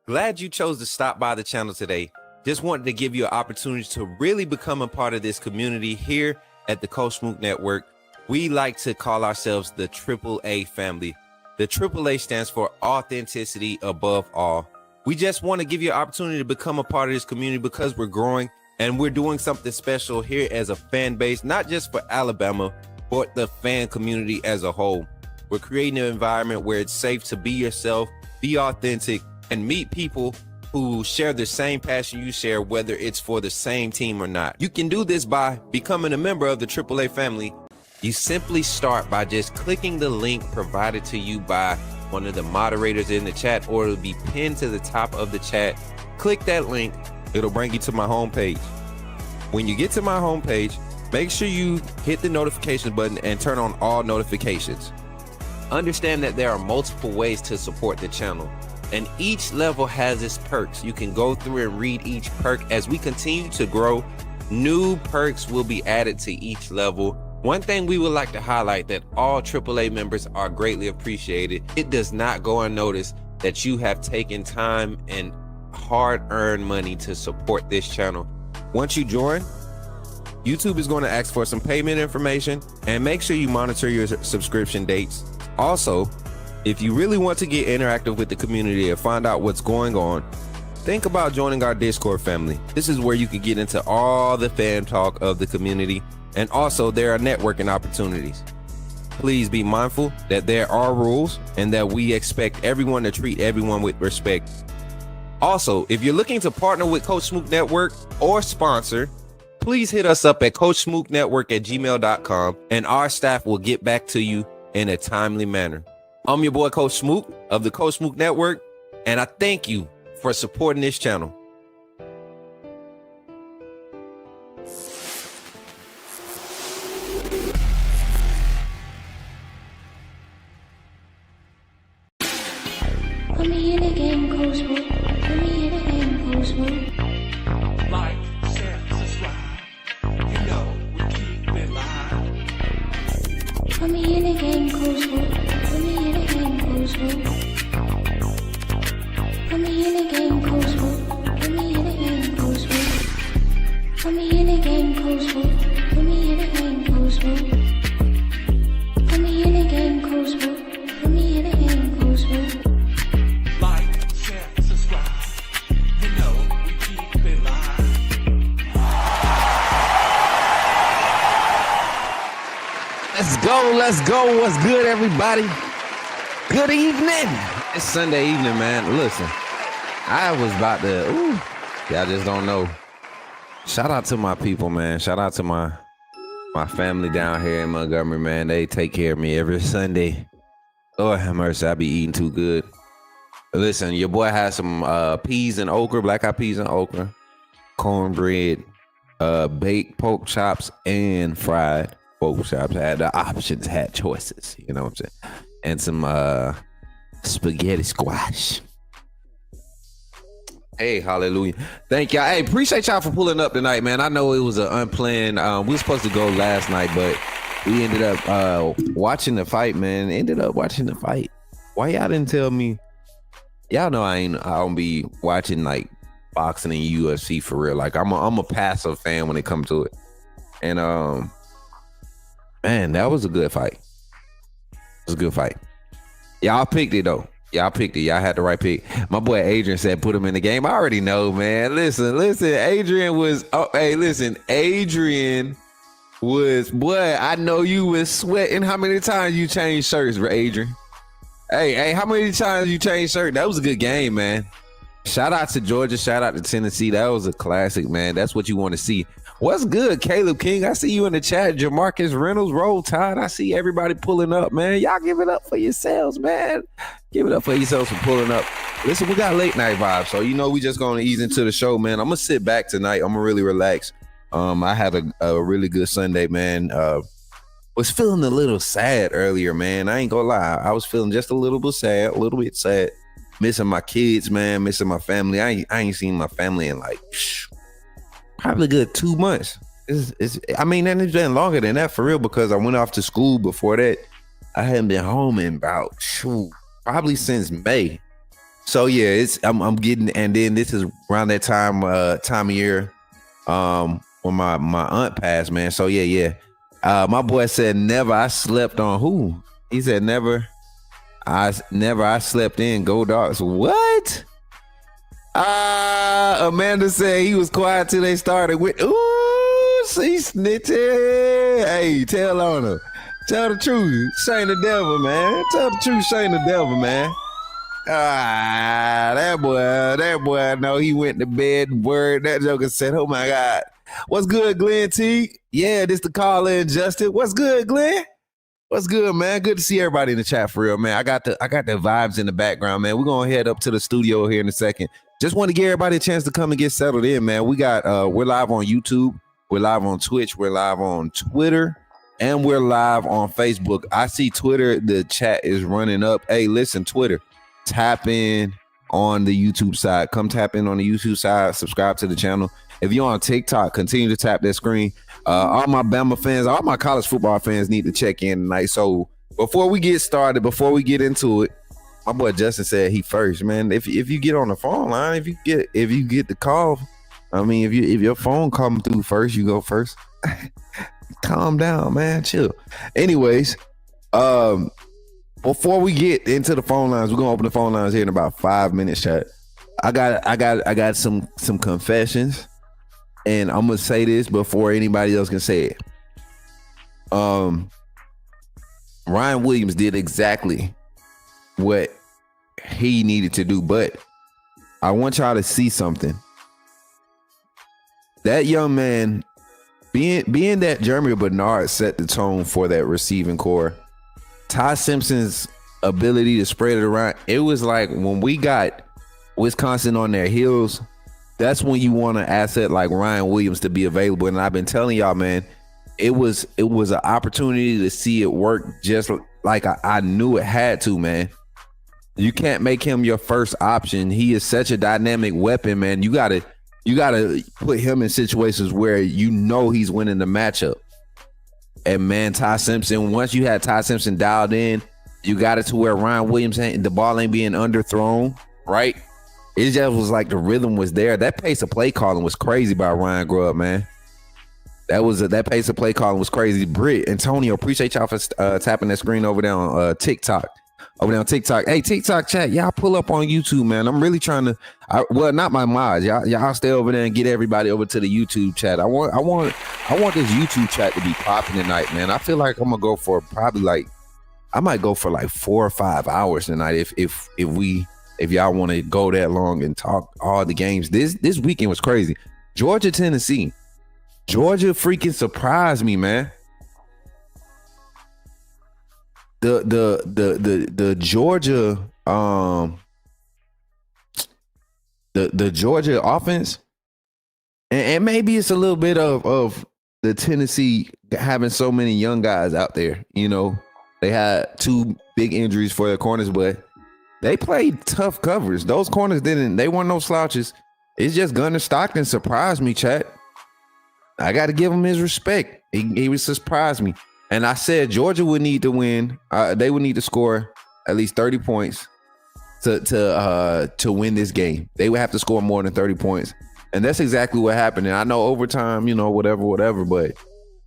Glad you chose to stop by the channel today. Just wanted to give you an opportunity to really become a part of this community here at the Coach Smook Network. We like to call ourselves the AAA family. The AAA stands for authenticity above all. We just want to give you an opportunity to become a part of this community because we're growing and we're doing something special here as a fan base, not just for Alabama, but the fan community as a whole. We're creating an environment where it's safe to be yourself, be authentic, and meet people who share the same passion you share, whether it's for the same team or not. You can do this by becoming a member of the AAA family. You simply start by just clicking the link provided to you by one of the moderators in the chat, or it'll be pinned to the top of the chat. Click that link. It'll bring you to my homepage. When you get to my homepage, make sure you hit the notification button and turn on all notifications. Understand that there are multiple ways to support the channel, and each level has its perks. You can go through and read each perk. As we continue to grow, new perks will be added to each level. One thing we would like to highlight that all AAA members are greatly appreciated. It does not go unnoticed that you have taken time and hard-earned money to support this channel. Once you join, YouTube is going to ask for some payment information, and make sure you monitor your subscription dates. Also, if you really want to get interactive with the community and find out what's going on, think about joining our Discord family. This is where you can get into all the fan talk of the community, and also there are networking opportunities. Please be mindful that there are rules and that we expect everyone to treat everyone with respect. Also, if you're looking to partner with Coach Smook Network or sponsor, please hit us up at coachsmooknetwork@gmail.com, and our staff will get back to you in a timely manner. I'm your boy Coach Smook of the Coach Smook Network, and I thank you for supporting this channel. Put me in the game, Coach Smook. Put me in the game, Coach Smook. Like, share, subscribe. You know we keep it live. Put me in the game, Coach Smook. Put me in the game, Coach Smook. Put me in the game, Coach Smook. Put me in the game, Coach Smook. Put me in the game, Coach Smook. Put me in the game, Coach Smook. Put me in the game, Coach Smook. Put me in the game, Coach Smook. Like, share, subscribe. You know we keep it live. Let's go. What's good, everybody? Good evening. It's Sunday evening, man. Listen, I was about to, y'all just don't know. Shout out to my people, man. Shout out to my family down here in Montgomery, man. They take care of me every Sunday. Lord have mercy, I be eating too good. Listen, your boy has some peas and okra, black-eyed peas and okra, cornbread, baked pork chops, and fried pork chops. Had the options, had choices, you know what I'm saying? And some spaghetti squash. Hey, hallelujah. Thank y'all. Hey, appreciate y'all for pulling up tonight, man. I know it was an unplanned. We were supposed to go last night, but we ended up watching the fight, man. Ended up watching the fight. Why y'all didn't tell me? Y'all know I don't be watching like boxing and UFC for real. Like I'm a passive fan when it comes to it. And man, that was a good fight. It was a good fight. Y'all picked it though. Y'all picked it. Y'all had the right pick. My boy Adrian said put him in the game. I already know, man. Listen. Adrian was. Oh, hey, listen. Adrian was. Boy, I know you was sweating. How many times you changed shirts, Adrian? Hey, how many times you changed shirts? That was a good game, man. Shout out to Georgia. Shout out to Tennessee. That was a classic, man. That's what you want to see. What's good, Caleb King? I see you in the chat. Jamarcus Reynolds, Roll Tide. I see everybody pulling up, man. Y'all give it up for yourselves, man. Give it up for yourselves for pulling up. Listen, we got late night vibes, so you know we just gonna ease into the show, man. I'm gonna sit back tonight. I'm gonna really relax. I had a really good Sunday, man. Was feeling a little sad earlier, man. I ain't gonna lie. I was feeling just a little bit sad. Missing my kids, man. Missing my family. I ain't seen my family in like probably a good 2 months. I mean, and it's been longer than that for real because I went off to school before that. I hadn't been home in about probably since May. So yeah, I'm getting, and then this is around that time of year, when my aunt passed, man. So yeah. My boy said never I slept on who? He said never I slept in Go Dogs. What? Amanda said he was quiet till they started with see snitching. Hey, tell on her. Tell the truth. Shame the devil, man. Tell the truth, shame the devil, man. That boy, no, he went to bed. Word, that joker said, "Oh my God, what's good, Glenn T? Yeah, this the call in, Justin. What's good, Glenn? What's good, man? Good to see everybody in the chat for real, man. I got the vibes in the background, man. We're gonna head up to the studio here in a second. Just want to give everybody a chance to come and get settled in, man. We got we're live on YouTube, we're live on Twitch, we're live on Twitter, and we're live on Facebook. I see Twitter, the chat is running up. Hey, listen, Twitter. Tap in on the YouTube side. Come tap in on the YouTube side. Subscribe to the channel. If you're on TikTok, continue to tap that screen. All my Bama fans, all my college football fans need to check in tonight. So before we get started, before we get into it, my boy Justin said he first, man. If you get on the phone line, if you get the call, I mean, if your phone come through first, you go first. Calm down, man. Chill. Anyways, before we get into the phone lines, we're gonna open the phone lines here in about 5 minutes, chat. I got some confessions, and I'm gonna say this before anybody else can say it. Ryan Williams did exactly what he needed to do, but I want y'all to see something. That young man, being that Jeremy Bernard set the tone for that receiving core. Ty Simpson's ability to spread it around, it was like when we got Wisconsin on their heels, that's when you want an asset like Ryan Williams to be available. And I've been telling y'all, man, it was an opportunity to see it work just like I knew it had to, man. You can't make him your first option. He is such a dynamic weapon, man. You gotta put him in situations where you know he's winning the matchup. And man, Ty Simpson, once you had Ty Simpson dialed in, you got it to where Ryan Williams, the ball ain't being underthrown, right? It just was like the rhythm was there. That pace of play calling was crazy by Ryan Grubb, man. That pace of play calling was crazy. Britt, Antonio, appreciate y'all for tapping that screen over there on TikTok. Over there on TikTok. Hey, TikTok chat, y'all pull up on YouTube, man. I'm really trying to, not my mods. Y'all stay over there and get everybody over to the YouTube chat. I want this YouTube chat to be popping tonight, man. I feel like I'm gonna go for I might go for like 4 or 5 hours tonight if y'all want to go that long and talk all the games. This weekend was crazy. Georgia, Tennessee. Georgia freaking surprised me, man. The Georgia the Georgia offense, and maybe it's a little bit of the Tennessee having so many young guys out there. You know, they had 2 big injuries for their corners, but they played tough covers. Those corners they weren't no slouches. It's just Gunnar Stockton surprised me, chat. I got to give him his respect. He was surprised me. And I said Georgia would need to win. They would need to score at least 30 points to win this game. They would have to score more than 30 points. And that's exactly what happened. And I know overtime, whatever. But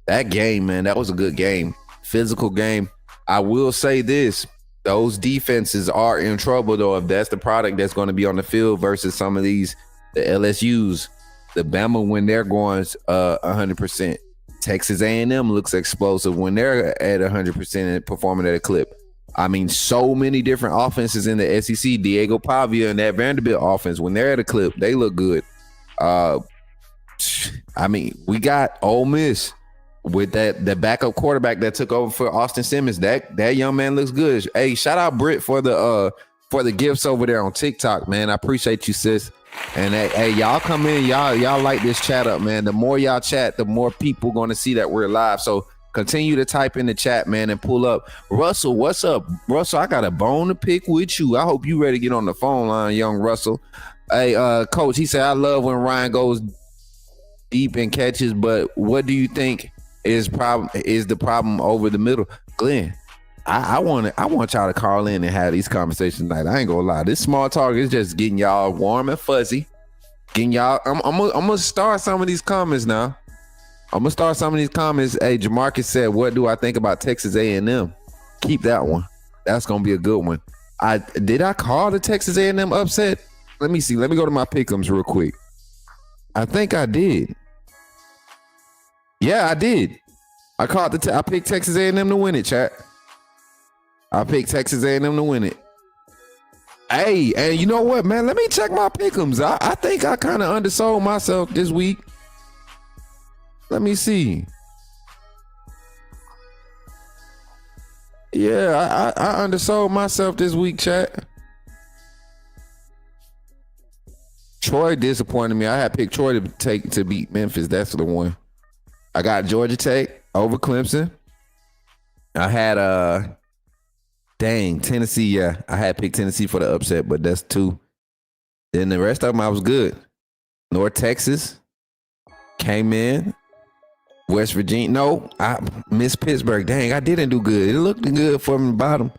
that game, man, that was a good game. Physical game. I will say this. Those defenses are in trouble, though, if that's the product that's going to be on the field versus some of the LSUs. The Bama, when they're going 100%. Texas A&M looks explosive when they're at 100% and performing at a clip. I mean, so many different offenses in the SEC. Diego Pavia and that Vanderbilt offense, when they're at a clip, they look good. I mean, we got Ole Miss with the backup quarterback that took over for Austin Simmons. That young man looks good. Hey, shout out Britt for the gifts over there on TikTok, man. I appreciate you, sis. And hey, y'all come in, y'all light this chat up, man. The more y'all chat, the more people gonna see that we're live. So continue to type in the chat, man, and pull up. Russell, what's up? Russell, I got a bone to pick with you. I hope you ready to get on the phone line, young Russell. Hey, coach, he said, I love when Ryan goes deep and catches, but what do you think is the problem over the middle? Glenn, I want y'all to call in and have these conversations tonight. I ain't gonna lie. This small talk is just getting y'all warm and fuzzy. Getting y'all. I'm gonna start some of these comments now. Hey, Jamarcus said, "What do I think about Texas A&M?" Keep that one. That's gonna be a good one. Did I call the Texas A&M upset? Let me see. Let me go to my pick'ems real quick. I think I did. Yeah, I did. I called I picked Texas A&M to win it, chat. I picked Texas A&M to win it. Hey, and you know what, man? Let me check my pick'ems. I think I kind of undersold myself this week. Let me see. Yeah, I undersold myself this week, chat. Troy disappointed me. I had picked Troy to beat Memphis. That's the one. I got Georgia Tech over Clemson. I had Tennessee. Yeah, I had picked Tennessee for the upset, but that's 2. Then the rest of them I was good. North Texas came in. West Virginia. No, I missed Pittsburgh. Dang, I didn't do good. It looked good from the bottom.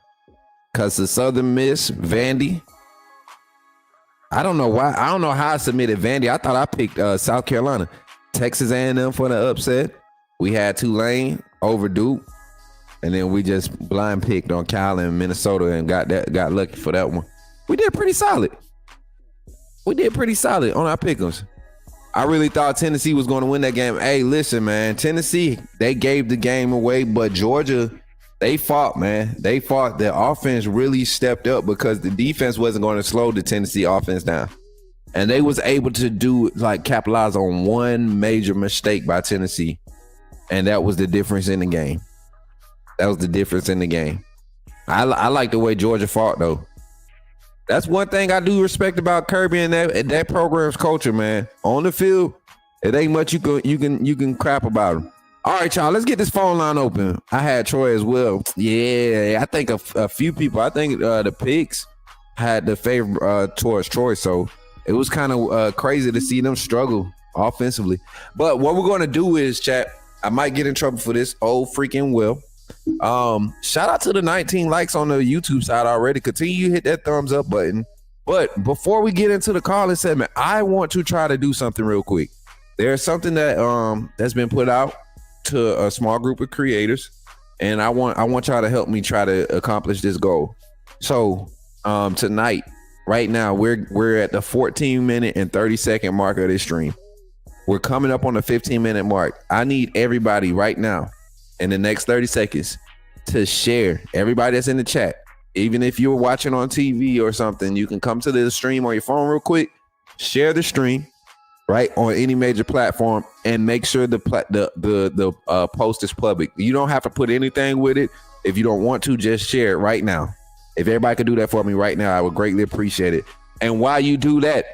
Cause the Southern Miss, Vandy. I don't know why. I don't know how I submitted Vandy. I thought I picked South Carolina. Texas A&M for the upset. We had Tulane over Duke. And then we just blind picked on Cal and Minnesota and got lucky for that one. We did pretty solid. On our pick'ems. I really thought Tennessee was going to win that game. Hey, listen, man. Tennessee, they gave the game away, but Georgia, they fought, man. They fought. The offense really stepped up because the defense wasn't going to slow the Tennessee offense down. And they was able to capitalize on one major mistake by Tennessee. And that was the difference in the game. I like the way Georgia fought, though. That's one thing I do respect about Kirby and that program's culture, man. On the field, it ain't much you can crap about him. All right, y'all, let's get this phone line open. I had Troy as well. Yeah, I think a few people. I think the picks had the favor towards Troy, so it was kind of crazy to see them struggle offensively. But what we're going to do is, chat, I might get in trouble for this. Oh, freaking Will. Shout out to the 19 likes on the YouTube side already. Continue to hit that thumbs up button. But before we get into the calling segment, I want to try to do something real quick. There's something that that's been put out to a small group of creators, and I want y'all to help me try to accomplish this goal. So tonight, right now, we're at the 14-minute and 30-second mark of this stream. We're coming up on the 15-minute mark. I need everybody right now in the next 30 seconds to share. Everybody that's in the chat, even if you're watching on TV or something, you can come to the stream on your phone real quick, share the stream, right, on any major platform, and make sure the post is public. You don't have to put anything with it. If you don't want to, just share it right now. If everybody could do that for me right now, I would greatly appreciate it. And while you do that,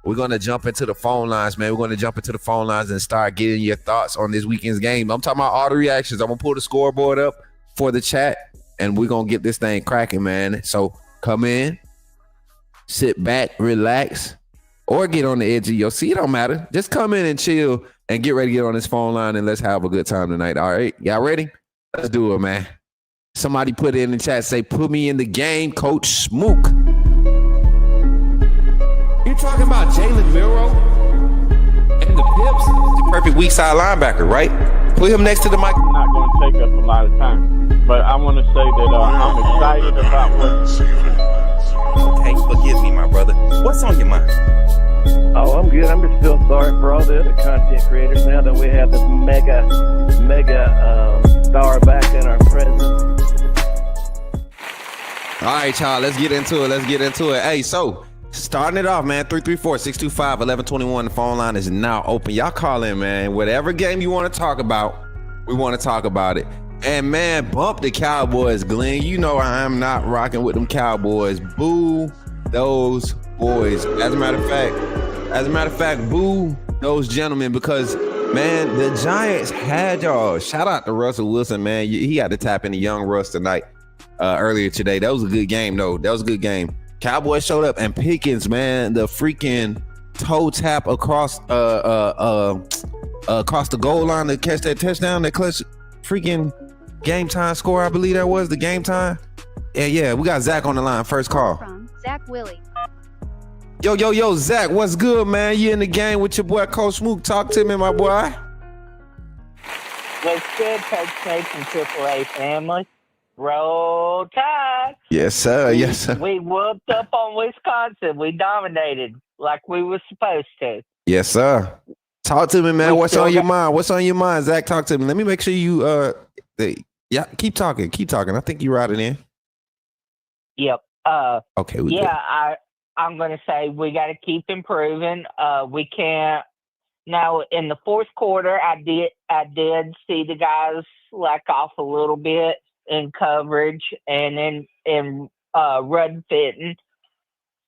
we're going to jump into the phone lines, man. We're going to jump into the phone lines and start getting your thoughts on this weekend's game. I'm talking about all the reactions. I'm going to pull the scoreboard up for the chat, and we're going to get this thing cracking, man. So come in, sit back, relax, or get on the edge of your seat. It don't matter. Just come in and chill and get ready to get on this phone line, and let's have a good time tonight. All right? Y'all ready? Let's do it, man. Somebody put it in the chat, say, put me in the game, Coach Smook. You talking about Jalen Milroe and the Pips? The perfect weak side linebacker, right? Put him next to the mic. It's not going to take us a lot of time, but I want to say that I'm excited about what. Okay, forgive me, my brother. What's on your mind? Oh, I'm good. I'm just still sorry for all the other content creators now that we have this mega star back in our presence. All right, y'all, let's get into it. Hey, so starting it off, man, 334-625-1121. The phone line is now open. Y'all call in, man. Whatever game you want to talk about, we want to talk about it. And, man, bump the Cowboys, Glenn. You know I'm not rocking with them Cowboys. Boo those boys. As a matter of fact, boo those gentlemen, because, man, the Giants had y'all. Shout out to Russell Wilson, man. He had to tap into young Russ tonight, earlier today. That was a good game, though. That was a good game. Cowboys showed up, and Pickens, man, the freaking toe tap across the goal line to catch that touchdown, that clutch freaking Game time score, I believe that was the game time. Yeah, we got Zach on the line. First call. From Zach Willie. Yo, Zach, what's good, man? You in the game with your boy Coach Smook. Talk to me, my boy. What's good, Coach Smook and AAA family? Roll Tide. Yes, sir. Yes, sir. We whooped up on Wisconsin. We dominated like we were supposed to. Yes, sir. Talk to me, man. What's on your mind? What's on your mind, Zach? Talk to me. Let me make sure you yeah, keep talking. I think you right it in. Yep. Okay. I'm gonna say we got to keep improving. We can't. Now in the fourth quarter, I did see the guys lack off a little bit in coverage and in run fitting.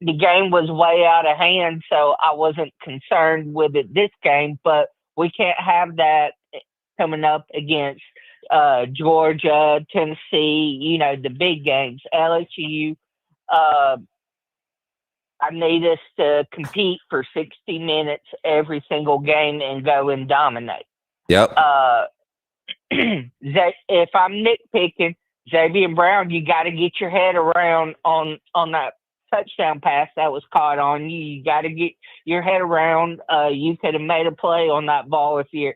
The game was way out of hand, so I wasn't concerned with it this game. But we can't have that coming up against Georgia, Tennessee. The big games, LSU. I need us to compete for 60 minutes every single game and go and dominate. Yep. If I'm nitpicking, Xavier Brown, you got to get your head around on that touchdown pass that was caught on you. You got to get your head around. You could have made a play on that ball if you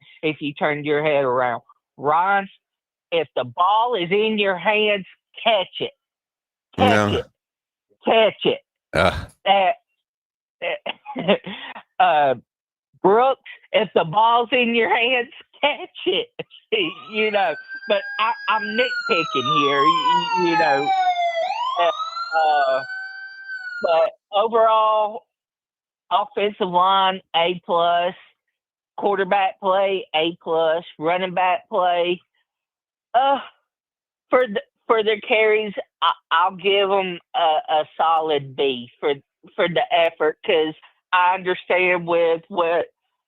turned your head around. Ron, if the ball is in your hands, catch it. Catch it. Brooks, if the ball's in your hands, catch it. But I'm nitpicking here. But overall, offensive line A+, quarterback play A+, running back play. For their carries, I'll give them a solid B for the effort, because I understand with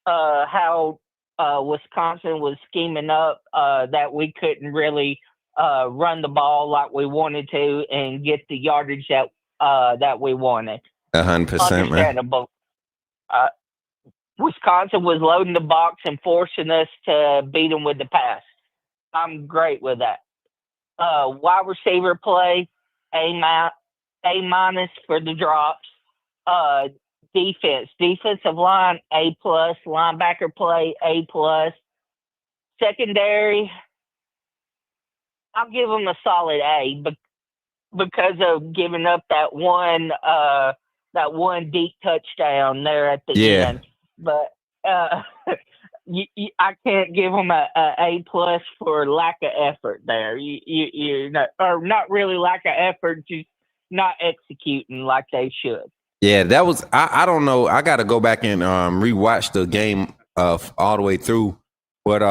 how Wisconsin was scheming up that we couldn't really run the ball like we wanted to and get the yardage that we wanted. 100%, understandable. Wisconsin was loading the box and forcing us to beat them with the pass. I'm great with that. Wide receiver play, A- for the drops. Defensive line, A+. Linebacker play, A+. Secondary, I'll give them a solid A, because of giving up that one deep touchdown there at the end. But I can't give them a A+ for lack of effort there. Or not really lack of effort, just not executing like they should. Yeah, that was. I don't know. I got to go back and rewatch the game all the way through. But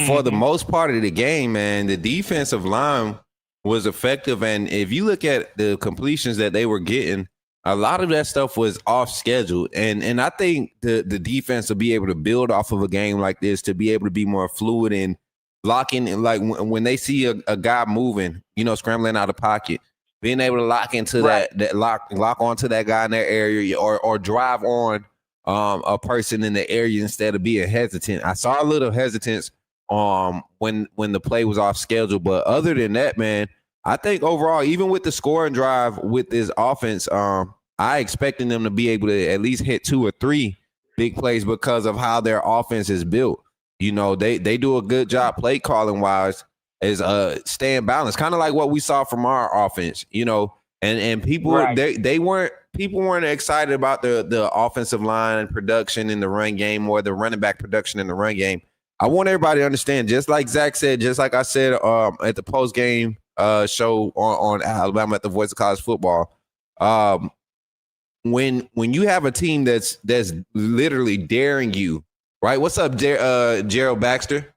for the most part of the game, man, the defensive line was effective. And if you look at the completions that they were getting, a lot of that stuff was off schedule. And I think the defense will be able to build off of a game like this to be able to be more fluid and locking. And like when they see a guy moving, scrambling out of pocket, being able to lock into that lock onto that guy in that area or drive on a person in the area instead of being hesitant. I saw a little hesitance when the play was off schedule. But other than that, man, I think overall, even with the scoring drive with this offense, I expecting them to be able to at least hit 2 or 3 big plays because of how their offense is built. They do a good job play calling wise, is staying balanced, kind of like what we saw from our offense. And people weren't excited about the offensive line and production in the run game or the running back production in the run game. I want everybody to understand, just like Zach said, just like I said at the post game show on Alabama at the Voice of College Football. When you have a team that's literally daring you, right? What's up, Gerald Baxter?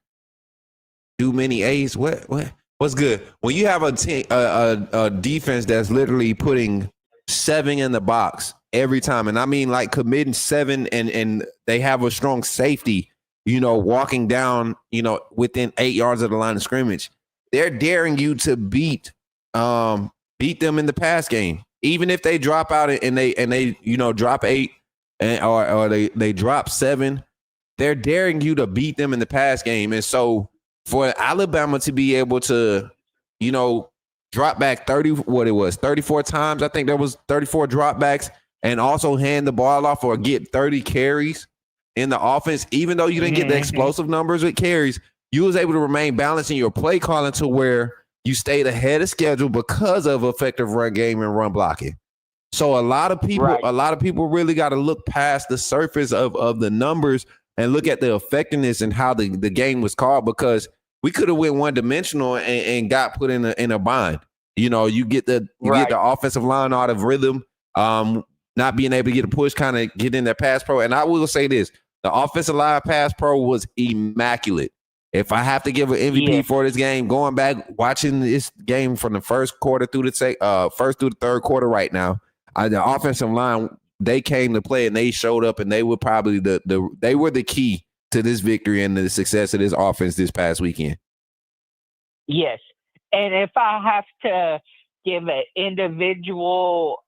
Too many A's. What's good? When you have a team, a defense that's literally putting 7 in the box every time, and I mean like committing 7, and they have a strong safety, walking down, within 8 yards of the line of scrimmage. They're daring you to beat them in the pass game, even if they drop out and they drop 8 or they drop 7. They're daring you to beat them in the pass game, and so for Alabama to be able to, drop back 34 times. I think there was 34 dropbacks, and also hand the ball off or get 30 carries in the offense. Even though you didn't get the explosive numbers with carries, you was able to remain balanced in your play calling to where you stayed ahead of schedule because of effective run game and run blocking. So a lot of people really got to look past the surface of the numbers and look at the effectiveness and how the game was called, because we could have went one dimensional and got put in a bind. You get the offensive line out of rhythm, not being able to get a push, kind of get in that pass pro. And I will say this, the offensive line pass pro was immaculate. If I have to give an MVP for this game, going back, watching this game from the first quarter through the third quarter right now, the offensive line, they came to play and they showed up, and they were probably they were the key to this victory and the success of this offense this past weekend. Yes. And if I have to give an individual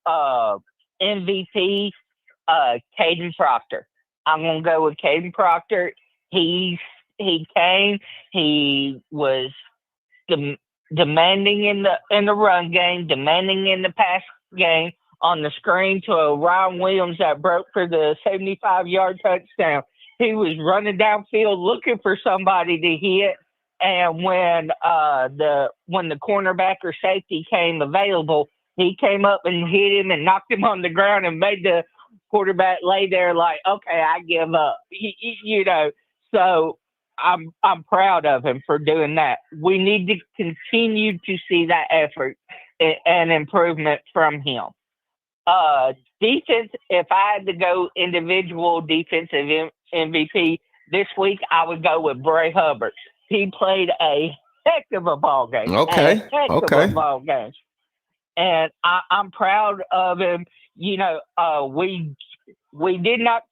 MVP, Caden Proctor. I'm going to go with Caden Proctor. He came. He was demanding in the run game, demanding in the pass game, on the screen to a Ryan Williams that broke for the 75-yard touchdown. He was running downfield looking for somebody to hit, and when the cornerback or safety came available, he came up and hit him and knocked him on the ground and made the quarterback lay there like, okay, I give up. So I'm proud of him for doing that. We need to continue to see that effort and improvement from him. Defense, if I had to go individual defensive MVP this week, I would go with Bray Hubbard. He played a heck of a ball game. Okay. Of a ball game. And I'm proud of him. We did not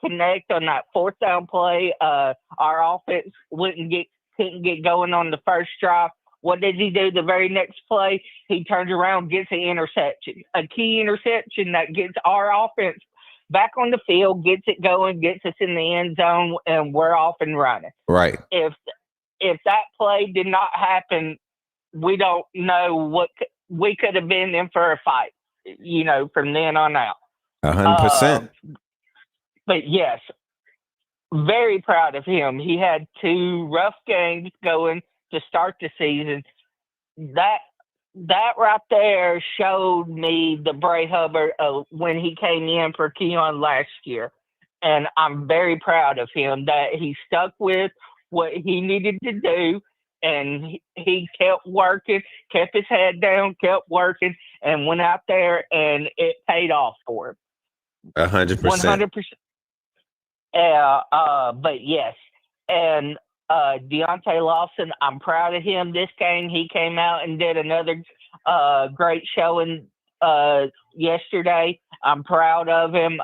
connect on that fourth down play. Our offense couldn't get going on the first drive. What did he do the very next play? He turns around, gets an interception, a key interception that gets our offense back on the field, gets it going, gets us in the end zone, and we're off and running. Right. If that play did not happen, we don't know what we could have been in for a fight, from then on out. 100%. But yes, very proud of him. He had 2 rough games going to start the season. That right there showed me the Bray Hubbard when he came in for Keon last year. And I'm very proud of him that he stuck with what he needed to do, and he kept working, kept his head down, kept working, and went out there, and it paid off for him. 100%. 100%. But yes, and Deontay Lawson, I'm proud of him this game. He came out and did another great showing yesterday. I'm proud of him.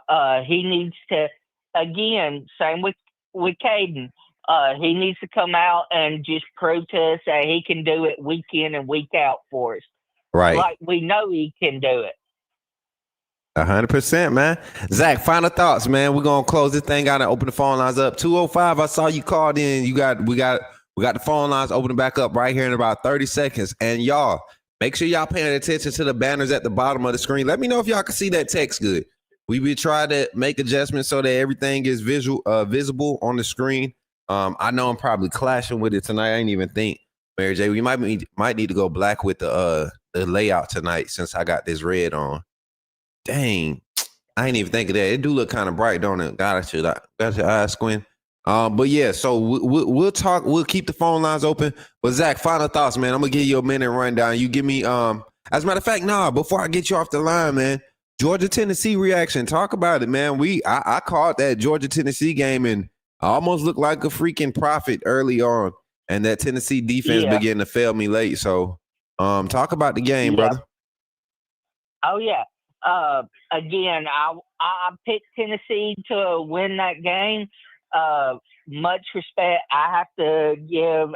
He needs to, again, same with Caden. He needs to come out and just prove to us that he can do it week in and week out for us. Right. Like we know he can do it. 100%, man. Zach, final thoughts, man. We're gonna close this thing out and open the phone lines up. 205. I saw you called in. We got the phone lines opening back up right here in about 30 seconds. And y'all, make sure y'all paying attention to the banners at the bottom of the screen. Let me know if y'all can see that text good. We be trying to make adjustments so that everything is visible on the screen. I know I'm probably clashing with it tonight. I didn't even think, Mary J. We might need to go black with the layout tonight since I got this red on. Dang, I ain't even think of that. It do look kind of bright, don't it? Got your eyes squint. But yeah, so we'll talk. We'll keep the phone lines open. But Zach, final thoughts, man. I'm gonna give you a minute rundown. You give me. As a matter of fact, before I get you off the line, man. Georgia Tennessee reaction. Talk about it, man. I called that Georgia Tennessee game and I almost looked like a freaking prophet early on, and that Tennessee defense began to fail me late. So, talk about the game, brother. Oh yeah. Again, I picked Tennessee to win that game. Much respect. I have to give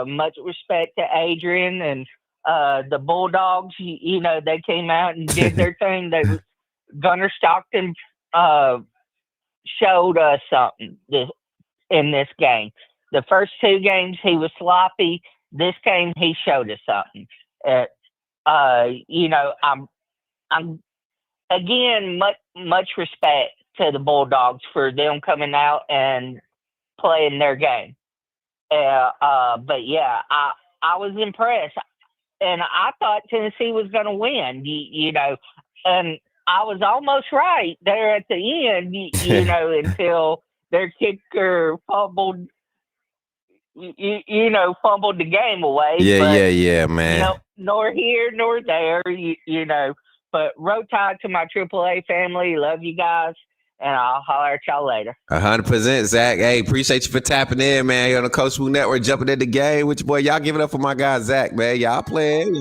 much respect to Adrian and the Bulldogs. They came out and did their thing. Gunnar Stockton showed us something in this game. The first 2 games he was sloppy. This game he showed us something. I'm again much respect to the Bulldogs for them coming out and playing their game. But yeah, I was impressed, and I thought Tennessee was going to win. And I was almost right there at the end. Until their kicker fumbled. Fumbled the game away. Yeah, man. Nor here nor there. But road tide to my AAA family. Love you guys. And I'll holler at y'all later. 100%, Zach. Hey, appreciate you for tapping in, man. You're on the Coach Smook Network, jumping in the game with your boy. Y'all give it up for my guy, Zach, man. Y'all playing.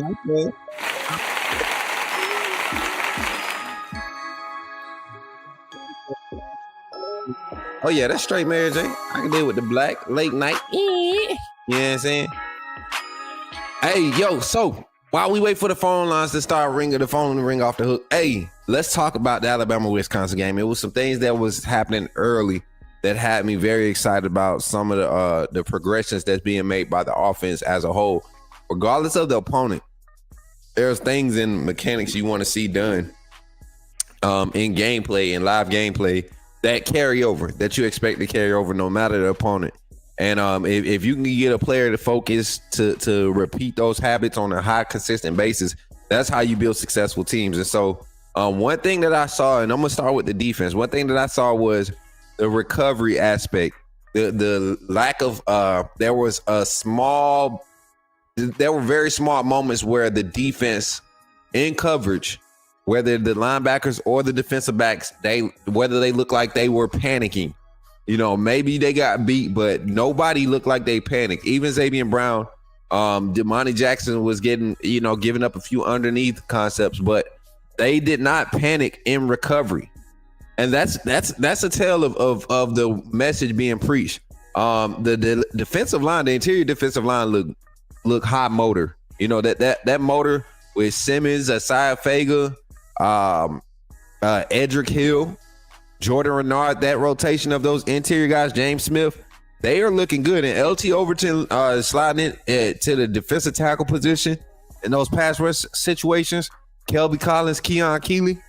Oh, yeah, that's straight Mary J. I can deal with the black late night. You know what I'm saying? Hey, yo, so while we wait for the phone lines to start ringing, the phone to ring off the hook, hey, let's talk about the Alabama-Wisconsin game. It was some things that was happening early that had me very excited about some of the progressions that's being made by the offense as a whole. Regardless of the opponent, there's things in mechanics you want to see done in gameplay, in live gameplay, that carry over, that you expect to carry over no matter the opponent. And if you can get a player to focus to repeat those habits on a high, consistent basis, that's how you build successful teams. And so one thing that I saw, and I'm going to start with the defense, one thing that I saw was the recovery aspect, the lack of there were very small moments where the defense in coverage, whether the linebackers or the defensive backs, whether they look like they were panicking. Maybe they got beat, but nobody looked like they panicked. Even Xavier Brown, Damani Jackson was giving up a few underneath concepts, but they did not panic in recovery. And that's a tale of the message being preached. The defensive line, the interior defensive line look high motor. That motor with Simmons, Asaya Faga, Edric Hill, Jordan Renard, that rotation of those interior guys, James Smith, they are looking good. And LT Overton sliding in to the defensive tackle position in those pass rush situations. Kelby Collins, Keon Keeley,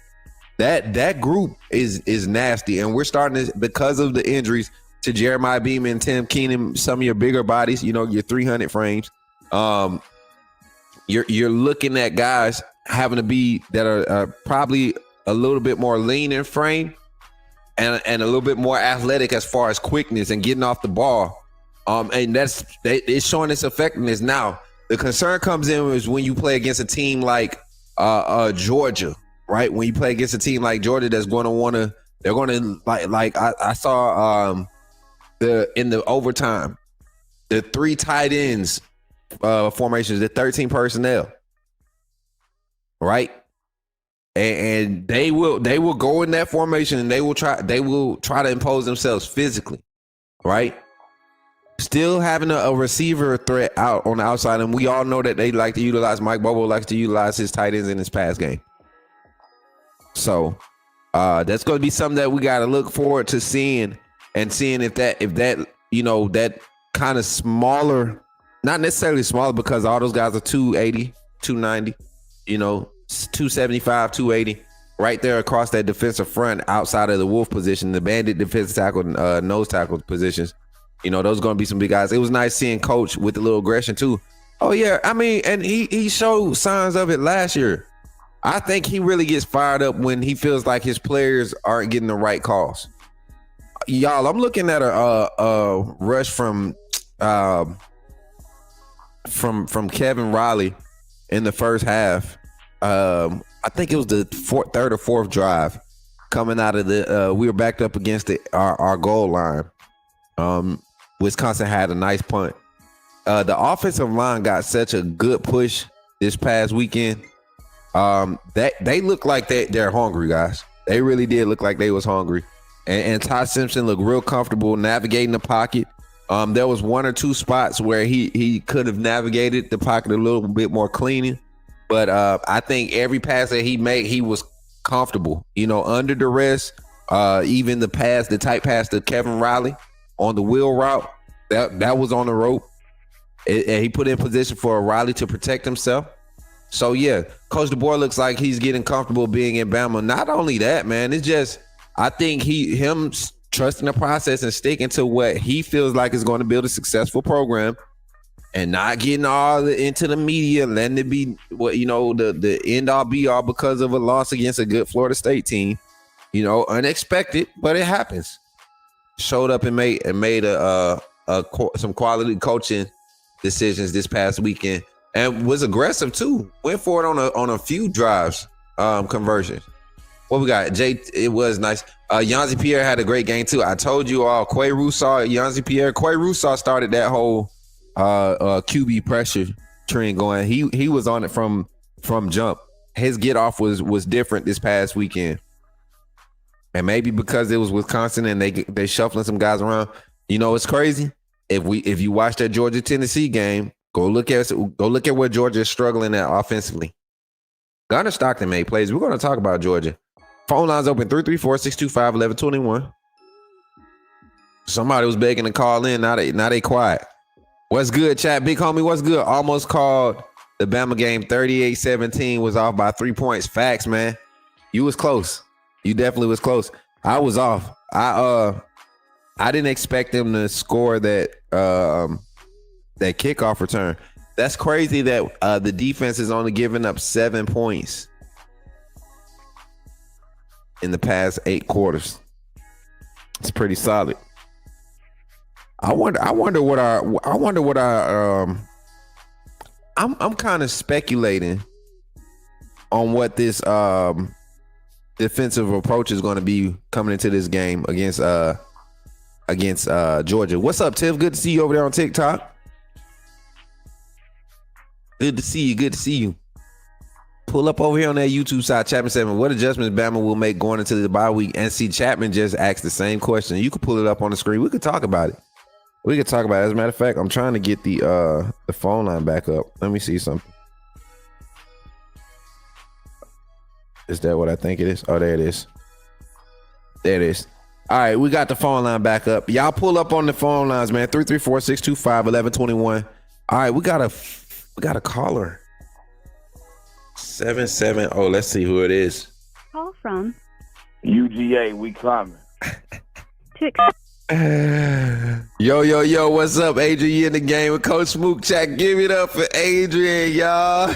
that group is nasty. And we're starting to, because of the injuries to Jeremiah Beaman, Tim Keenan, some of your bigger bodies, your 300 frames, you're looking at guys having to be that are probably a little bit more lean in frame and a little bit more athletic as far as quickness and getting off the ball. And it's showing its effectiveness now. The concern comes in is when you play against a team like Georgia, right? When you play against a team like Georgia that's going to want to, they're going to like I saw in the overtime, the 3 tight ends formations, the 13 personnel, right? And they will go in that formation and they will try to impose themselves physically, right? Still having a receiver threat out on the outside, and we all know that they like to utilize, Mike Bobo likes to utilize his tight ends in his pass game. So that's going to be something that we got to look forward to seeing if that kind of smaller, not necessarily smaller because all those guys are 280, 290, 275, 280, right there across that defensive front outside of the Wolf position, the bandit defensive tackle, nose tackle positions. Those are going to be some big guys. It was nice seeing Coach with a little aggression too. Oh yeah, I mean, and he showed signs of it last year. I think he really gets fired up when he feels like his players aren't getting the right calls. Y'all, I'm looking at a rush from Kevin Riley in the first half. I think it was the third or fourth drive coming out of we were backed up against our goal line. Wisconsin had a nice punt. The offensive line got such a good push this past weekend. That they look like they're hungry, guys. They really did look like they was hungry. And Ty Simpson looked real comfortable navigating the pocket. There was 1 or 2 spots where he could have navigated the pocket a little bit more cleaner. But I think every pass that he made, he was comfortable, under duress. Even the tight pass to Kevin Riley on the wheel route, That was on the rope. He put in position for Riley to protect himself. So yeah, Coach DeBoer looks like he's getting comfortable being in Bama. Not only that, man, it's just I think him trusting the process and sticking to what he feels like is going to build a successful program, and not getting all into the media, letting it be what the end all be all because of a loss against a good Florida State team. Unexpected, but it happens. Showed up and made some quality coaching decisions this past weekend, and was aggressive too. Went for it on a few drives, conversions. What we got? It was nice. Yanzi Pierre had a great game too. I told you all. Quay Rousseau, Yanzi Pierre. Quay Rousseau started that whole QB pressure trend going. He was on it from jump. His get off was different this past weekend, and maybe because it was Wisconsin and they shuffling some guys around. It's crazy. If you watch that Georgia Tennessee game, go look at where Georgia is struggling at offensively. Gunnar Stockton made plays. We're going to talk about Georgia. Phone lines open 334-625-1121. Somebody was begging to call in. Now they quiet. What's good, chat? Big homie, what's good? Almost called the Bama game 38-17. Was off by 3 points. Facts, man. You was close. You definitely was close. I was off. I didn't expect them to score that kickoff return. That's crazy that the defense is only giving up 7 points in the past 8 quarters. It's pretty solid. I wonder what our I'm kind of speculating on what this defensive approach is going to be coming into this game against Georgia. What's up, Tiff? Good to see you over there on TikTok. Good to see you. Pull up over here on that YouTube side, Chapman 7. What adjustments Bama will make going into the bye week? And see, Chapman just asked the same question. You could pull it up on the screen. We could talk about it. As a matter of fact, I'm trying to get the phone line back up. Let me see something. Is that what I think it is? Oh, there it is. All right, we got the phone line back up. Y'all pull up on the phone lines, man. 334-625-1121. All right, we got a caller. 770. Let's see who it is. Call from UGA, we coming. Yo, what's up, Adrian? You in the game with Coach Smook. Chat, give it up for Adrian, y'all.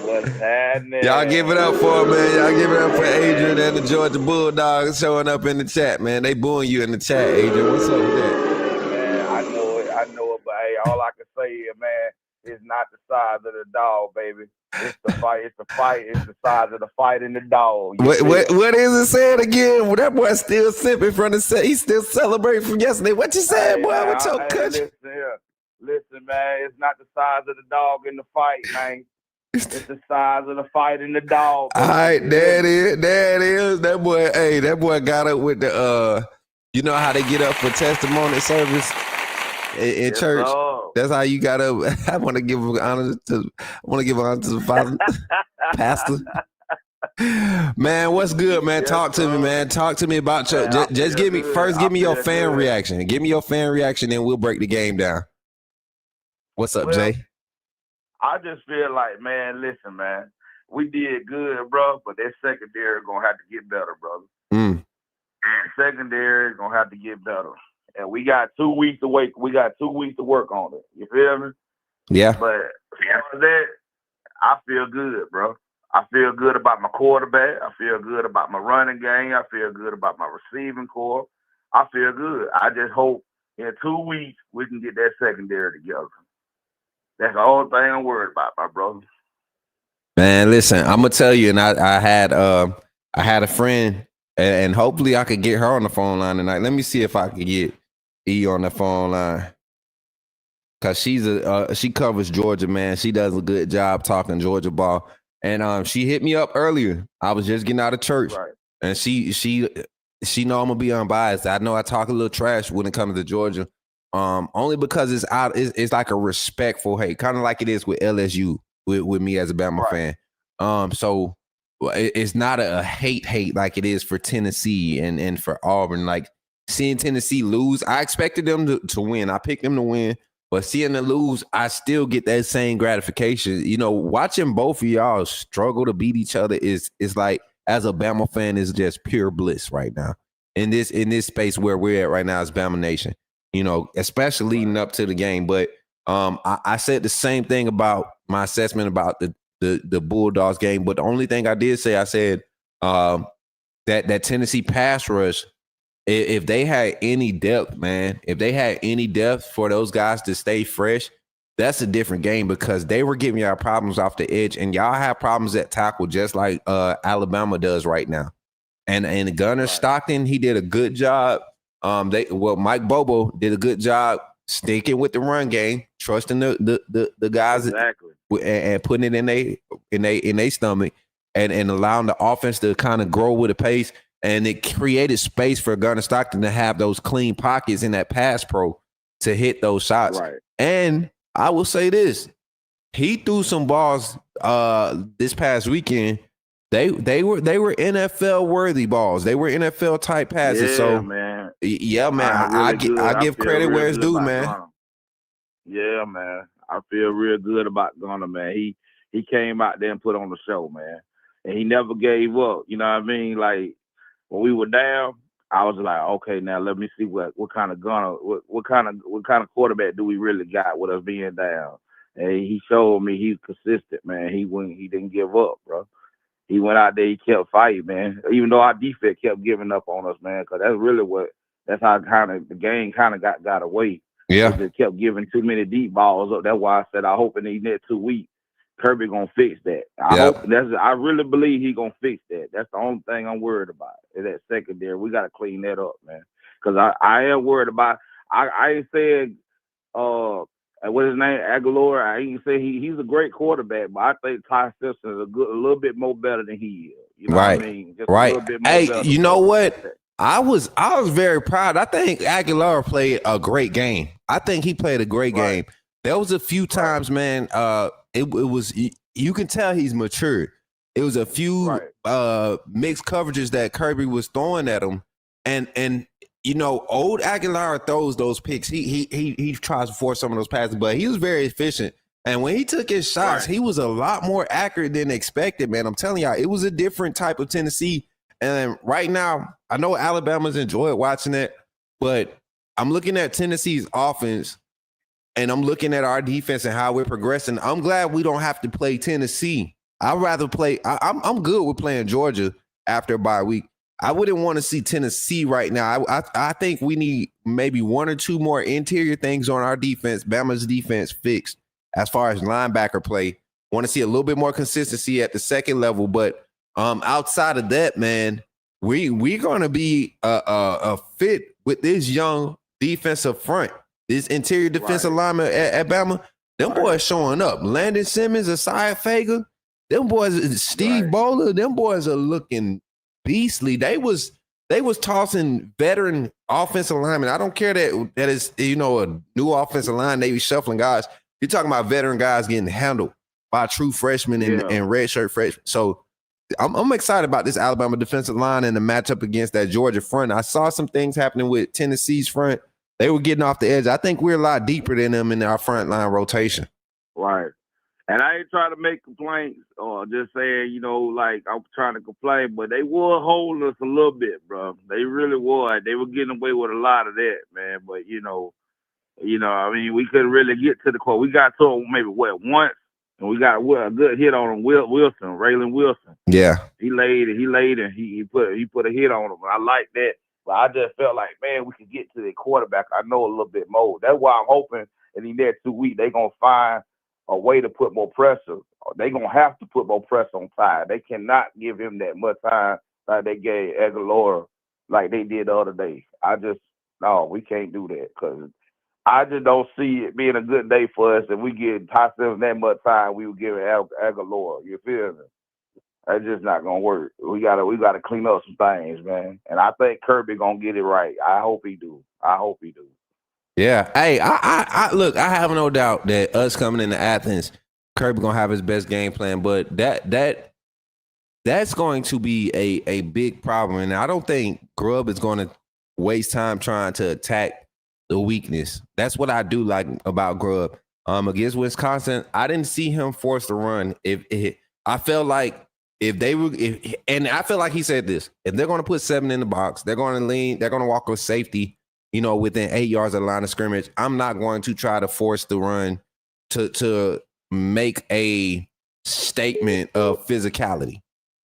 What's happening? Y'all give it up for him, man. Y'all give it up for Adrian and the Georgia Bulldogs showing up in the chat, man. They booing you in the chat, Adrian. What's up with that? Man, I know it, but hey, all I can say is, man, it's not the size of the dog, baby. It's the fight. It's the size of the fight in the dog. What is it saying again? Well, that boy still sipping from the set. He's still celebrating from yesterday. What you saying, boy? What's your country? Listen, man. It's not the size of the dog in the fight, man. It's the size of the fight in the dog. All right, there it is. That boy got up with the you know how they get up for testimony service in church. That's how you got up. I want to give honor to the father, pastor. Man, what's good, man? Talk to me, man. Talk to me about your. Just give me your fan reaction. Give me your fan reaction, and we'll break the game down. What's up, Jay? I just feel like, man, listen, man, we did good, bro, but that secondary is gonna have to get better, brother. Secondary is gonna have to get better. And we got 2 weeks to wait. We got 2 weeks to work on it. You feel me? Yeah. But after that, I feel good, bro. I feel good about my quarterback. I feel good about my running game. I feel good about my receiving core. I feel good. I just hope in 2 weeks we can get that secondary together. That's the whole thing I'm worried about, my brother. Man, listen, I'm gonna tell you, and I had a friend, and hopefully I could get her on the phone line tonight. Let me see if I could get E on the phone line, cause she covers Georgia, man. She does a good job talking Georgia ball, and she hit me up earlier. I was just getting out of church, right. And she know I'm gonna be unbiased. I know I talk a little trash when it comes to Georgia, only because it's like a respectful hate, kind of like it is with LSU with me as a Bama fan. So it's not a hate like it is for Tennessee and for Auburn. Like seeing Tennessee lose, I expected them to win. I picked them to win, but seeing them lose, I still get that same gratification. You know, watching both of y'all struggle to beat each other is like, as a Bama fan, is just pure bliss right now. In this space where we're at right now as Bama Nation, you know, especially leading up to the game. But I said the same thing about my assessment about the Bulldogs game. But the only thing I did say, I said that Tennessee pass rush, if they had any depth, man, if they had any depth for those guys to stay fresh, that's a different game, because they were giving y'all problems off the edge, and y'all have problems at tackle just like Alabama does right now. And Gunnar Stockton, he did a good job. Mike Bobo did a good job sticking with the run game, trusting the guys exactly, and putting it in their stomach, and allowing the offense to kind of grow with the pace. And it created space for Gunnar Stockton to have those clean pockets in that pass pro to hit those shots. Right. And I will say this, he threw some balls this past weekend. They were NFL worthy balls. They were NFL type passes. Yeah, so man. Yeah, man. I give credit where it's due, man. Gunnar. Yeah, man. I feel real good about Gunnar, man. He came out there and put on the show, man. And he never gave up. You know what I mean? Like, when we were down, I was like, okay, now let me see what kind of Gunnar, what kind of quarterback do we really got with us being down. And he showed me he's consistent, man. He didn't give up, bro. He went out there, he kept fighting, man. Even though our defense kept giving up on us, man, because that's how kind of the game kind of got away. Yeah. They just kept giving too many deep balls up. That's why I said I hope in these next 2 weeks, Kirby gonna fix that. I really believe he gonna fix that. That's the only thing I'm worried about is that secondary. We gotta clean that up, man. Because I am worried about. I ain't said what his name, Aguilar. I ain't say he's a great quarterback, but I think Ty Simpson is a little bit more better than he is. You know what I mean? Just a little bit more better. Hey, you know what? I was very proud. I think Aguilar played a great game. I think he played a great game. There was a few times, man. It was, you can tell he's matured. It was a few mixed coverages that Kirby was throwing at him, and you know, old Aguilar throws those picks. He tries to force some of those passes, but he was very efficient. And when he took his shots, he was a lot more accurate than expected, man. I'm telling y'all, it was a different type of Tennessee. And right now, I know Alabama's enjoyed watching it, but I'm looking at Tennessee's offense, and I'm looking at our defense and how we're progressing. I'm glad we don't have to play Tennessee. I'd rather play. I'm good with playing Georgia after a bye week. I wouldn't want to see Tennessee right now. I think we need maybe one or two more interior things on our defense, Bama's defense, fixed as far as linebacker play. Want to see a little bit more consistency at the second level, but outside of that, man, we're going to be a fit with this young defensive front. This interior defensive lineman at Bama, them boys showing up. Landon Simmons, Asaya Fager, them boys, Steve Bowler, them boys are looking beastly. They was tossing veteran offensive linemen. I don't care that is, you know, a new offensive line. They be shuffling guys. You're talking about veteran guys getting handled by true freshmen and redshirt freshmen. So I'm excited about this Alabama defensive line and the matchup against that Georgia front. I saw some things happening with Tennessee's front. They were getting off the edge. I think we're a lot deeper than them in our front line rotation. Right. And I ain't trying to make complaints or just saying, you know, like I'm trying to complain, but they were holding us a little bit, bro. They really were. They were getting away with a lot of that, man. But, you know, I mean, we couldn't really get to the court. We got to him maybe, once, and we got a good hit on him, Raylan Wilson. Yeah. He laid it. He put a hit on him. I like that. But I just felt like, man, we could get to the quarterback. I know a little bit more. That's why I'm hoping in the next 2 weeks they're going to find a way to put more pressure. They're going to have to put more pressure on Ty. They cannot give him that much time like they gave Aguilar like they did the other day. We can't do that because I just don't see it being a good day for us if we give Ty Simmons that much time we were giving Aguilar. You feel me? That's just not gonna work. We gotta clean up some things, man. And I think Kirby gonna get it right. I hope he do. Yeah. Hey, I look, I have no doubt that us coming into Athens, Kirby gonna have his best game plan, but that's going to be a big problem. And I don't think Grubb is going to waste time trying to attack the weakness. That's what I do like about Grubb. Against Wisconsin, I didn't see him force the run. I felt like if they were, and I feel like he said this: if they're going to put 7 in the box, they're going to lean, they're going to walk with safety, within 8 yards of the line of scrimmage. I'm not going to try to force the run to make a statement of physicality.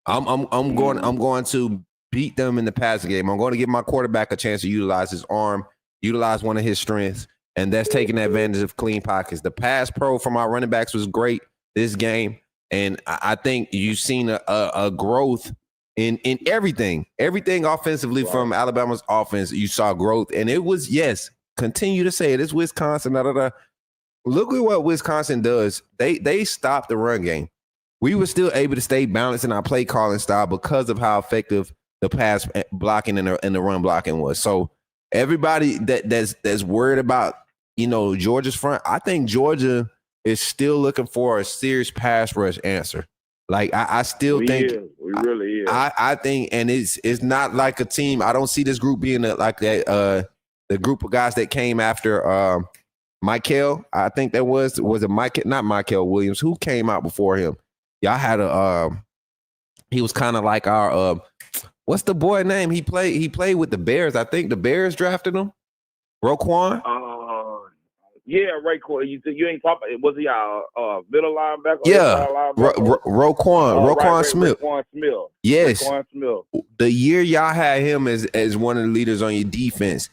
I'm going to beat them in the passing game. I'm going to give my quarterback a chance to utilize his arm, utilize one of his strengths, and that's taking advantage of clean pockets. The pass pro from our running backs was great this game, and I think you've seen a growth in everything offensively from Alabama's offense. You saw growth, and it was, yes, continue to say it. It's Wisconsin. Look at what Wisconsin does. They stopped the run game. We were still able to stay balanced in our play calling style because of how effective the pass blocking and the run blocking was. So everybody that's worried about, Georgia's front, I think Georgia is still looking for a serious pass rush answer. Like I still think we really is. I think, and it's not like a team. I don't see this group being like that. The group of guys that came after Michael, I think that was it Mike, not Michael Williams, who came out before him. Y'all had he was kind of like our what's the boy name? He played with the Bears. I think the Bears drafted him. Roquan. Yeah, Raekwon. You ain't talking. Was he our middle linebacker? Yeah, Roquan Smith. Roquan Smith. Yes. Roquan Smith. The year y'all had him as one of the leaders on your defense.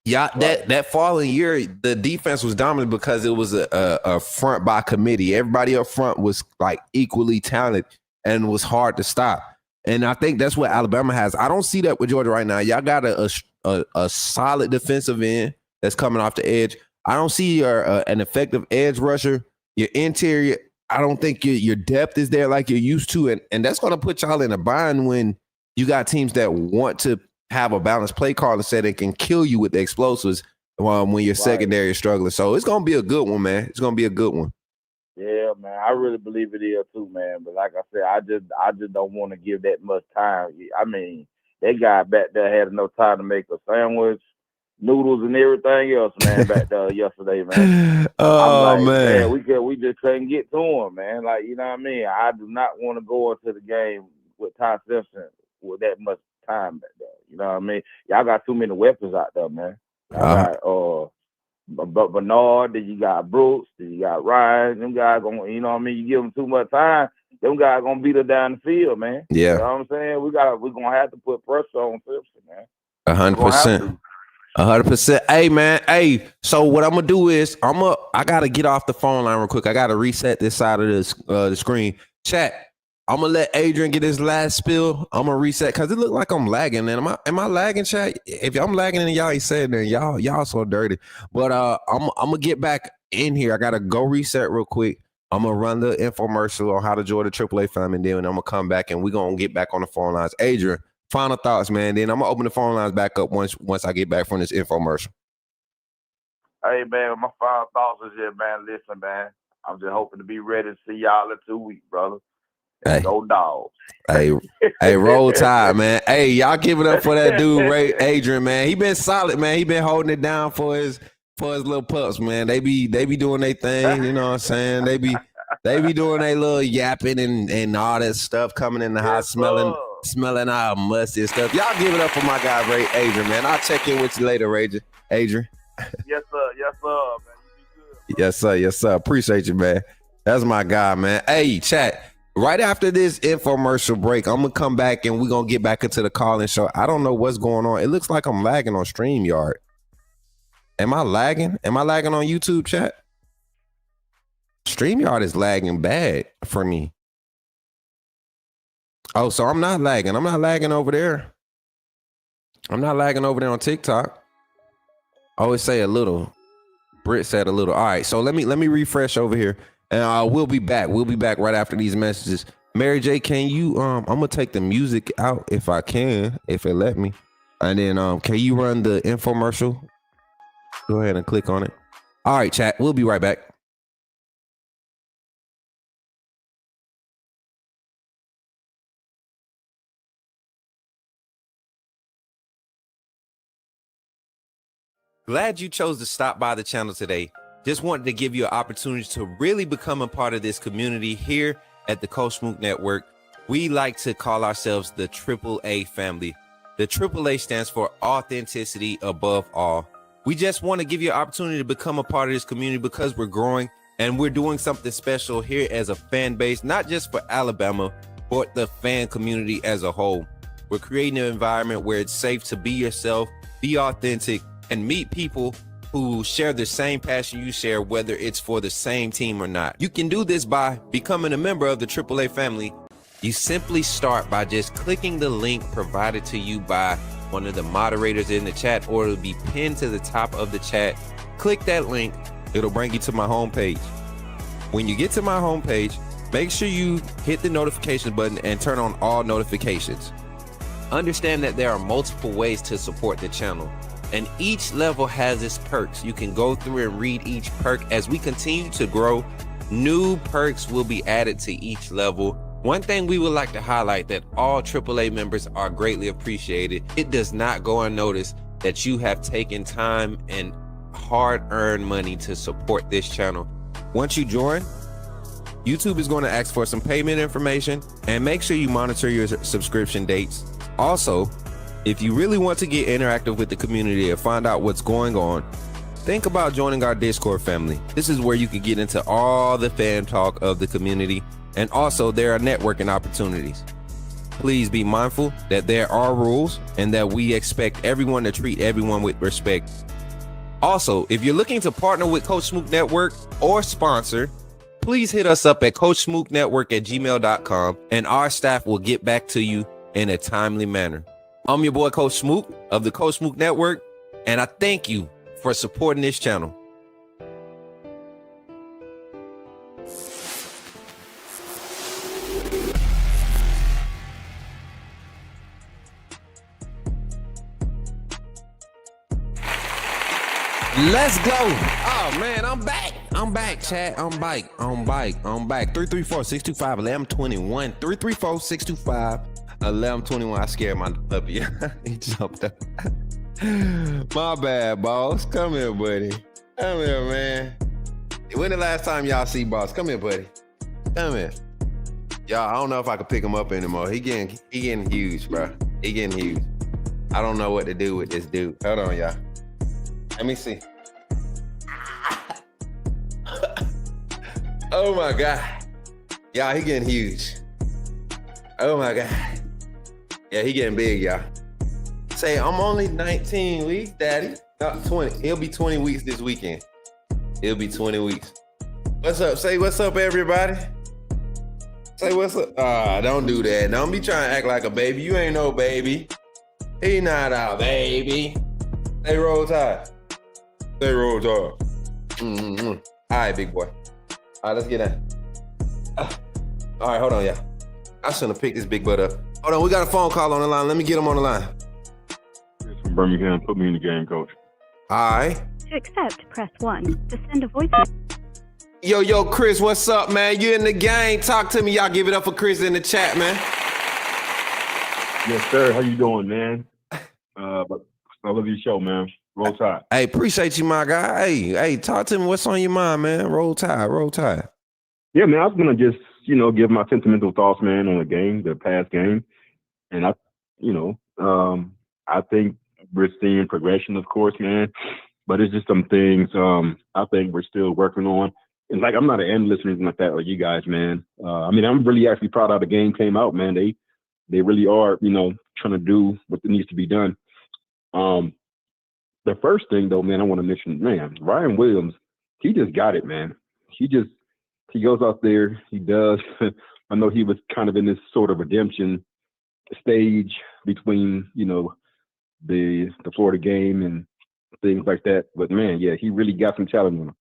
Yeah, that following year, the defense was dominant because it was a front by committee. Everybody up front was like equally talented and was hard to stop. And I think that's what Alabama has. I don't see that with Georgia right now. Y'all got a solid defensive end that's coming off the edge. I don't see an effective edge rusher. Your interior, I don't think your depth is there like you're used to. And that's going to put y'all in a bind when you got teams that want to have a balanced play call and said it can kill you with the explosives when your secondary is struggling. So it's going to be a good one, man. It's going to be a good one. Yeah, man. I really believe it is too, man. But like I said, I just don't want to give that much time. I mean, that guy back there had enough time to make a sandwich, noodles, and everything else, man, back there yesterday, man. Oh, I'm like, man. we just couldn't get to him, man. Like, you know what I mean? I do not want to go into the game with Ty Simpson with that much time back there. You know what I mean? Y'all got too many weapons out there, man. Y'all got Bernard, then you got Brooks, then you got Ryan. Them guys gonna, you know what I mean? You give them too much time, them guys gonna beat her down the field, man. Yeah. You know what I'm saying? We're gonna have to put pressure on Simpson, man. 100%. 100%. Hey, man. Hey, so what I'm gonna do is I gotta get off the phone line real quick. I gotta reset this side of the screen. Chat. I'm gonna let Adrian get his last spill. I'm gonna reset because it looked like I'm lagging. And am I lagging, chat? If I'm lagging and y'all ain't saying that, y'all so dirty. But I'm gonna get back in here. I gotta go reset real quick. I'm gonna run the infomercial on how to join the AAA family, and then I'm gonna come back and we're gonna get back on the phone lines. Adrian, final thoughts, man. Then I'm gonna open the phone lines back up once I get back from this infomercial. Hey, man, my final thoughts is here, man. Listen, man, I'm just hoping to be ready to see y'all in 2 weeks, brother. Hey. Go Dogs. Hey, roll tide, man. Hey, y'all give it up for that dude, Adrian, man. He been solid, man. He been holding it down for his little pups, man. They be doing their thing, you know what I'm saying? They be doing their little yapping and all that stuff coming in the house, smelling our musty and stuff. Y'all give it up for my guy, Adrian, man. I'll check in with you later, Adrian. Yes, sir, man. You be good, bro. Yes, sir. Appreciate you, man. That's my guy, man. Hey, chat. Right after this infomercial break, I'm going to come back and we're going to get back into the call-in show. I don't know what's going on. It looks like I'm lagging on StreamYard. Am I lagging? Am I lagging on YouTube, chat? StreamYard is lagging bad for me. Oh, so I'm not lagging. I'm not lagging over there. I'm not lagging over there on TikTok. I always say a little. Britt said a little. All right, so let me refresh over here. And we'll be back. We'll be back right after these messages. Mary J, can you I'm gonna take the music out if I can, if it let me. And then can you run the infomercial? Go ahead and click on it. All right, chat. We'll be right back. Glad you chose to stop by the channel today. Just wanted to give you an opportunity to really become a part of this community here at the Coach Smook Network. We like to call ourselves the AAA family. The AAA stands for authenticity above all. We just want to give you an opportunity to become a part of this community because we're growing and we're doing something special here as a fan base, not just for Alabama, but the fan community as a whole. We're creating an environment where it's safe to be yourself, be authentic, and meet people who share the same passion you share, whether it's for the same team or not. You can do this by becoming a member of the AAA family. You simply start by just clicking the link provided to you by one of the moderators in the chat, or it'll be pinned to the top of the chat. Click that link. It'll bring you to my homepage. When you get to my homepage, make sure you hit the notification button and turn on all notifications. Understand that there are multiple ways to support the channel, and each level has its perks. You can go through and read each perk. As we continue to grow, new perks will be added to each level. One thing we would like to highlight that all AAA members are greatly appreciated. It does not go unnoticed that you have taken time and hard-earned money to support this channel. Once you join, YouTube is going to ask for some payment information, and make sure you monitor your subscription dates. Also, if you really want to get interactive with the community and find out what's going on, think about joining our Discord family. This is where you can get into all the fan talk of the community, and also there are networking opportunities. Please be mindful that there are rules and that we expect everyone to treat everyone with respect. Also, if you're looking to partner with Coach Smook Network or sponsor, please hit us up at coachsmooknetwork@gmail.com, and our staff will get back to you in a timely manner. I'm your boy, Coach Smook of the Coach Smook Network, and I thank you for supporting this channel. Let's go. Oh man, I'm back. I'm back, chat. I'm back. 334-625-1121. 334-625-1121. I scared my puppy. He jumped up. My bad, boss. Come here, buddy. Come here, man. When the last time y'all see boss? Come here, buddy. Come here. Y'all, I don't know if I can pick him up anymore. He getting huge, bro. He getting huge. I don't know what to do with this dude. Hold on, y'all. Let me see. Oh my God. Y'all, he getting huge. Oh my God. Yeah, he getting big, y'all. Say, I'm only 19 weeks, daddy. Not 20. He'll be 20 weeks this weekend. He'll be 20 weeks. What's up? Say what's up, everybody. Say what's up. Don't do that. Don't be trying to act like a baby. You ain't no baby. He not our baby. Say roll tide. Say roll tide. All right, big boy. All right, let's get in. All right, hold on, y'all. I shouldn't have picked this big butt up. Hold on, we got a phone call on the line. Let me get him on the line. It's from Birmingham. Put me in the game, coach. All right. To accept, press 1. To send a voice message. Yo, Chris, what's up, man? You in the game? Talk to me. Y'all give it up for Chris in the chat, man. Yes, sir. How you doing, man? But I love your show, man. Roll Tide. Hey, appreciate you, my guy. Hey, talk to me. What's on your mind, man? Roll Tide, Roll Tide. Yeah, man, I was going to just, give my sentimental thoughts, man, on the game, the past game. And I think we're seeing progression, of course, man. But it's just some things I think we're still working on. And like, I'm not an analyst or anything like that, or you guys, man. I'm really actually proud how the game came out, man. They really are, trying to do what needs to be done. The first thing, though, man, I want to mention, man, Ryan Williams, he just got it, man. He goes out there, he does. I know he was kind of in this sort of redemption stage between, the Florida game and things like that. But, man, yeah, he really got some talent on him.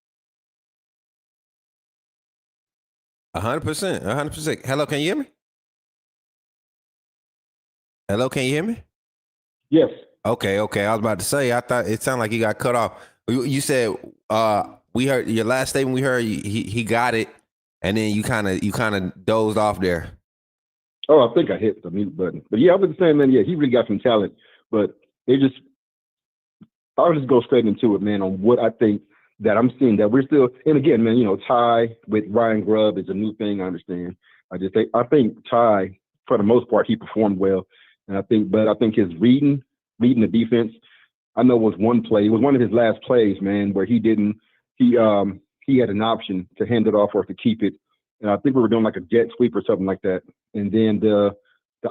100%. Hello, can you hear me? Hello, can you hear me? Yes. Okay. I was about to say, I thought it sounded like he got cut off. You said we heard your last statement. We heard he got it, and then you kind of dozed off there. Oh, I think I hit the mute button. But yeah, I was saying, man, yeah, he really got some talent, but they just I'll just go straight into it, man, on what I think that I'm seeing that we're still, and again, man, Ty with Ryan Grubb is a new thing. I understand. I think Ty, for the most part, he performed well, and but I think his reading the defense. I know it was one play. It was one of his last plays, man, where he didn't. He had an option to hand it off or to keep it, and I think we were doing like a jet sweep or something like that. And then the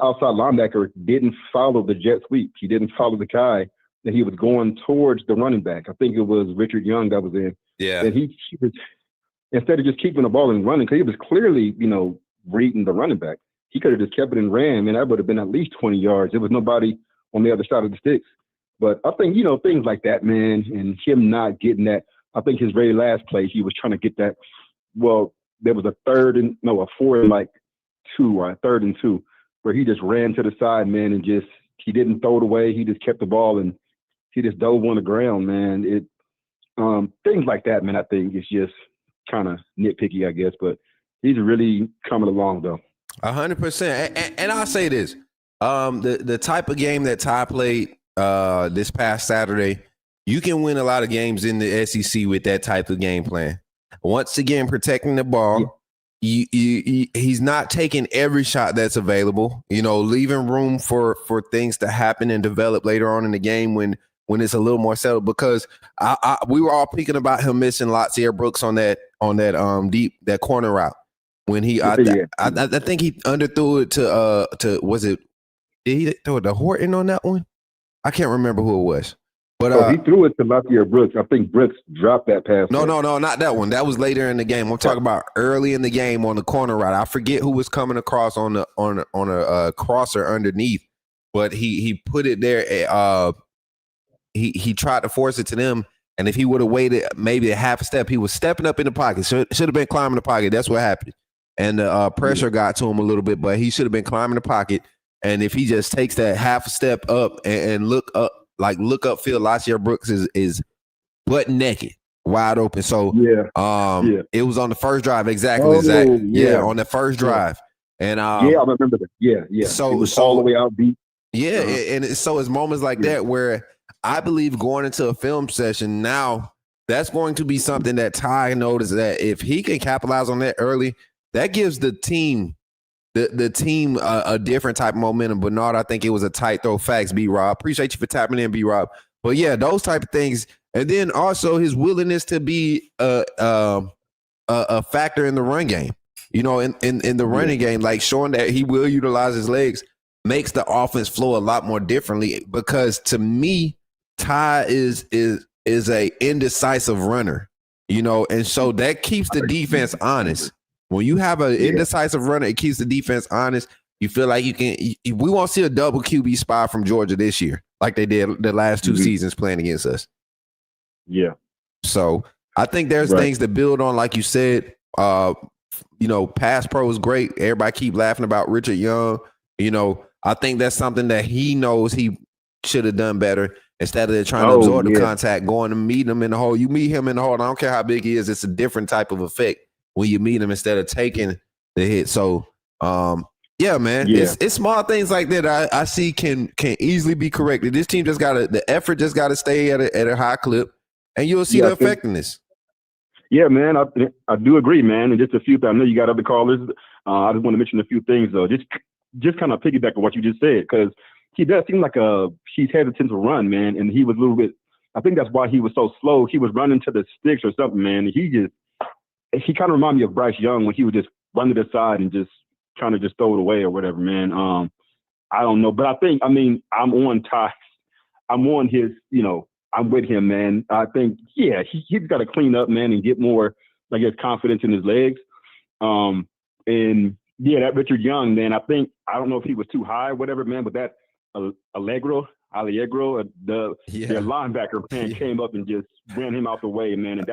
outside linebacker didn't follow the jet sweep. He didn't follow the guy that he was going towards the running back. I think it was Richard Young that was in. Yeah. And he was, instead of just keeping the ball and running, because he was clearly, reading the running back, he could have just kept it and ran, and that would have been at least 20 yards. There was nobody on the other side of the sticks. But I think, things like that, man, and him not getting that. I think his very last play, he was trying to get that. Well, there was a 4 and 2, or a 3rd and 2, where he just ran to the side, man, and he didn't throw it away. He just kept the ball and he just dove on the ground, man. Things like that, man, I think it's just kind of nitpicky, I guess, but he's really coming along, though. 100%. And I'll say this. The type of game that Ty played this past Saturday, you can win a lot of games in the SEC with that type of game plan. Once again, protecting the ball. Yeah. He's not taking every shot that's available, leaving room for things to happen and develop later on in the game when it's a little more settled, because we were all speaking about him missing Latsier Brooks on that that corner route when I think he underthrew it to was it, did he throw it to Horton on that one? I can't remember who it was. But he threw it to Latsier Brooks. I think Brooks dropped that pass. No, not that one. That was later in the game. I'm talking about early in the game on the corner route. I forget who was coming across on a crosser underneath, but he put it there. He tried to force it to them, and if he would have waited maybe a half a step, he was stepping up in the pocket. Should have been climbing the pocket. That's what happened, and the pressure got to him a little bit, but he should have been climbing the pocket. And if he just takes that half a step up and look up. Look upfield, Latsier Brooks is butt naked, wide open. So it was on the first drive, exactly. On the first drive. And I remember that. Yeah. So it was all the way out deep. Yeah, and so it's moments like that where I believe going into a film session now, that's going to be something that Ty noticed, that if he can capitalize on that early, that gives the team the team a different type of momentum. Bernard, I think it was a tight throw. Facts, B-Rob. Appreciate you for tapping in, B-Rob. But yeah, those type of things. And then also his willingness to be a factor in the run game. In the running game, like showing that he will utilize his legs makes the offense flow a lot more differently, because to me, Ty is a indecisive runner, and so that keeps the defense honest. When you have an indecisive runner, it keeps the defense honest. You feel like we won't see a double QB spy from Georgia this year like they did the last two seasons playing against us. Yeah. So I think there's things to build on, like you said. Pass pro is great. Everybody keep laughing about Richard Young. I think that's something that he knows he should have done better. Instead of trying to absorb the contact, going to meet him in the hole. You meet him in the hole, I don't care how big he is, it's a different type of effect when you meet him instead of taking the hit. So, it's small things like that I see can easily be corrected. This team the effort just got to stay at a high clip, and you'll see the effectiveness. Yeah, man, I do agree, man. And just a few things. I know you got other callers. I just want to mention a few things, though. Just kind of piggyback on what you just said, because he does seem like he's hesitant to run, man. And he was a little bit. I think that's why he was so slow. He was running to the sticks or something, man. He kind of reminded me of Bryce Young when he would just run to the side and just kind of just throw it away or whatever, man. I don't know, but I'm on Ty. I'm on his, I'm with him, man. I think, he's got to clean up, man, and get more, I guess, confidence in his legs. That Richard Young, man, I don't know if he was too high or whatever, man, but that Allegro, their linebacker, man, came up and just ran him out the way, man, and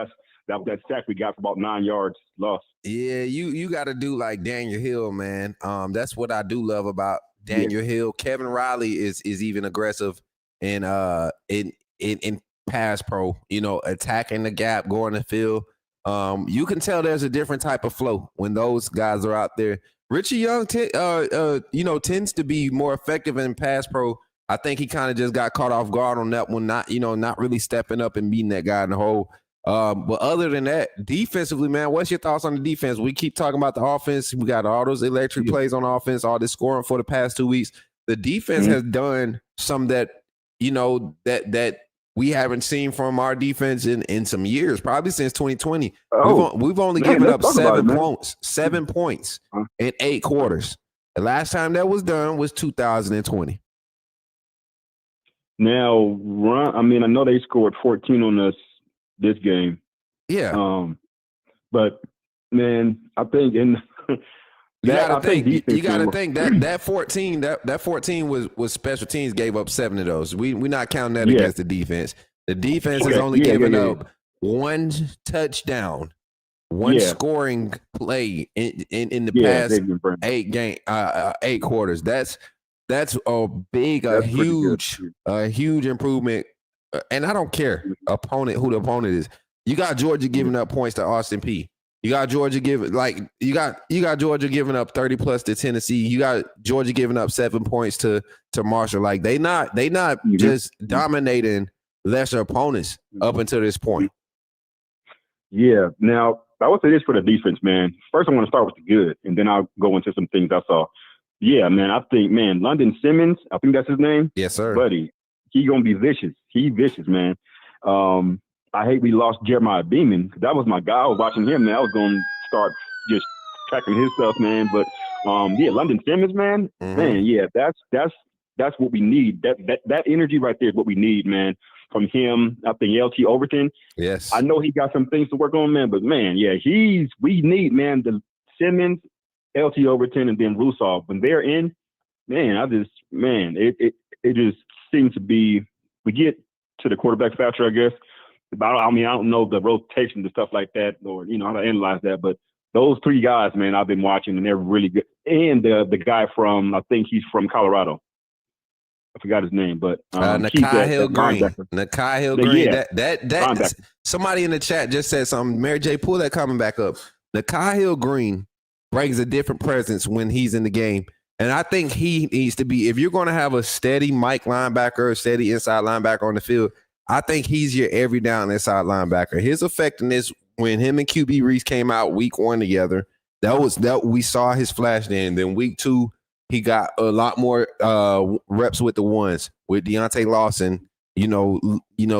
that sack we got for about 9 yards lost. Yeah, you got to do like Daniel Hill, man. That's what I do love about Daniel Hill. Kevin Riley is even aggressive in pass pro, attacking the gap, going to field. You can tell there's a different type of flow when those guys are out there. Richie Young, tends to be more effective in pass pro. I think he kind of just got caught off guard on that one, not really stepping up and beating that guy in the hole. But other than that, defensively, man, what's your thoughts on the defense? We keep talking about the offense. We got all those electric plays on offense, all this scoring for the past 2 weeks. The defense has done some that we haven't seen from our defense in some years, probably since 2020. We've only given up 7 points in 8 quarters. The last time that was done was 2020. Now, I know they scored 14 on us this game. Yeah. But man, I think you gotta think that 14 was special teams gave up 7 of those. We're not counting that against the defense. The defense has only given up 1 touchdown, 1 scoring play in the past 8 quarters. That's a huge improvement. And I don't care who the opponent is. You got Georgia giving up points to Austin P. You got Georgia giving Georgia giving up 30 plus to Tennessee. You got Georgia giving up 7 points to Marshall. Like they not just dominating lesser opponents up until this point. Yeah. Now I would say this for the defense, man. First, I want to start with the good, and then I'll go into some things I saw. Yeah, man. I think, London Simmons. I think that's his name. Yes, sir. Buddy, he gonna be vicious. He vicious, man. I hate we lost Jeremiah Beeman. That was my guy. I was watching him, man. I was going to start just tracking his stuff, man. But London Simmons, man, that's what we need. That energy right there is what we need, man. From him, I think LT Overton. Yes, I know he got some things to work on, man. But man, we need, man, the Simmons, LT Overton, and then Rusov. When they're in, man, it just seems to be. We get to the quarterback factor, I guess. I don't know the rotation and stuff like that, or how to analyze that. But those 3 guys, man, I've been watching, and they're really good. And the guy from, I think he's from Colorado. I forgot his name, but Nakai Hill Green. Nakai Hill Green. That somebody in the chat just said something. Mary J, pull that comment back up. Nakai Hill Green brings a different presence when he's in the game. And I think he needs to be, if you're going to have a steady Mike linebacker, a steady inside linebacker on the field, I think he's your every down inside linebacker. His effectiveness when him and QB Reese came out week 1 together, that we saw his flash then. Then week 2, he got a lot more reps with the ones with Deontay Lawson,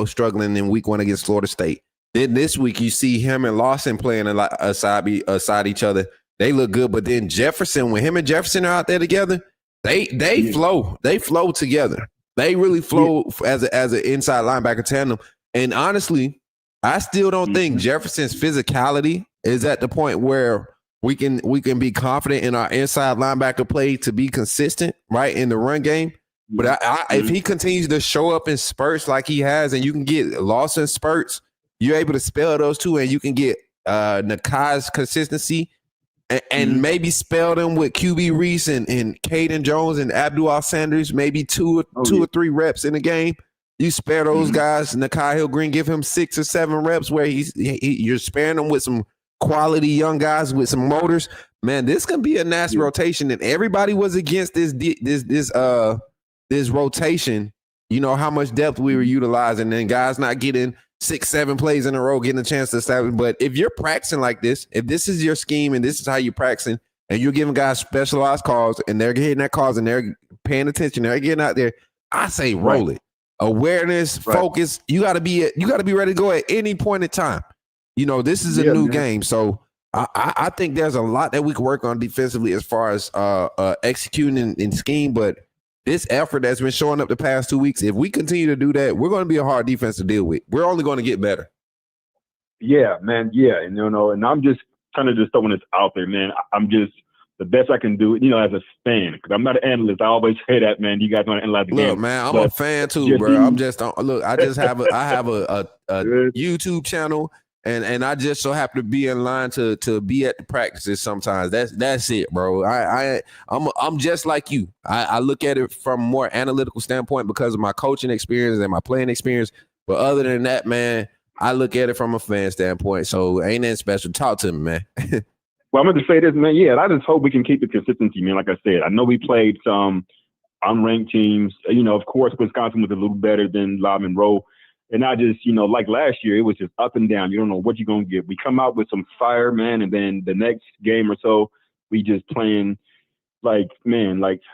struggling in week 1 against Florida State. Then this week you see him and Lawson playing aside each other. They look good, but then Jefferson, when him and Jefferson are out there together, they flow. They flow together. They really flow as an inside linebacker tandem. And honestly, I still don't think Jefferson's physicality is at the point where we can be confident in our inside linebacker play to be consistent, right, in the run game. But if he continues to show up in spurts like he has, and you can get lost in spurts, you're able to spell those 2, and you can get Nakai's consistency and maybe spell them with QB Reese and Caden Jones and Abdul Sanders, maybe two or 3 reps in a game. You spare those guys, Nakai Hill Green, give him 6 or 7 reps where you're sparing them with some quality young guys with some motors. Man, this can be a nasty rotation, and everybody was against this rotation. You know how much depth we were utilizing, and guys not getting 6-7 plays in a row, getting a chance to establish. But if you're practicing like this, if this is your scheme and this is how you're practicing, and you're giving guys specialized calls, and they're getting that calls and they're paying attention, they're getting out there, I say roll it. Awareness, focus. You got to be ready to go at any point in time. This is a new game, so I think there's a lot that we can work on defensively as far as executing in scheme. But this effort that's been showing up the past 2 weeks, if we continue to do that, we're going to be a hard defense to deal with. We're only going to get better. Yeah, man. Yeah, and I'm just kind of just throwing this out there, man. I'm just the best I can do, as a fan, because I'm not an analyst. I always say that, man. You guys want to analyze the game. Look, man, I'm a fan too, bro. I have a YouTube channel, and I just so happen to be in line to be at the practices sometimes. That's it, bro. I'm just like you. I look at it from a more analytical standpoint because of my coaching experience and my playing experience. But other than that, man, I look at it from a fan standpoint. So ain't that special. Talk to me, man. Well, I'm going to say this, man. Yeah, I just hope we can keep the consistency, man. Like I said, I know we played some unranked teams. Of course, Wisconsin was a little better than La Monroe. And I just, like last year, it was just up and down. You don't know what you're going to get. We come out with some fire, man, and then the next game or so, we just playing like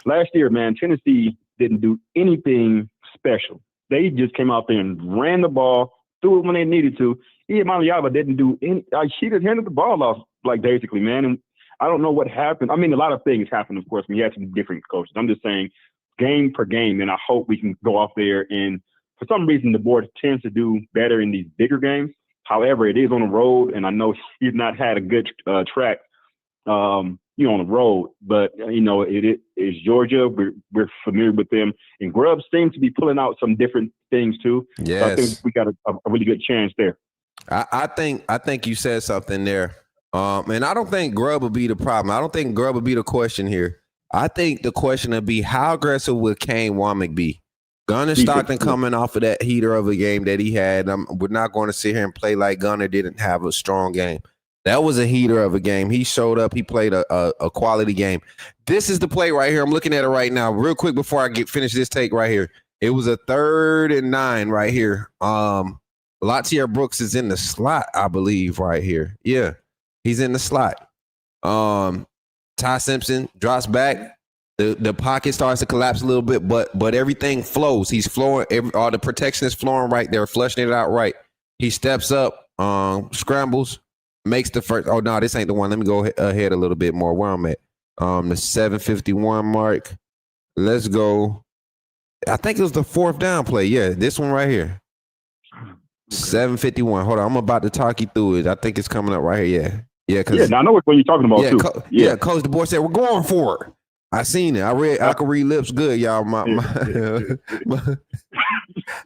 last year, man, Tennessee didn't do anything special. They just came out there and ran the ball, threw it when they needed to. Maliaba didn't do any. She just handed the ball off, basically, man. And I don't know what happened. I mean, a lot of things happened, of course. We had some different coaches. I'm just saying, game per game, and I hope we can go off there. And for some reason, the board tends to do better in these bigger games. However, it is on the road, and I know he's not had a good track, on the road. But it is Georgia. We're familiar with them, and Grubb seems to be pulling out some different things too. Yes, so I think we got a really good chance there. I think you said something there. And I don't think Grubb will be the problem. I don't think Grubb will be the question here. I think the question will be, how aggressive will Kane Womack be? Gunnar Stockton coming off of that heater of a game that he had. We're not going to sit here and play like Gunnar didn't have a strong game. That was a heater of a game. He showed up. He played a quality game. This is the play right here. I'm looking at it right now. Real quick before I finish this take right here. It was a 3rd and 9 right here. Latier Brooks is in the slot, I believe, right here. Yeah, he's in the slot. Ty Simpson drops back. The pocket starts to collapse a little bit, but everything flows. He's flowing. All the protection is flowing right. They're flushing it out right. He steps up, scrambles, makes the first. Oh no, this ain't the one. Let me go ahead a little bit more. Where I'm at, the 7:51 mark. Let's go. I think it was the 4th down play. Yeah, this one right here. 7:51. Hold on, I'm about to talk you through it. I think it's coming up right here. Yeah. Now I know what you're talking about too. Coach Du Bois said we're going for it. I seen it. I could read lips good, y'all.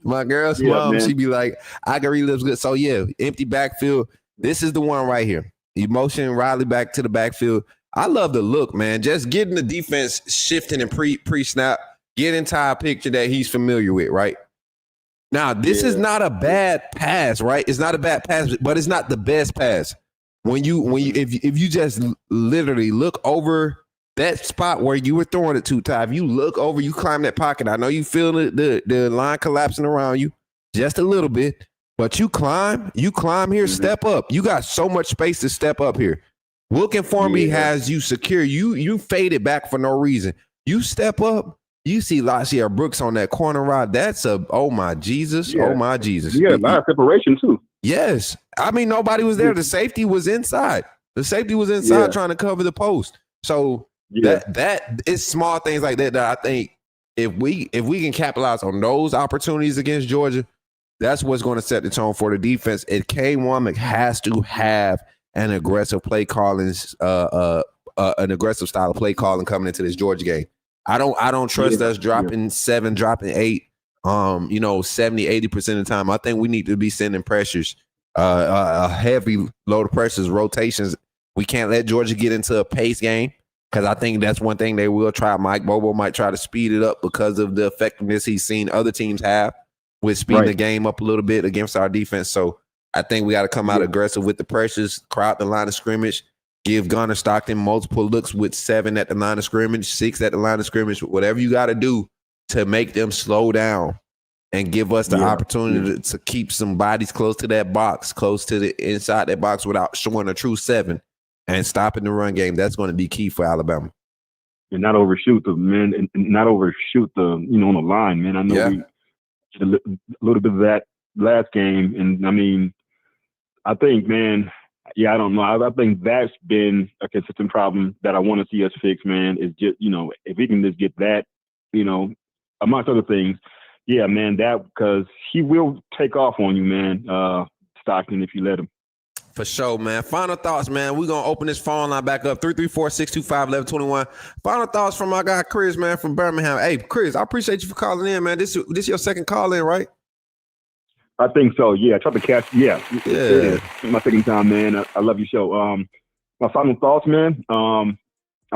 My girl's mom, man. She be like, I can read lips good. So yeah, empty backfield. This is the one right here. Emotion Riley back to the backfield. I love the look, man. Just getting the defense shifting and pre-snap, get into a picture that he's familiar with, right? Now, this is not a bad pass, right? It's not a bad pass, but it's not the best pass. If you just literally look over that spot where you were throwing it to, Ty, if you look over, you climb that pocket. I know you feel the line collapsing around you just a little bit, but you climb here, step up. You got so much space to step up here. Wilkin Formby has you secure. You faded back for no reason. You step up. You see Latier Brooks on that corner rod. That's oh my Jesus. Yeah. Oh my Jesus. Yeah, a lot of separation too. Yes. I mean, nobody was there. The safety was inside. Trying to cover the post. So that is small things like that I think if we can capitalize on those opportunities against Georgia, that's what's going to set the tone for the defense. And Kane Womack has to have an aggressive play calling, an aggressive style of play calling coming into this Georgia game. I don't trust us dropping 7, dropping 8, 70-80% of the time. I think we need to be sending pressures, a heavy load of pressures, rotations. We can't let Georgia get into a pace game because I think that's one thing they will try. Mike Bobo might try to speed it up because of the effectiveness he's seen other teams have with speeding the game up a little bit against our defense. So I think we got to come out aggressive with the pressures, crowd the line of scrimmage, give Gunnar Stockton multiple looks with 7 at the line of scrimmage, 6 at the line of scrimmage, whatever you got to do to make them slow down and give us the opportunity to keep some bodies close to that box, close to the inside that box without showing a true 7 and stopping the run game. That's going to be key for Alabama. And not overshoot the men, and not overshoot the on the line, man. I know we did a little bit of that last game, and I mean, I think, man. Yeah, I don't know. I think that's been a consistent problem that I want to see us fix, man, is just, if we can just get that, amongst other things. Yeah, man, because he will take off on you, man, Stockton, if you let him. For sure, man. Final thoughts, man. We're going to open this phone line back up, 334-625-1121. Final thoughts from my guy, Chris, man, from Birmingham. Hey, Chris, I appreciate you for calling in, man. This your second call in, right? I think so. Yeah, I tried to catch. Yeah. It is. My second time, man. I love your show. My final thoughts, man. I'm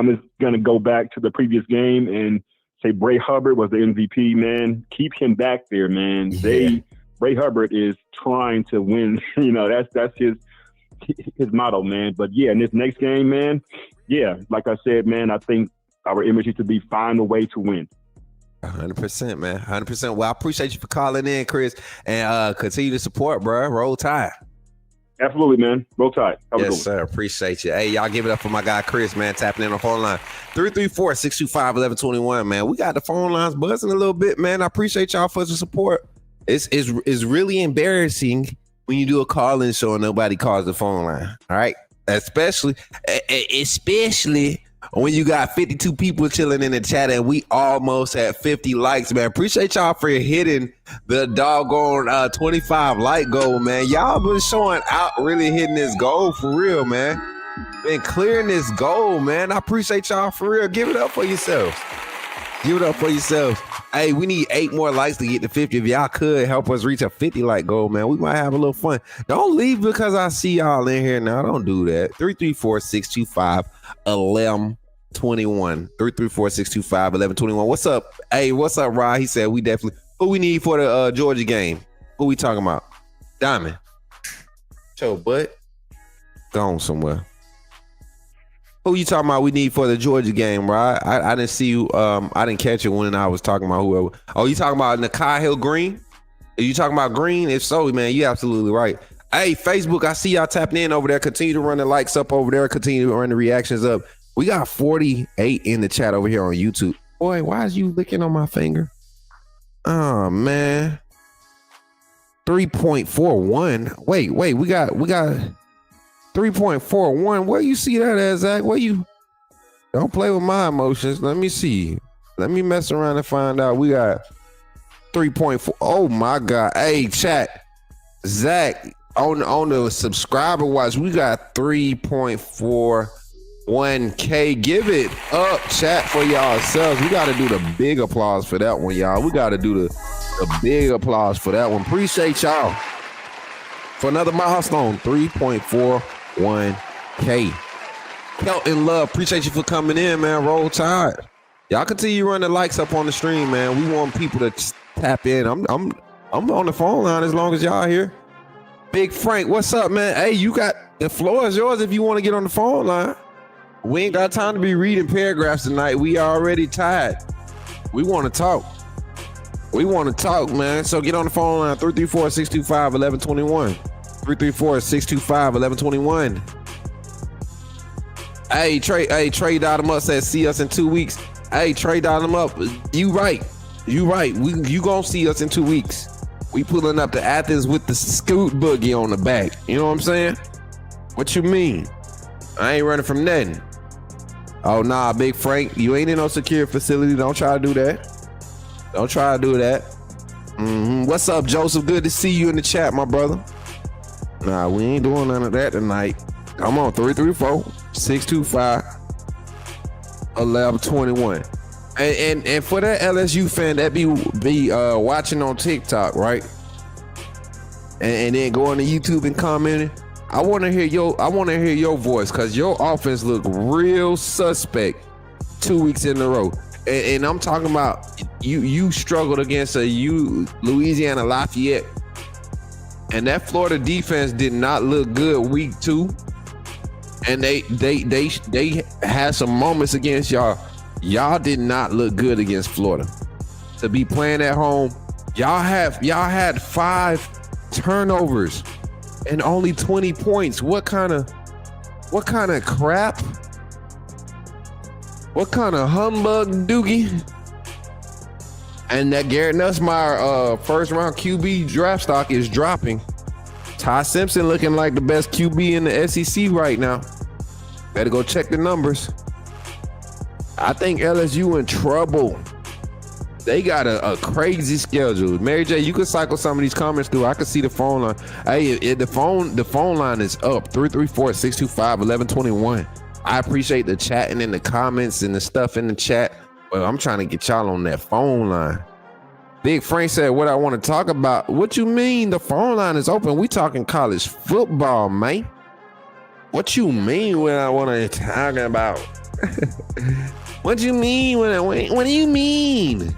just gonna go back to the previous game and say Bray Hubbard was the MVP, man. Keep him back there, man. Yeah. Bray Hubbard is trying to win. That's his motto, man. But yeah, in this next game, man. Yeah, like I said, man. I think our image is to be find a way to win. 100%, man. 100%. Well, I appreciate you for calling in, Chris, and continue to support, bro. Roll Tide. Absolutely, man. Roll Tide. Have a good Yes, one. sir. Appreciate you. Hey, y'all give it up for my guy, Chris, man, tapping in on the phone line. 334-625-1121, man. We got the phone lines buzzing a little bit, man. I appreciate y'all for the support. It's really embarrassing when you do a call-in show and nobody calls the phone line, all right? Especially when you got 52 people chilling in the chat and we almost had 50 likes, man. Appreciate y'all for hitting the doggone 25 like goal, man. Y'all been showing out, really hitting this goal for real, man. Been clearing this goal, man. I appreciate y'all for real. Give it up for yourselves. Give it up for yourselves. Hey, we need 8 more likes to get to 50. If y'all could help us reach a 50 like goal, man, we might have a little fun. Don't leave because I see y'all in here now. Don't do that. 334-625-1121. 334-625-1121. What's up? Hey, what's up, Rod? He said we definitely. Who we need for the Georgia game? Who we talking about? Diamond. Show butt. Gone somewhere. Who you talking about we need for the Georgia game, Rod? I didn't see you. I didn't catch it when I was talking about whoever. Oh, you talking about Nakai Hill Green? Are you talking about Green? If so, man, you absolutely right. Hey, Facebook, I see y'all tapping in over there. Continue to run the likes up over there. Continue to run the reactions up. We got 48 in the chat over here on YouTube. Boy, why is you licking on my finger? Oh, man. 3.41. Wait, we got 3.41. Where you see that at, Zach? Where you? Don't play with my emotions. Let me see. Let me mess around and find out. We got 3.4. Oh my God. Hey, chat. Zach, on the subscriber watch, we got 3.41K. Give it up, chat, for y'all selves. We got to do the big applause for that one, y'all. We got to do the big applause for that one. Appreciate y'all for another milestone. 3.41K. Kelton Love, appreciate you for coming in, man. Roll Tide. Y'all continue running the likes up on the stream, man. We want people to tap in. I'm on the phone line as long as y'all here. Big Frank, what's up, man? Hey, you got the floor is yours if you want to get on the phone line. We ain't got time to be reading paragraphs tonight. We already tired. We want to talk. We want to talk, man. So get on the phone line, 334-625-1121. 334-625-1121. Hey, Trey Dottom Up says, see us in 2 weeks. Hey, Trey Dottom Up, you right. You gonna see us in 2 weeks. We pulling up to Athens with the scoot boogie on the back. You know what I'm saying? What you mean? I ain't running from nothing. Oh, nah, Big Frank, you ain't in no secure facility. Don't try to do that. Don't try to do that. What's up, Joseph? Good to see you in the chat, my brother. Nah, we ain't doing none of that tonight. Come on, 334-625-1121. And for that LSU fan that be watching on TikTok, right? And then going to YouTube and commenting, I want to hear your voice, because your offense look real suspect 2 weeks in a row. And I'm talking about you struggled against Louisiana Lafayette, and that Florida defense did not look good week 2. And they had some moments against y'all. Y'all did not look good against Florida. To be playing at home, y'all had 5 turnovers and only 20 points. What kind of crap? What kind of humbug doogie? And that Garrett Nussmeier first round QB draft stock is dropping. Ty Simpson looking like the best QB in the SEC right now. Better go check the numbers. I think LSU in trouble. They got a crazy schedule. Mary J, you could cycle some of these comments through. I could see the phone line. Hey, the phone line is up. 334-625-1121. I appreciate the chatting and the comments and the stuff in the chat, but I'm trying to get y'all on that phone line. Big Frank said, what I want to talk about. What you mean the phone line is open? We talking college football, man. What you mean when I want to talk about? What do you mean what do you mean?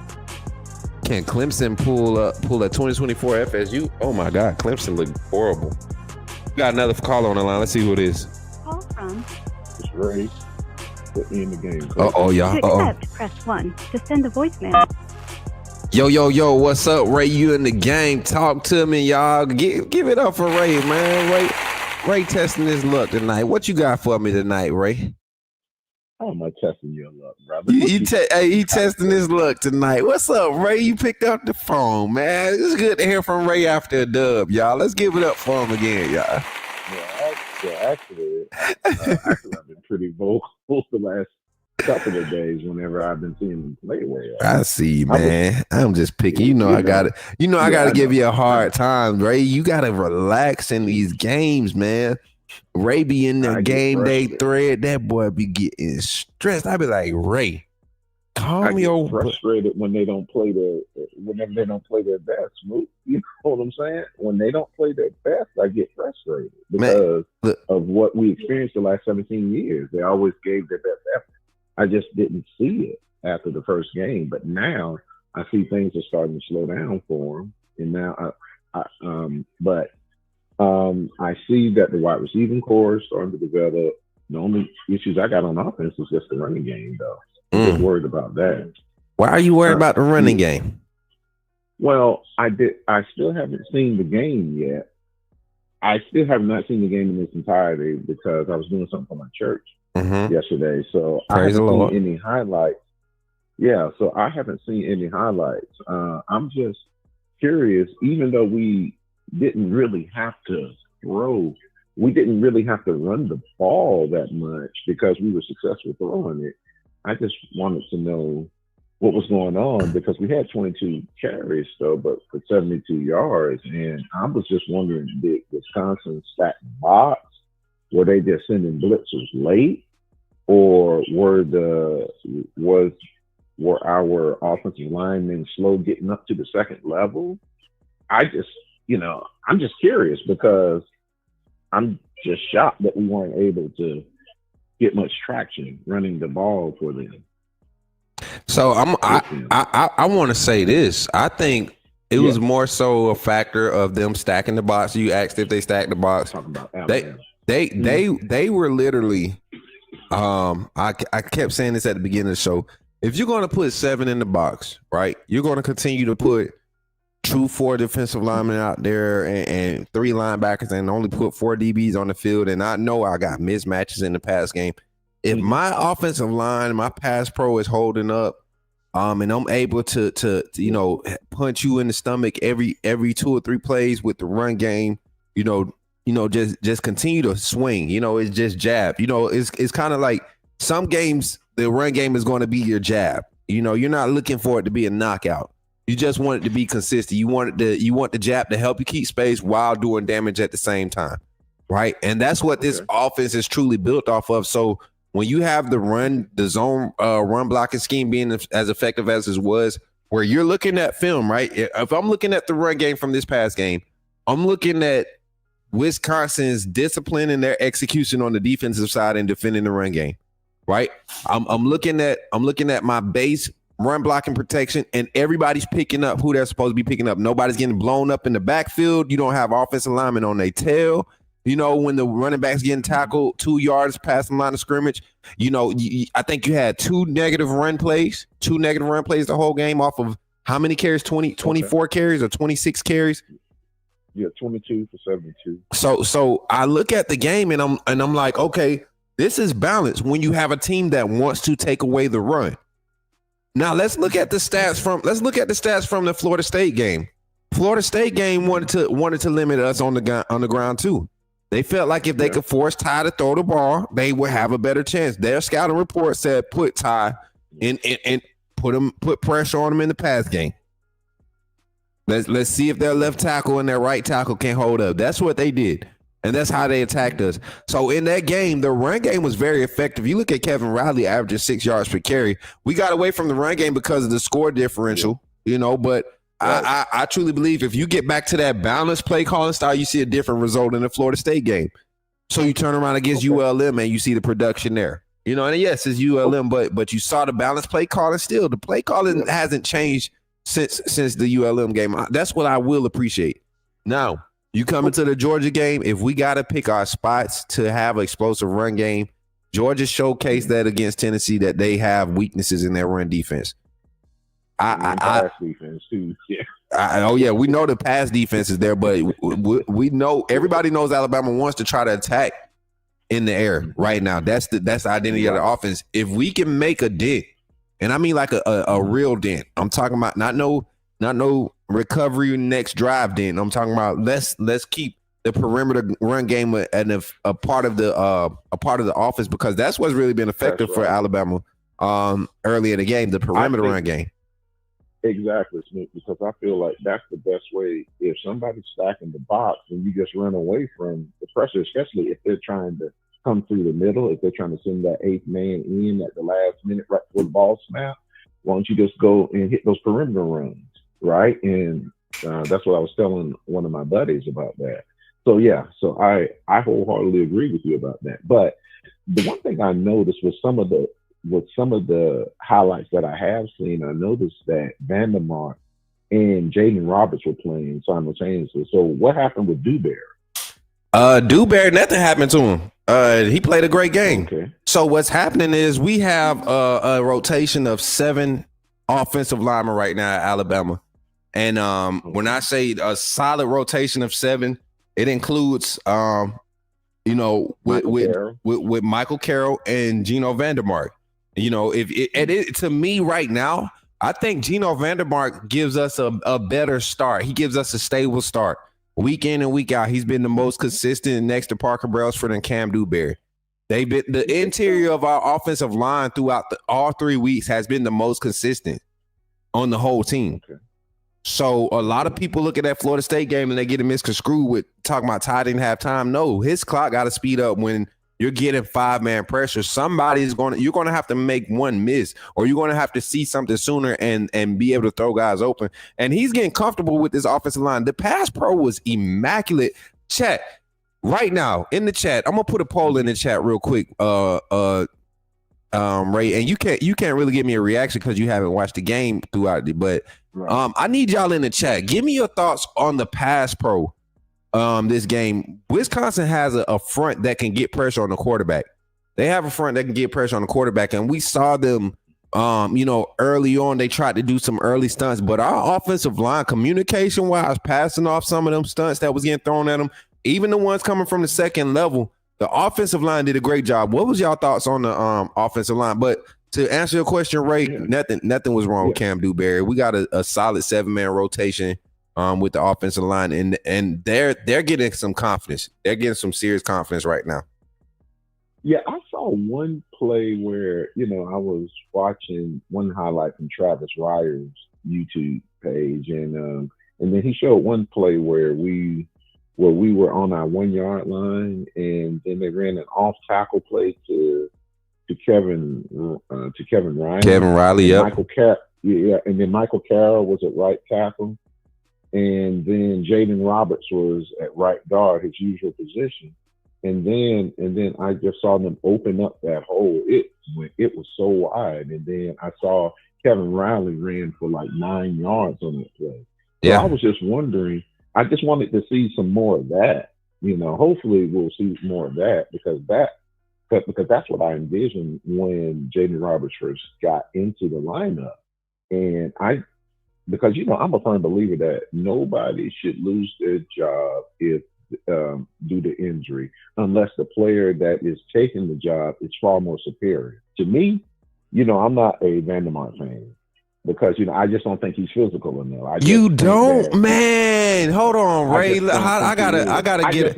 Can Clemson pull a 2024 FSU? Oh my God, Clemson look horrible. We got another caller on the line. Let's see who it is. Call from. It's ready. Put me in the game. Y'all. To accept, press 1. To send a voicemail. Yo, what's up, Ray? You in the game? Talk to me, y'all. Give it up for Ray, man. Ray testing his luck tonight. What you got for me tonight, Ray? How am I testing your luck, brother? He testing his luck tonight. What's up, Ray? You picked up the phone, man. It's good to hear from Ray after a dub, y'all. Let's give it up for him again, y'all. Actually, I've been pretty vocal the last couple of days whenever I've been seeing him play well. I see, man. I'm just picking. I got to give you a hard time, Ray. You got to relax in these games, man. Ray be in the game day thread. That boy be getting stressed. I be like, Ray, call me over. Frustrated when they don't play whenever they don't play their best. Smook. You know what I'm saying? When they don't play their best, I get frustrated because of what we experienced the last 17 years. They always gave their best effort. I just didn't see it after the first game, but now I see things are starting to slow down for them. And now I see that the wide receiving core is starting to develop. The only issues I got on offense is just the running game, though. I'm just worried about that. Why are you worried about the running game? Well, I still haven't seen the game yet. I still have not seen the game in its entirety because I was doing something for my church yesterday. So I haven't seen any highlights. Yeah, so I haven't seen any highlights. I'm just curious, even though we didn't really have to throw. We didn't really have to run the ball that much because we were successful throwing it. I just wanted to know what was going on because we had 22 carries, though, but for 72 yards. And I was just wondering, did Wisconsin stack the box? Were they just sending blitzers late? Or were our offensive linemen slow getting up to the second level? I'm just curious because I'm just shocked that we weren't able to get much traction running the ball for them. So I want to say this. I think it was more so a factor of them stacking the box. You asked if they stacked the box. They were literally. I kept saying this at the beginning of the show. If you're going to put 7 in the box, right, you're going to continue to put 4 defensive linemen out there and 3 linebackers and only put 4 DBs on the field. And I know I got mismatches in the pass game. If my offensive line, my pass pro is holding up, and I'm able to punch you in the stomach every 2 or 3 plays with the run game, just continue to swing. It's just jab. It's kind of like some games the run game is going to be your jab. You're not looking for it to be a knockout. You just want it to be consistent. You want the jab to help you keep space while doing damage at the same time, right? And that's what this offense is truly built off of. So when you have the zone run blocking scheme being as effective as it was, where you're looking at film, right? If I'm looking at the run game from this past game, I'm looking at Wisconsin's discipline and their execution on the defensive side and defending the run game, right? I'm looking at my base run blocking protection, and everybody's picking up who they're supposed to be picking up. Nobody's getting blown up in the backfield. You don't have offensive linemen on their tail. When the running back's getting tackled 2 yards past the line of scrimmage, I think you had 2 negative run plays the whole game off of how many carries? 24 carries or 26 carries? Yeah, 22 for 72. So I look at the game and I'm like, okay, this is balanced when you have a team that wants to take away the run. Now let's look at the stats from the Florida State game. Florida State game wanted to limit us on the ground too. They felt like if they could force Ty to throw the ball, they would have a better chance. Their scouting report said put Ty in and put pressure on him in the pass game. Let's see if their left tackle and their right tackle can hold up. That's what they did. And that's how they attacked us. So in that game, the run game was very effective. You look at Kevin Riley averaging 6 yards per carry. We got away from the run game because of the score differential, but I truly believe if you get back to that balanced play calling style, you see a different result in the Florida State game. So you turn around against ULM and you see the production there. And yes, it's ULM, but you saw the balanced play calling still. The play calling hasn't changed since the ULM game. That's what I will appreciate. Now, you come into the Georgia game, if we got to pick our spots to have an explosive run game, Georgia showcased that against Tennessee that they have weaknesses in their run defense. pass defense too. Yeah. We know the pass defense is there, but we know everybody knows Alabama wants to try to attack in the air right now. That's the identity of the offense. If we can make a dent, and I mean like a real dent. I'm talking about not no recovery next drive dent. I'm talking about let's keep the perimeter run game and a part of the offense, because that's what's really been effective for Alabama early in the game, the perimeter run game. Exactly, Snoop, because I feel like that's the best way. If somebody's stacking the box and you just run away from the pressure, especially if they're trying to come through the middle, if they're trying to send that 8th man in at the last minute right before the ball snap, why don't you just go and hit those perimeter runs, right? And that's what I was telling one of my buddies about that. So, yeah, so I wholeheartedly agree with you about that. But the one thing I noticed with some of the highlights that I have seen, I noticed that Vandermark and Jaden Roberts were playing simultaneously. So what happened with Dewberry? Dewberry, nothing happened to him. He played a great game. Okay. So what's happening is we have a rotation of 7 offensive linemen right now at Alabama. And when I say a solid rotation of 7, it includes with Michael Carroll and Geno Vandermark. To me right now, I think Geno Vandermark gives us a better start. He gives us a stable start. Week in and week out, he's been the most consistent next to Parker Brailsford and Cam Dewberry. They've been the interior of our offensive line throughout all 3 weeks has been the most consistent on the whole team. Okay. So a lot of people look at that Florida State game and they get it misconstrued with talking about Ty didn't have time. No, his clock got to speed up when you're getting 5-man pressure. You're going to have to make one miss, or you're going to have to see something sooner and be able to throw guys open. And he's getting comfortable with this offensive line. The pass pro was immaculate. Chat right now in the chat. I'm going to put a poll in the chat real quick. Ray, and you can't really give me a reaction because you haven't watched the game throughout it, but I need y'all in the chat. Give me your thoughts on the pass pro. This game. Wisconsin has a front that can get pressure on the quarterback. They have a front that can get pressure on the quarterback, and we saw them early on. They tried to do some early stunts, but our offensive line, communication wise, passing off some of them stunts that was getting thrown at them, even the ones coming from the second level, the offensive line did a great job. What was y'all thoughts on the offensive line? But to answer your question, Ray, nothing was wrong with Cam Dewberry. We got a solid 7-man rotation with the offensive line, and they're getting some confidence. They're getting some serious confidence right now. Yeah, I saw one play where, I was watching one highlight from Travis Ryer's YouTube page, and then he showed one play where we were on our 1-yard line, and then they ran an off tackle play to Kevin Riley. Kevin Riley, yep. And then Michael Carroll was at right tackle. And then Jaden Roberts was at right guard, his usual position. And then I just saw them open up that hole. It was so wide. And then I saw Kevin Riley ran for like 9 yards on that play. Yeah. So I was just wondering, I just wanted to see some more of that. Hopefully we'll see more of that because that's what I envisioned when Jaden Roberts first got into the lineup. And because I'm a firm believer that nobody should lose their job if due to injury, unless the player that is taking the job is far more superior. To me, I'm not a Vandermark fan because I just don't think he's physical enough. You don't, man. Hold on, Ray. I gotta give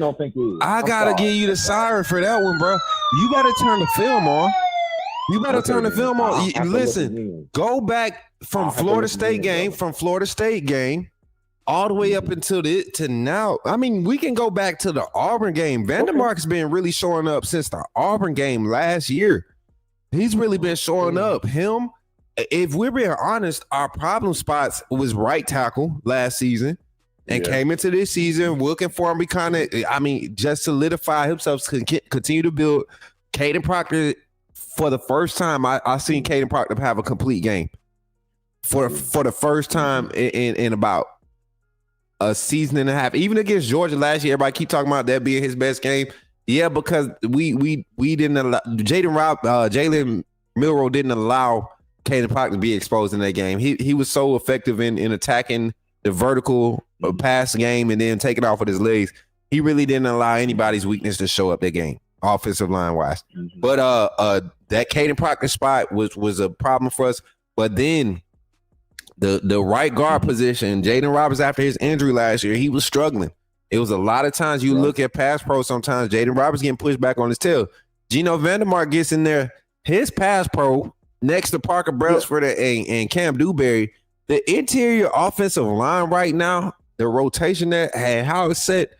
you the siren for that one, bro. You better turn the film on. Listen, go back from Florida State game all the way up until to now. I mean, we can go back to the Auburn game. Vandermark's been really showing up since the Auburn game last year. He's really been showing up. Him, if we're being honest, our problem spots was right tackle last season and came into this season looking for him to just solidify himself, continue to build. Caden Proctor, for the first time, I seen Caden Proctor have a complete game. For the first time in about a season and a half, even against Georgia last year, everybody keep talking about that being his best game. Yeah, because we didn't allow Jalen Milroe didn't allow Caden Proctor be exposed in that game. He was so effective in attacking the vertical pass game and then taking off with his legs. He really didn't allow anybody's weakness to show up that game, offensive line wise. Mm-hmm. But that Caden Proctor spot was a problem for us. But then the right guard position, Jaden Roberts, after his injury last year, he was struggling. It was a lot of times you look at pass pro, sometimes Jaden Roberts getting pushed back on his tail. Gino Vandermark gets in there, his pass pro next to Parker Brailsford and Cam Dewberry. The interior offensive line right now, the rotation that had how it's set,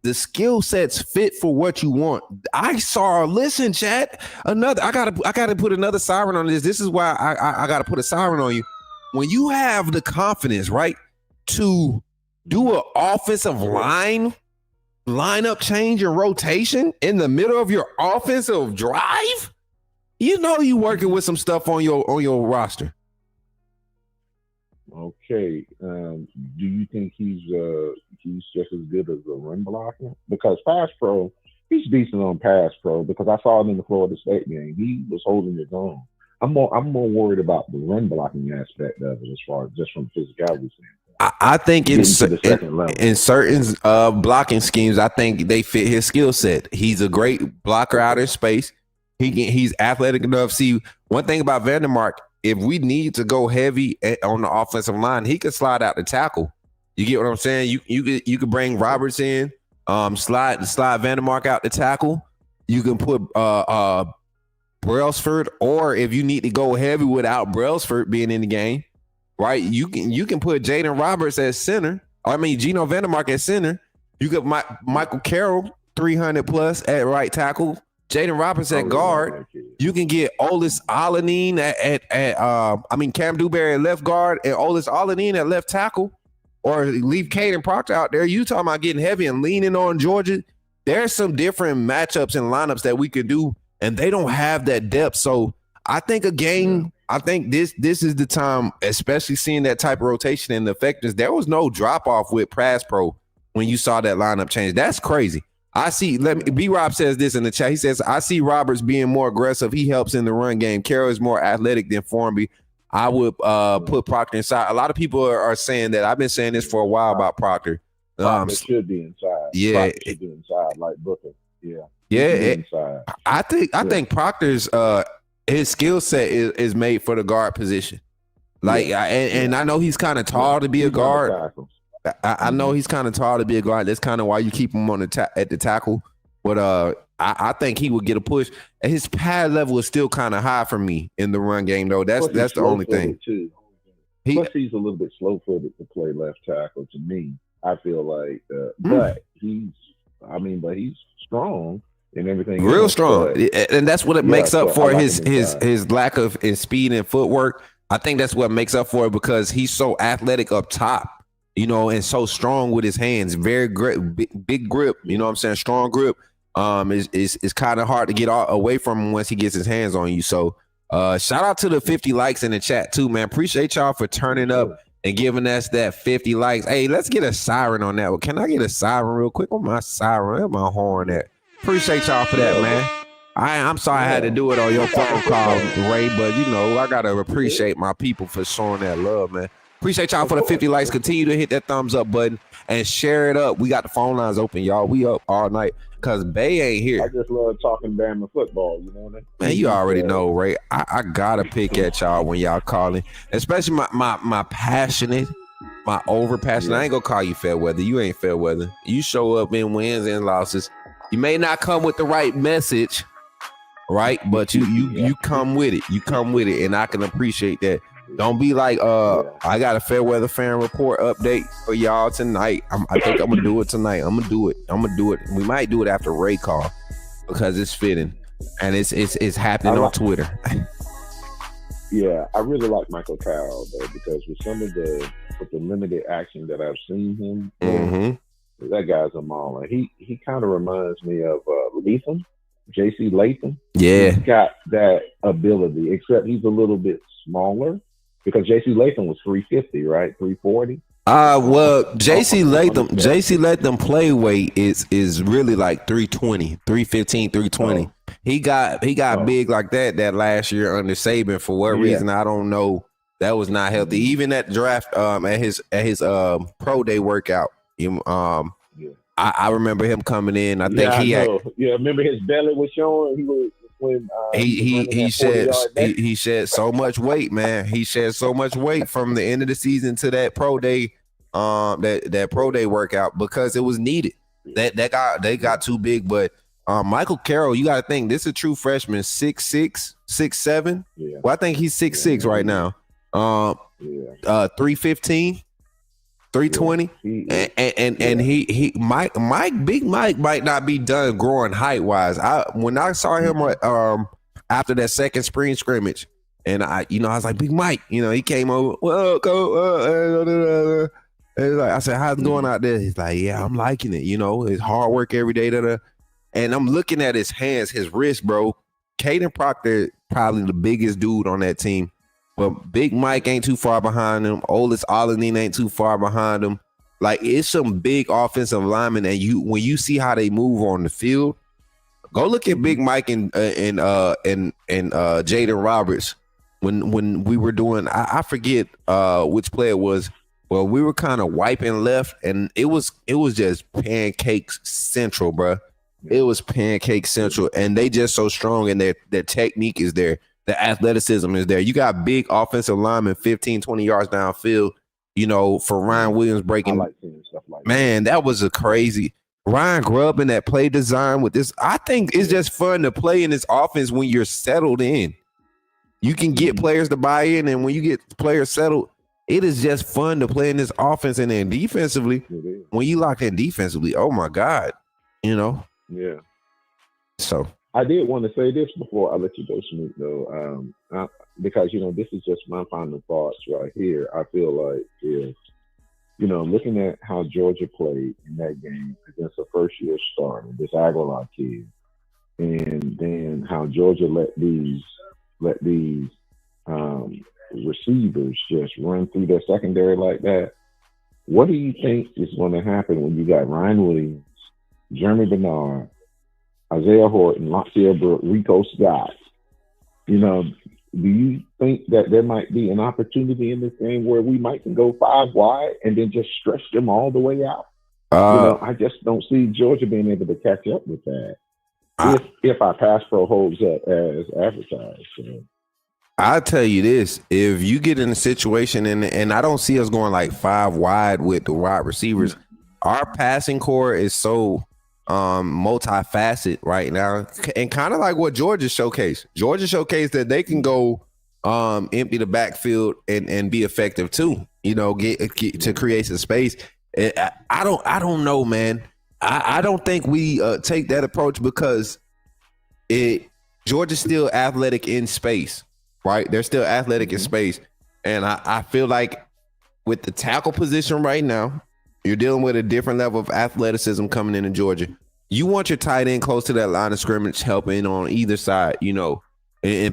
the skill sets fit for what you want. Listen, chat. I gotta put another siren on this. This is why I gotta put a siren on you. When you have the confidence, right, to do an offensive lineup change and rotation in the middle of your offensive drive, you know you working with some stuff on your roster. Okay. Do you think he's just as good as a run blocker? Because pass pro, he's decent on pass pro because I saw him in the Florida State game. He was holding his own. I'm more worried about the run blocking aspect of it as far as just from physicality standpoint. I think in certain blocking schemes, I think they fit his skill set. He's a great blocker out in space. He's athletic enough. See, one thing about Vandermark, if we need to go heavy on the offensive line, he could slide out the tackle. You get what I'm saying? You could bring Roberts in, slide Vandermark out the tackle. You can put Brailsford, or if you need to go heavy without Brailsford being in the game, right? You can put Jaden Roberts at center. Gino Vandermark at center. You got Michael Carroll 300 plus at right tackle. Jaden Roberts at guard. You can get Olis Alanine at Cam Dewberry at left guard and Olis Alanine at left tackle, or leave Caden Proctor out there. You talking about getting heavy and leaning on Georgia? There's some different matchups and lineups that we could do, and they don't have that depth. So I think this is the time, especially seeing that type of rotation and the effectiveness. There was no drop off with Pass Pro when you saw that lineup change. That's crazy. B-Rob says this in the chat. He says, I see Roberts being more aggressive. He helps in the run game. Carroll is more athletic than Formby. I would put Proctor inside. A lot of people are saying that. I've been saying this for a while about Proctor. Proctor should be inside. Yeah. Proctor should be inside like Booker. Yeah. Yeah. I think Proctor's his skill set is made for the guard position. And I know he's kind of tall to be a guard. I know he's kind of tall to be a guard. That's kind of why you keep him on at the tackle. But I think he would get a push. And his pad level is still kind of high for me in the run game, though. That's the only thing. Too. Plus, he's a little bit slow-footed to play left tackle. To me, I feel like, but he's strong and everything. Real strong, and that's what it makes up for his lack of speed and footwork. I think that's what makes up for it because he's so athletic up top. And so strong with his hands, very big grip. You know what I'm saying? Strong grip. Is kind of hard to get away from him once he gets his hands on you. So, shout out to the 50 likes in the chat too, man. Appreciate y'all for turning up and giving us that 50 likes. Hey, let's get a siren on that one. Can I get a siren real quick on my siren? Where's my horn at? Appreciate y'all for that, man. I'm sorry I had to do it on your phone call, Ray, but I gotta appreciate my people for showing that love, man. Appreciate y'all for the 50 likes. Continue to hit that thumbs up button and share it up. We got the phone lines open, y'all. We up all night because Bay ain't here. I just love talking Bama football. You know what I mean? Man, you already know, Ray. I gotta pick at y'all when y'all calling, especially my passionate, my over passionate. I ain't gonna call you fair weather. You ain't fair weather. You show up in wins and losses. You may not come with the right message, right? But you come with it. You come with it, and I can appreciate that. Don't be like, I got a fair weather fan report update for y'all tonight. I think I'm gonna do it tonight. I'm gonna do it. We might do it after Ray call because it's fitting and it's happening on Twitter. Yeah, I really like Michael Carroll though because with the limited action that I've seen him, that guy's a mauler. He kind of reminds me of Latham, J.C. Latham. Yeah, he's got that ability, except he's a little bit smaller. Because J.C. Latham was 350, right? 340. Well, on his JC Latham play weight is really like 320, 315, 320. He got big like that last year under Saban for what reason I don't know. That was not healthy. Even at draft at his pro day workout, I remember him coming in. I think he had, remember his belly was showing. He was when he shed so much weight, man. He shed so much weight from the end of the season to that pro day, that pro day workout because it was needed. They got too big, but Michael Carroll, you got to think this is a true freshman, 6'6", 6'7". Yeah. Well, I think he's 6'6" right now. 315. 320, and Big Mike might not be done growing height wise. When I saw him after that second spring scrimmage, and I was like, Big Mike, he came over. Well, go. I said, how's it going out there? He's like, yeah, I'm liking it. It's hard work every day. And I'm looking at his hands, his wrist, bro. Caden Proctor, probably the biggest dude on that team. But Big Mike ain't too far behind him. Oldest Alanin ain't too far behind him. Like, it's some big offensive linemen, and when you see how they move on the field, go look at Big Mike and Jaden Roberts. When we were doing, I forget which play it was. Well, we were kind of wiping left, and it was just pancakes central, bro. It was pancake central, and they just so strong, and their technique is there. The athleticism is there. You got big offensive linemen 15, 20 yards downfield, for Ryan Williams breaking. I like seeing stuff like man, that was a crazy. Ryan Grubb in that play design with this. I think it's just fun to play in this offense when you're settled in. You can get players to buy in, and when you get players settled, it is just fun to play in this offense. And then defensively, when you lock in defensively, oh my God, Yeah. So I did want to say this before I let you go, Smook, though, because this is just my final thoughts right here. I feel like if looking at how Georgia played in that game against a first-year starter, this Aguilar kid, and then how Georgia let these receivers just run through their secondary like that. What do you think is going to happen when you got Ryan Williams, Jeremy Bernard, Isaiah Horton, Lancia Brooke, Rico Scott? Do you think that there might be an opportunity in this game where we might go 5 wide and then just stretch them all the way out? I just don't see Georgia being able to catch up with that if our pass pro holds up as advertised. I'll tell you this: if you get in a situation, and I don't see us going like 5 wide with the wide receivers, our passing core is so multifaceted right now, and kind of like what Georgia showcased. Georgia showcased that they can go empty the backfield and be effective too. Get to create some space. I don't know, man. I don't think we take that approach because Georgia's still athletic in space, right? They're still athletic in space, and I feel like with the tackle position right now, you're dealing with a different level of athleticism coming into Georgia. You want your tight end close to that line of scrimmage, helping on either side, in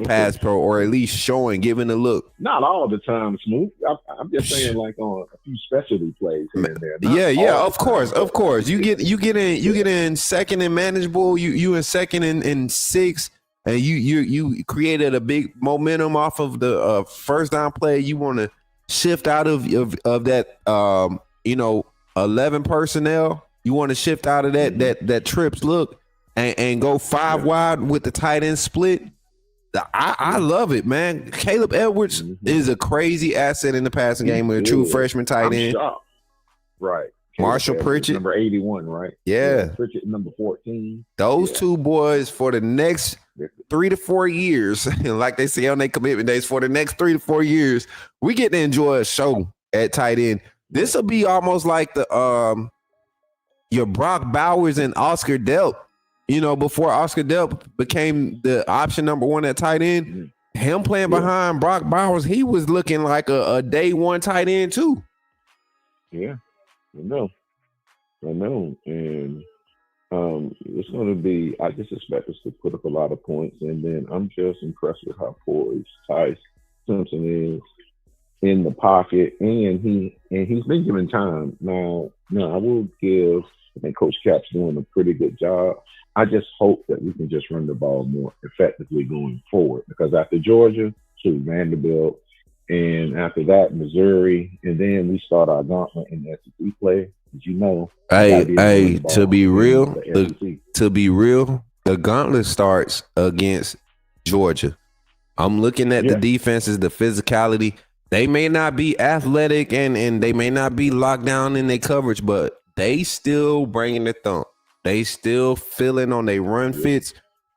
pass pro, or at least giving a look. Not all the time, Smook. I'm just saying, like on a few specialty plays here and there. Of course. You get in second and manageable. You in second and 6, and you created a big momentum off of the first down play. You want to shift out of that 11 personnel. You want to shift out of that trips look and go 5 wide with the tight end split. I love it, man. Caleb Edwards is a crazy asset in the passing game, a true freshman tight end. Right. Marshall Pritchett, number 81, right? Yeah. Pritchett, number 14. Those two boys for the next 3 to 4 years, like they say on their commitment days, for the next 3 to 4 years, we get to enjoy a show at tight end. This will be almost like the your Brock Bowers and Oscar Delp. Before Oscar Delp became the option number 1 at tight end, him playing behind Brock Bowers, he was looking like a day 1 tight end too. Yeah, I know. And it's going to be, I just expect us to put up a lot of points. And then I'm just impressed with how poised Ty Simpson is. in the pocket, and he's been given time. Now I will give. I think Coach Cap's doing a pretty good job. I just hope that we can just run the ball more effectively going forward. Because after Georgia, to Vanderbilt, and after that Missouri, and then we start our gauntlet in the SEC play. As you know, to be real, the gauntlet starts against Georgia. I'm looking at the defenses, the physicality. They may not be athletic and they may not be locked down in their coverage, but they still bringing the thump. They still feeling on their run fits.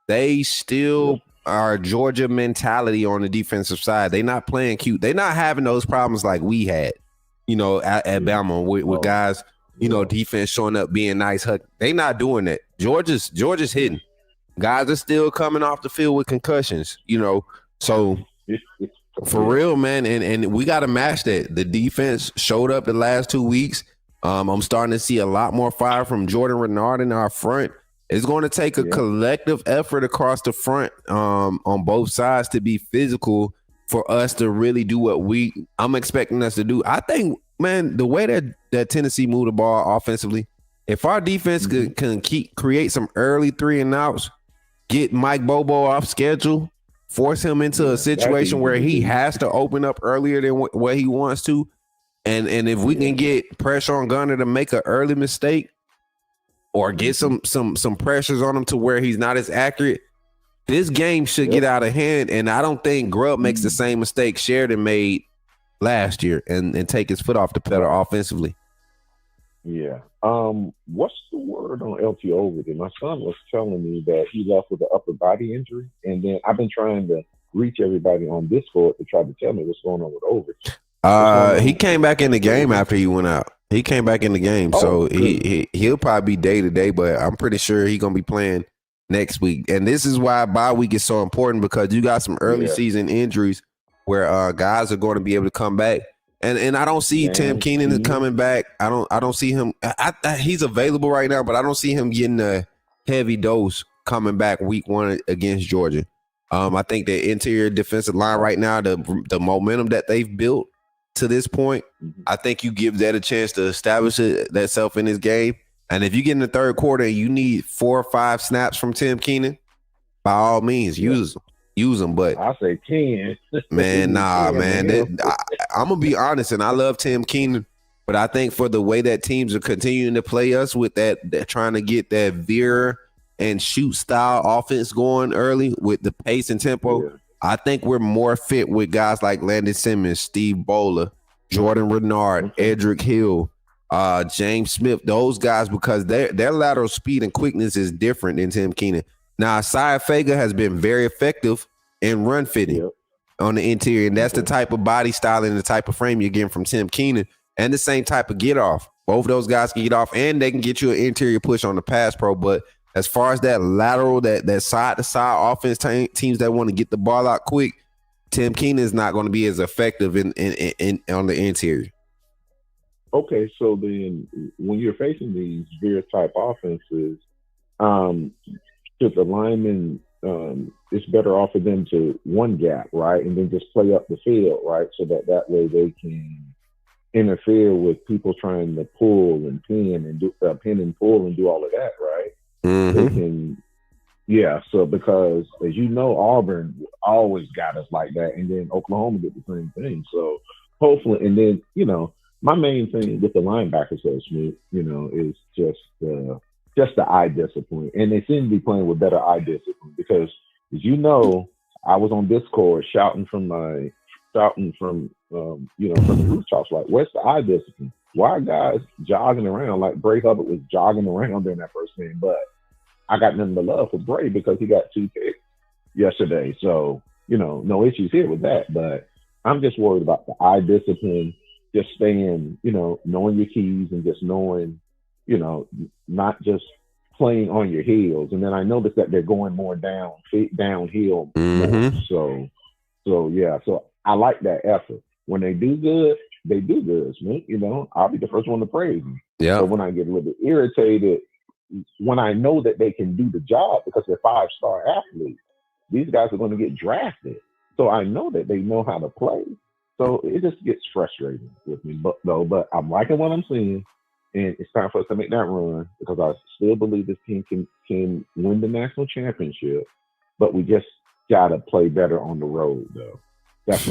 They still are Georgia mentality on the defensive side. They not playing cute. They not having those problems like we had, at Bama with guys, defense showing up being nice. They not doing that. Georgia's hitting. Guys are still coming off the field with concussions, So for real, man, and we got to match that. The defense showed up the last 2 weeks. I'm starting to see a lot more fire from Jordan Renard in our front. It's going to take a collective effort across the front on both sides to be physical for us to really do what I'm expecting us to do. I think, man, the way that Tennessee moved the ball offensively, if our defense can create some early 3-and-outs, get Mike Bobo off schedule, force him into a situation where he has to open up earlier than what he wants to, and if we can get pressure on Gunner to make an early mistake or get some pressures on him to where he's not as accurate, this game should get out of hand. And I don't think Grubb makes the same mistake Sheridan made last year and take his foot off the pedal offensively. Yeah. What's the word on LT Overton? My son was telling me that he left with an upper body injury, and then I've been trying to reach everybody on Discord to try to tell me what's going on with Overton. He came back in the game after he went out. He came back in the game, so he'll probably be day to day, but I'm pretty sure he's gonna be playing next week. And this is why bye week is so important, because you got some early season injuries where guys are going to be able to come back. And I don't see Tim Keenan coming back. I don't see him. He's available right now, but I don't see him getting a heavy dose coming back week 1 against Georgia. I think the interior defensive line right now, the momentum that they've built to this point, I think you give that a chance to establish that self in this game. And if you get in the third quarter and you need 4 or 5 snaps from Tim Keenan, by all means, use them. But I say 10. Man, nah, man. I'm gonna be honest, and I love Tim Keenan, but I think for the way that teams are continuing to play us with that trying to get that veer and shoot style offense going early with the pace and tempo, I think we're more fit with guys like Landon Simmons, Steve Bowler, Jordan Renard, Edric Hill, James Smith, those guys, because their lateral speed and quickness is different than Tim Keenan. Now, Sia Faga has been very effective in run fitting on the interior, and that's the type of body style and the type of frame you're getting from Tim Keenan, and the same type of get off. Both of those guys can get off, and they can get you an interior push on the pass pro. But as far as that lateral, that side-to-side offense teams that want to get the ball out quick, Tim Keenan is not going to be as effective in on the interior. Okay, so then when you're facing these veer type offenses, should the linemen, it's better off for them to one gap, right, and then just play up the field, right, so that way they can interfere with people trying to pull and pin and do pin and pull and do all of that, right? They can, so because as you know, Auburn always got us like that, and then Oklahoma did the same thing. So hopefully, and then my main thing with the linebackers, so Smooth, is just the eye discipline, and they seem to be playing with better eye discipline because, as you know, I was on Discord shouting from the rooftops, like, where's the eye discipline? Why are guys jogging around like Bray Hubbard was jogging around during that first game? But I got nothing but love for Bray because he got 2 picks yesterday. So, no issues here with that. But I'm just worried about the eye discipline, just staying, knowing your keys and just knowing, not just playing on your heels. And then I noticed that they're going more downhill. More. So I like that effort. When they do good, they do good, man. I'll be the first one to praise them. Yeah. But when I get a little bit irritated, when I know that they can do the job because they're 5-star athletes, these guys are going to get drafted. So I know that they know how to play. So it just gets frustrating with me. But I'm liking what I'm seeing, and it's time for us to make that run because I still believe this team can win the national championship. But we just gotta play better on the road, though. That's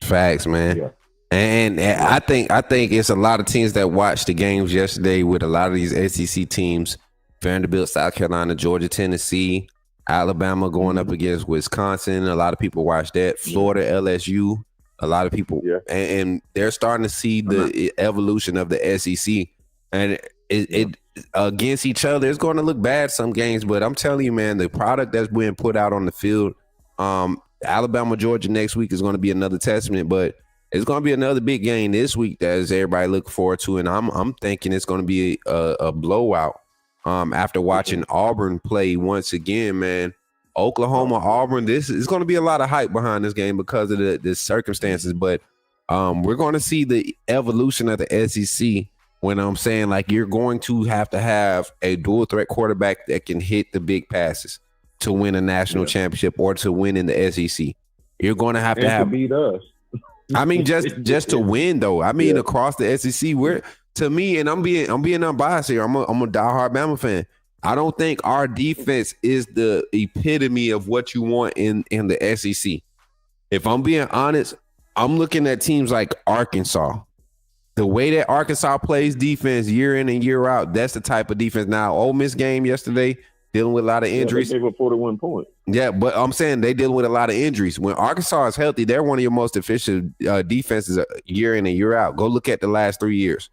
Facts, man. Yeah. And I think it's a lot of teams that watched the games yesterday with a lot of these SEC teams: Vanderbilt, South Carolina, Georgia, Tennessee, Alabama going up against Wisconsin. A lot of people watched that. Florida, LSU. A lot of people, and they're starting to see the evolution of the SEC, and it against each other. It's going to look bad some games, but I'm telling you, man, the product that's being put out on the field, Alabama, Georgia next week is going to be another testament, but it's going to be another big game this week that is everybody looking forward to, and I'm thinking it's going to be a blowout. After watching Auburn play once again, man. Oklahoma, Auburn, this is going to be a lot of hype behind this game because of the circumstances, but we're going to see the evolution of the SEC when I'm saying like you're going to have a dual threat quarterback that can hit the big passes to win a national championship or to win in the SEC. You're going to have to beat us. I mean, just to win though. I mean, across the SEC, to me, and I'm being unbiased here. I'm a diehard Bama fan. I don't think our defense is the epitome of what you want in the SEC. If I'm being honest, I'm looking at teams like Arkansas. The way that Arkansas plays defense year in and year out, that's the type of defense. Now, Ole Miss game yesterday, dealing with a lot of injuries. They gave up 41 points. Yeah, but I'm saying they dealing with a lot of injuries. When Arkansas is healthy, they're one of your most efficient defenses year in and year out. Go look at the last 3 years.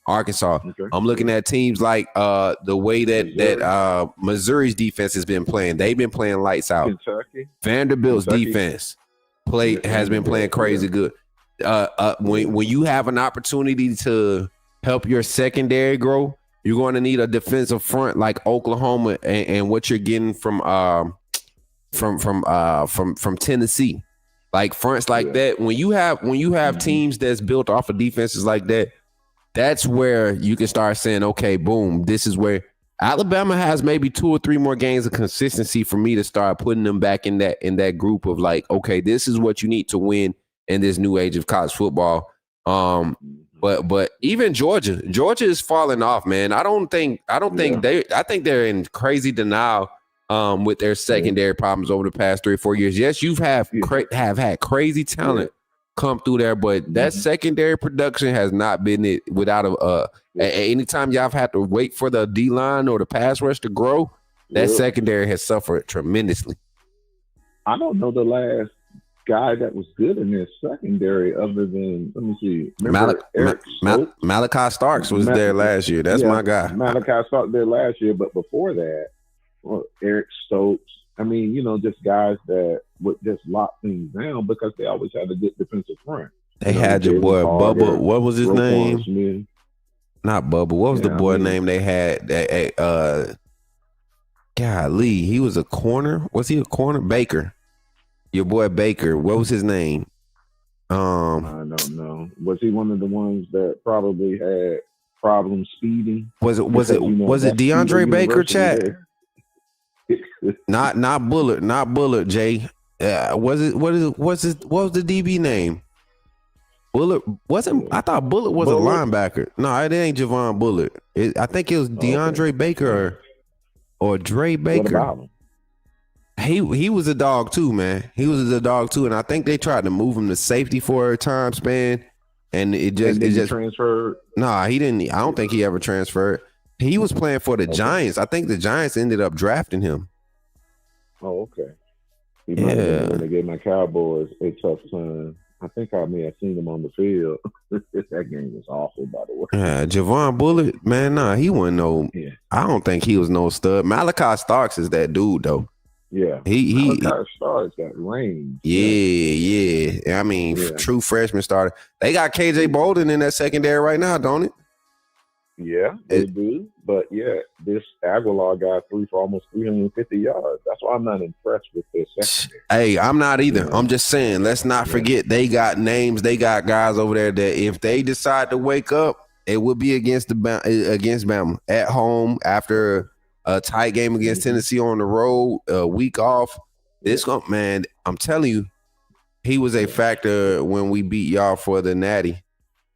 Arkansas. Okay. I'm looking at teams like the way that Missouri's defense has been playing. They've been playing lights out. Kentucky. Vanderbilt's defense has been playing crazy good. When you have an opportunity to help your secondary grow, you're going to need a defensive front like Oklahoma and what you're getting from Tennessee, like fronts like that. When you have teams that's built off of defenses like that. That's where you can start saying, okay, boom, this is where Alabama has maybe 2 or 3 more games of consistency for me to start putting them back in that group of like, okay, this is what you need to win in this new age of college football. But even Georgia is falling off, man. I think they're in crazy denial with their secondary problems over the past 3 or 4 years. Yes, have had crazy talent come through there, but that secondary production has not been it without anytime y'all have had to wait for the D-line or the pass rush to grow, that secondary has suffered tremendously. I don't know the last guy that was good in this secondary other than, let me see. Malachi Starks was there last year. That's my guy. Malachi Starks there last year, but before that, Eric Stokes. I mean, just guys that would just lock things down because they always had a good defensive front. They had your boy Bubba. What was his name? Smith. Not Bubba. What was the boy name they had? Golly, he was a corner. Was he a corner? Baker. Your boy Baker. What was his name? I don't know. Was he one of the ones that probably had problems speeding? Was it DeAndre Baker, chat? Not Bullard, Jay. What was the DB name? Bullard wasn't. I thought Bullard was a linebacker. No, it ain't Javon Bullard. I think it was DeAndre Baker or Dre Baker. What about him? He was a dog too, man. He was a dog too, and I think they tried to move him to safety for a time span, and it just transferred. Nah, he didn't. I don't think he ever transferred. He was playing for the Giants. I think the Giants ended up drafting him. Oh, okay. He might have been when they gave my Cowboys a tough time. I think I may have seen him on the field. That game was awful, by the way. Yeah, Javon Bullard, man, nah, he wasn't no. Yeah. I don't think he was no stud. Malachi Starks is that dude though. Yeah, Malachi Starks got range. Yeah. I mean, true freshman starter. They got KJ Bolden in that secondary right now, don't it? Yeah, they do. But this Aguilar guy threw for almost 350 yards. That's why I'm not impressed with this secondary. Hey, I'm not either. Yeah. I'm just saying, let's not forget they got names. They got guys over there that if they decide to wake up, it will be against Bama at home after a tight game against Tennessee on the road, a week off. Man, I'm telling you, He was a factor when we beat y'all for the Natty.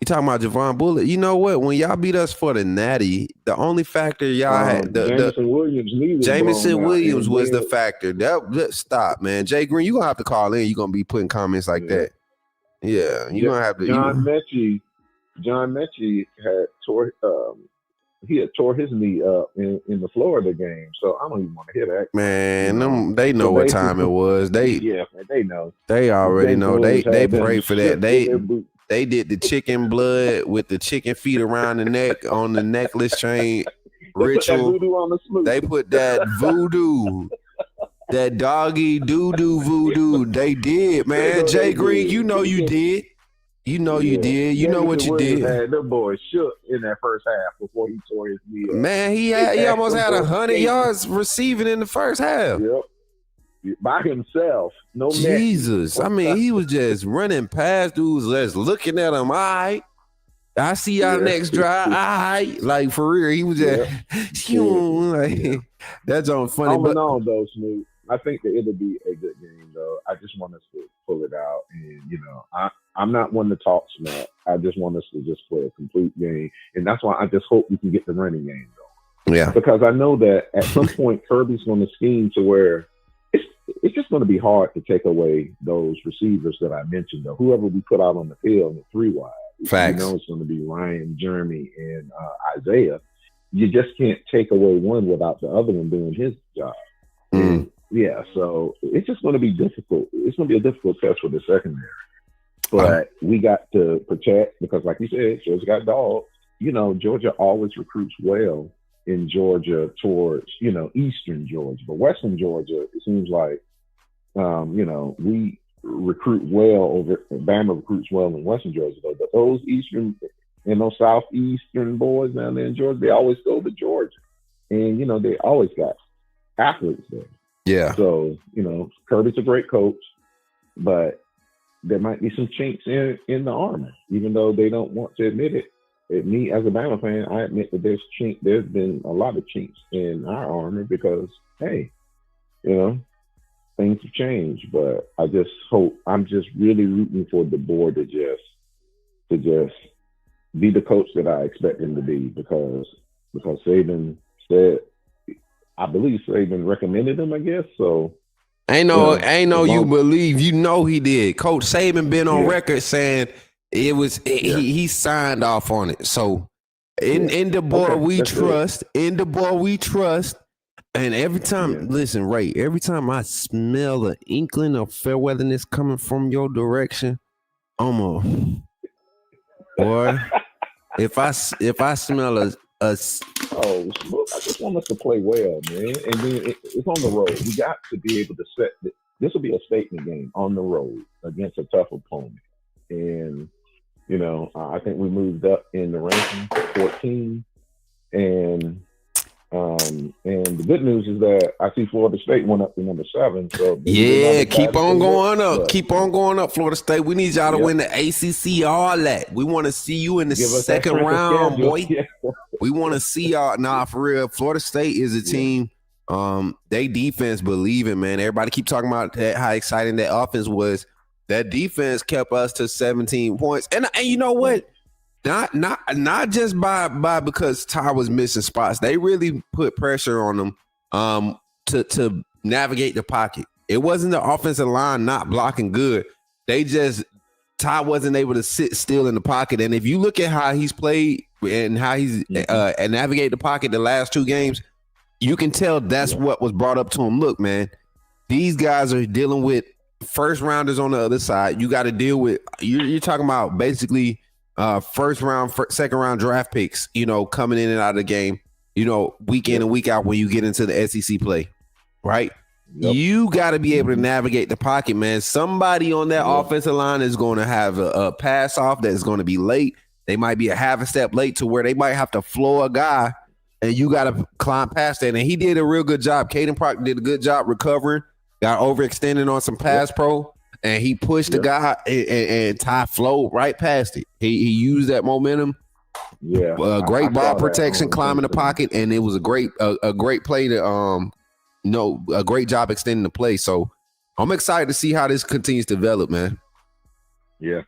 You talking about Javon Bullock? You know what? When y'all beat us for the Natty, the only factor y'all had, Jameson Williams, Jamison Williams was the then, factor. Stop, man. Jay Green, you gonna have to call in. You gonna be putting comments like that. Yeah, you gonna have to. John Mechie had tore his knee up in the Florida game, so I don't even want to hear that. Man, they know what time it was. They know. They already know. They prayed for that. They did the chicken blood with the chicken feet around the neck on the necklace chain ritual. They put that voodoo, that doggy doo-doo voodoo. They did, man. Jay Green, you know you did. You know you did. You know what you did. Had them boys shook in that first half before he tore his knee up. Man, he almost had 100 yards receiving in the first half. Yep. By himself. No Jesus. I mean, he was just running past dudes, just looking at him. All right. I see y'all next drive. All right. Like, for real. He was just, like, that's on funny. All in all, though, Snoop, I think that it'll be a good game, though. I just want us to pull it out. And, I'm not one to talk smack. I just want us to just play a complete game. And that's why I just hope we can get the running game, though. Yeah. Because I know that at some point, Kirby's going to scheme to where it's just going to be hard to take away those receivers that I mentioned, though. Whoever we put out on the field in the 3-wide. Facts. It's going to be Ryan, Jeremy, and Isaiah. You just can't take away one without the other one doing his job. Mm. Yeah, so it's just going to be difficult. It's going to be a difficult test for the secondary. But we got to protect because, like you said, Georgia got dogs. Georgia always recruits well in Georgia towards, eastern Georgia. But western Georgia, it seems like, we recruit well over, Bama recruits well in western Georgia. But those eastern and those southeastern boys down there in Georgia, they always go to Georgia. And, they always got athletes there. Yeah. So, Kirby's a great coach, but there might be some chinks in the armor, even though they don't want to admit it. Me, as a Bama fan, I admit that there's been a lot of chinks in our armor because, hey, things have changed. But I just hope, I'm just really rooting for the board to just be the coach that I expect him to be because Saban said, I believe Saban recommended him, I guess. So ain't no you believe, he did. Coach Saban been on record saying it was he signed off on it. So in the boy we trust, and every time listen, Ray, every time I smell an inkling of fair weatherness coming from your direction, boy, if I smell a I just want us to play well, man. And then it's on the road. We got to be able to set this will be a statement game on the road against a tough opponent. And, I think we moved up in the ranking to 14. And the good news is that I see Florida State went up to number 7. So keep on going up. Keep on going up, Florida State. We need y'all to win the ACC, all that. We want to see you in the second round, boy. We want to see y'all. Nah, for real. Florida State is a team. They defense believing, man. Everybody keep talking about that, how exciting that offense was. That defense kept us to 17 points. And you know what? Not just by because Ty was missing spots. They really put pressure on them to navigate the pocket. It wasn't the offensive line not blocking good. Ty wasn't able to sit still in the pocket. And if you look at how he's played and how he's navigate the pocket the last 2 games, you can tell that's what was brought up to him. Look, man, these guys are dealing with first rounders on the other side. You got to deal with you're talking about basically first round, second round draft picks, coming in and out of the game, week in and week out when you get into the SEC play, right? Yep. You got to be able to navigate the pocket, man. Somebody on that offensive line is going to have a pass off that's going to be late. They might be a half a step late to where they might have to floor a guy, and you got to climb past that. And he did a real good job. Caden Proctor did a good job recovering, got overextended on some pass pro, and he pushed the guy, and Ty flowed right past it. He used that momentum. Yeah, great ball protection, climbing the pocket, and it was a great play to a great job extending the play. So I'm excited to see how this continues to develop, man. Yeah,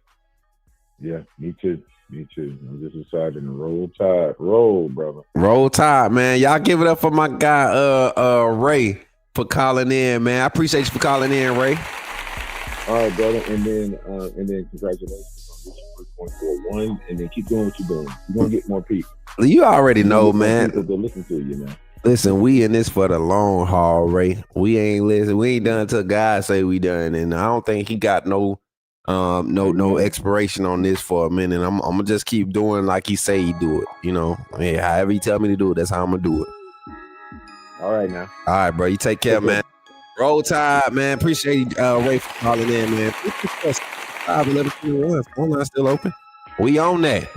me too. I'm just excited to roll tide, roll, brother. Roll Tide, man. Y'all give it up for my guy, Ray, for calling in, man. I appreciate you for calling in, Ray. All right, brother, and then congratulations on this 3.41, and then keep doing what you're doing. You're gonna get more people. You already know, man. People to listen to you, man. Listen, we in this for the long haul, Ray. We ain't done till God say we done, and I don't think he got no expiration on this for a minute. I'm gonna just keep doing like he say he do it. You know, however he tell me to do it, that's how I'm gonna do it. All right, now. All right, bro. You take care, man. Roll Tide, man. Appreciate Ray for calling in, man. 5-11-21. Phone line still open. We on that.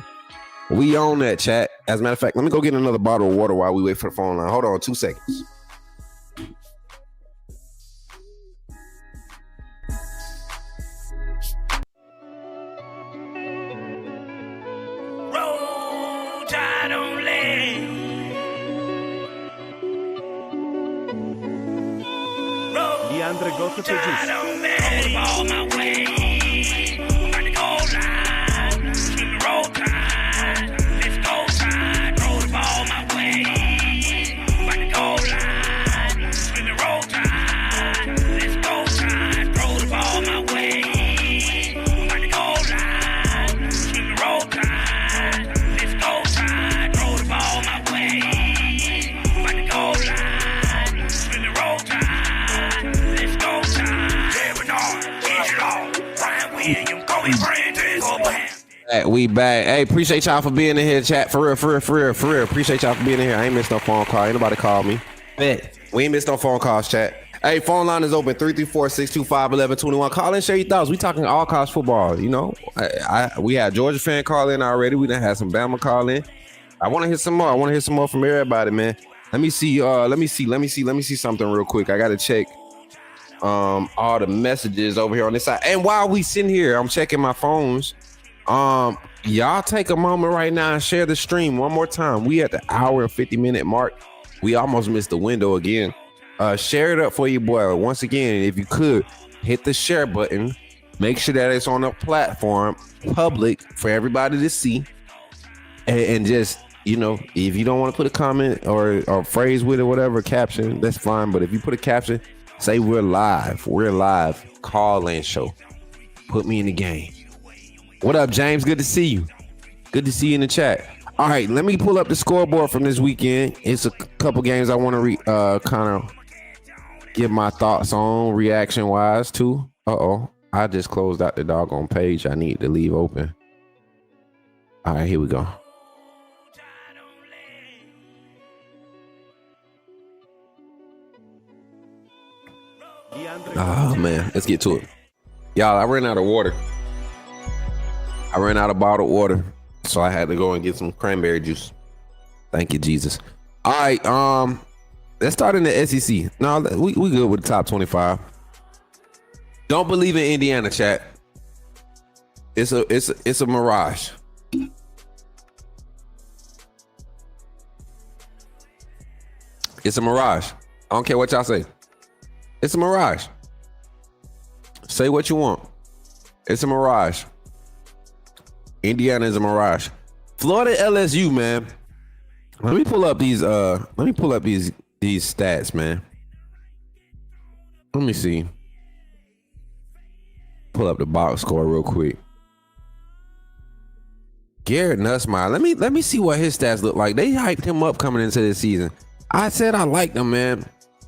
Chat. As a matter of fact, let me go get another bottle of water while we wait for the phone line. Hold on 2 seconds. Roll Tide only. Leandre Goto Tide only. All my way. About to go live. Screaming roll tide. Let's go tide. Roll the ball my way. About to go live. Screaming roll tide. Let's go tide. Roll the ball my way. About to go live. Screaming roll tide. Let's go tide. Roll the ball my way. About to go live. Screaming roll tide. Let's go tide. Jay Bernard, Angelo, Brian Williams, Kobe Bryant, Kobe. We back. Hey, appreciate y'all for being in here, chat. For real. Appreciate y'all for being in here. I ain't missed no phone call. Ain't nobody called me. Bet. We ain't missed no phone calls, chat. Hey, phone line is open 334-625-1121. Call in, share your thoughts. We talking all college football. You know, we had Georgia fan call in already. We done had some Bama call in. I want to hear some more. I want to hear some more from everybody, man. Let me see. Let me see something real quick. I got to check all the messages over here on this side. And while we sitting here, I'm checking my phones. Y'all take a moment right now and share the stream one more time. We at the hour and 50-minute mark. We almost missed the window again. Share it up for your boy. Once again, if you could, hit the share button. Make sure that it's on a platform, public, for everybody to see. And just, you know, if you don't want to put a comment or phrase with it, whatever, caption, that's fine. But if you put a caption, say we're live. Call-in show. Put me in the game. What up, James? Good to see you. Good to see you in the chat. All right, let me pull up the scoreboard from this weekend. It's a couple games I want to kind of give my thoughts on reaction-wise, too. I just closed out the doggone page I need to leave open. All right, here we go. Oh, man. Let's get to it. Y'all, I ran out of water. I ran out of bottled water, so I had to go and get some cranberry juice. Thank you, Jesus. All right, let's start in the SEC. No, we good with the top 25. Don't believe in Indiana, chat. It's a mirage. It's a mirage. I don't care what y'all say. It's a mirage. Say what you want. It's a mirage. Indiana is a mirage. Florida LSU, man. Let me pull up these stats, man. Let me see. Pull up the box score real quick. Garrett Nussmeier. Let me see what his stats look like. They hyped him up coming into this season. I said I liked him, man.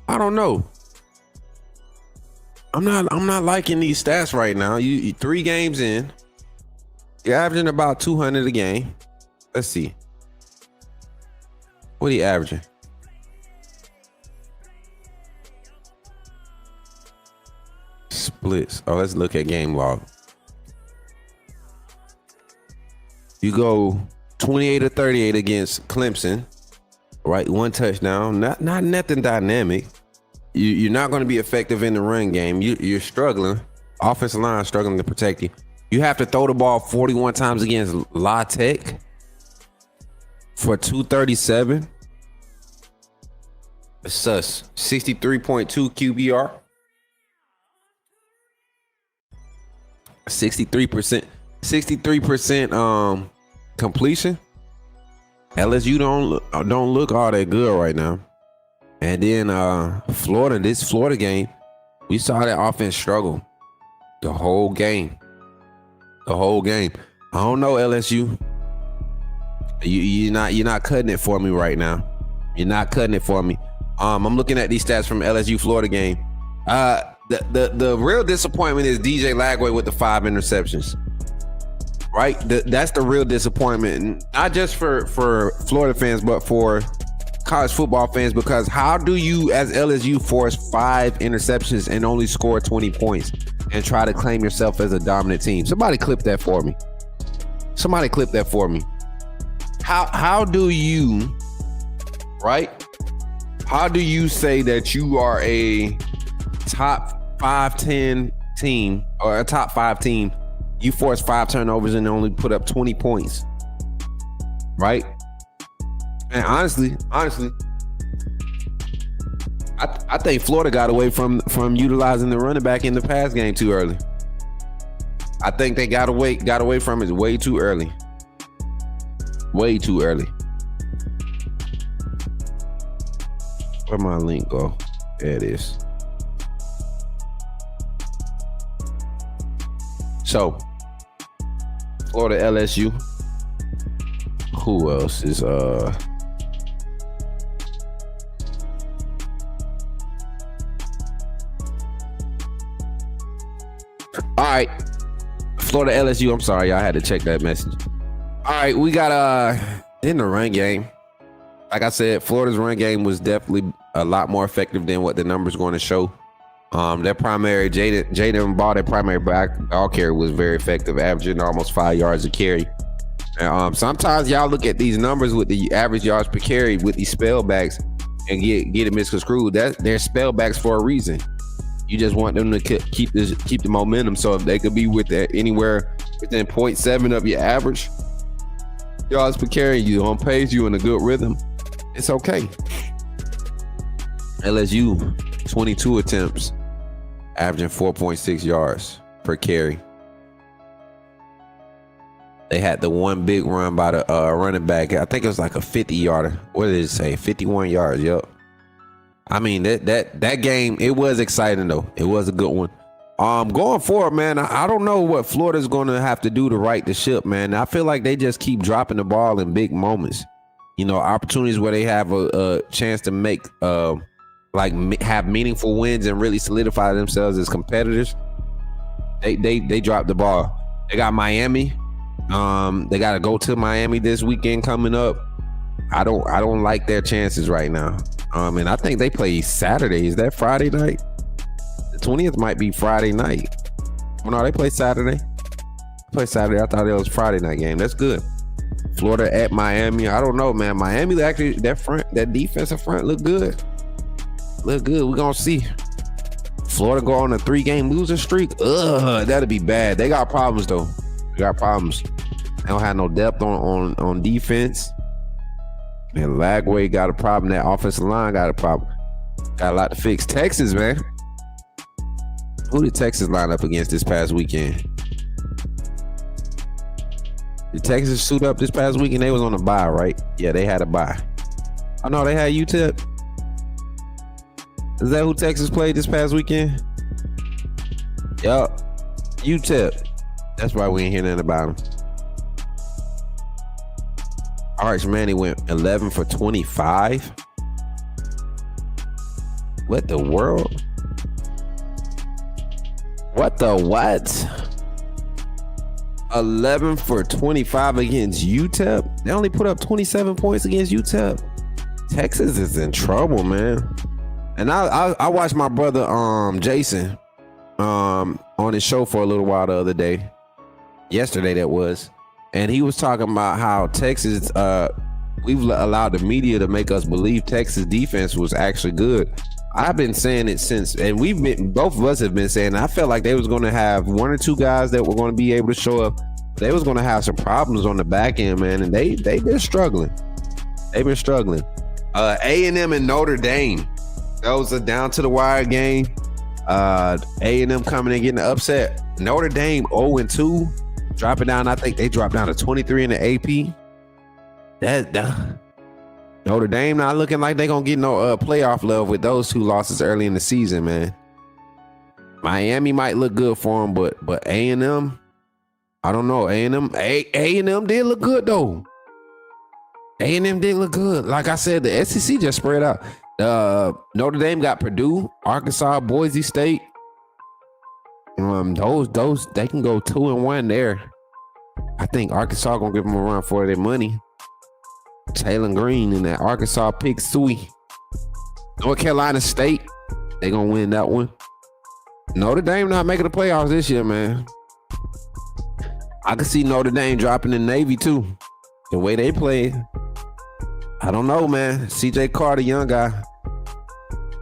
I don't know. I'm not liking these stats right now. You 3 games in. You're averaging about 200 a game. Let's see. What are you averaging? Splits. Oh, let's look at game log. You go 28 or 38 against Clemson, right? 1 touchdown. Not nothing dynamic. You're not going to be effective in the run game. You're struggling. Offensive line struggling to protect you. You have to throw the ball 41 times against La Tech for 237. It's sus. 63.2 QBR. 63%. 63% completion. LSU don't look all that good right now. And then Florida, this Florida game, we saw that offense struggle the whole game. I don't know, LSU. You're not cutting it for me right now. You're not cutting it for me. I'm looking at these stats from LSU Florida game. The real disappointment is DJ Lagway with the 5 interceptions. Right? That's the real disappointment. Not just for Florida fans, but for college football fans, because how do you as LSU force 5 interceptions and only score 20 points and try to claim yourself as a dominant team? Somebody clip that for me. How do you, right? How do you say that you are a top 5-10 team or a top 5 team? You force 5 turnovers and only put up 20 points, right? And honestly, I think Florida got away from utilizing the running back in the pass game too early. I think they got away from it way too early. Way too early. Where'd my link go? There it is. So, Florida LSU. Who else is all right. Florida LSU. I'm sorry, y'all had to check that message. All right, we got in the run game. Like I said, Florida's run game was definitely a lot more effective than what the numbers going to show. Their primary Jaden Ball, their primary ball carry was very effective, averaging almost 5 yards a carry. And, sometimes y'all look at these numbers with the average yards per carry with these spellbacks and get it misconstrued. They're spellbacks for a reason. You just want them to keep the momentum. So if they could be anywhere within 0.7 of your average yards per carry, you on pace, you in a good rhythm, it's okay. LSU 22 attempts, averaging 4.6 yards per carry. They had the one big run by the running back. I think it was like a 50-yarder. What did it say? 51 yards. Yep. I mean, that game, it was exciting though. It was a good one. Going forward, man, I don't know what Florida's going to have to do to right the ship, man. I feel like they just keep dropping the ball in big moments. You know, opportunities where they have a chance to make have meaningful wins and really solidify themselves as competitors. They drop the ball. They got Miami. They got to go to Miami this weekend coming up. I don't like their chances right now. And I think they play Saturday. Is that Friday night? The 20th might be Friday night. Oh, no, they play Saturday. I thought it was Friday night game. That's good. Florida at Miami. I don't know, man. Miami actually, that defensive front look good. We're gonna see. Florida go on a 3-game losing streak. That'd be bad. They got problems though. They don't have no depth on defense. And Lagway got a problem. That offensive line got a problem. Got a lot to fix. Texas, man. Who did Texas line up against this past weekend? Did Texas suit up this past weekend? They was on a bye, right? Yeah, they had a bye. Oh no, they had UTEP. Is that who Texas played this past weekend? Yup. UTEP. That's why we ain't hear nothing about them. Arch Manning went 11 for 25. What the world? What the what? 11 for 25 against UTEP. They only put up 27 points against UTEP. Texas is in trouble, man. And I watched my brother Jason on his show for a little while the other day. Yesterday that was. And he was talking about how Texas, we've allowed the media to make us believe Texas defense was actually good. I've been saying it since, and both of us have been saying, I felt like they was going to have 1 or 2 guys that were going to be able to show up. They was going to have some problems on the back end, man, and they've been struggling. A&M and Notre Dame. That was a down to the wire game. A&M coming and getting the upset. Notre Dame 0-2, dropping down. I think they dropped down to 23 in the AP. That Notre Dame not looking like they gonna get no playoff love with those two losses early in the season, man. Miami might look good for them, but A&M, I don't know. A&M did look good though. A&M did look good. Like I said, the SEC just spread out. Notre Dame got Purdue, Arkansas, Boise State. Those they can go 2-1 there. I think Arkansas gonna give them a run for their money. Taylor Green and that Arkansas Pig Suey. North Carolina State, they gonna win that one. Notre Dame not making the playoffs this year, man. I can see Notre Dame dropping the Navy too. The way they play, I don't know, man. CJ Carter, young guy,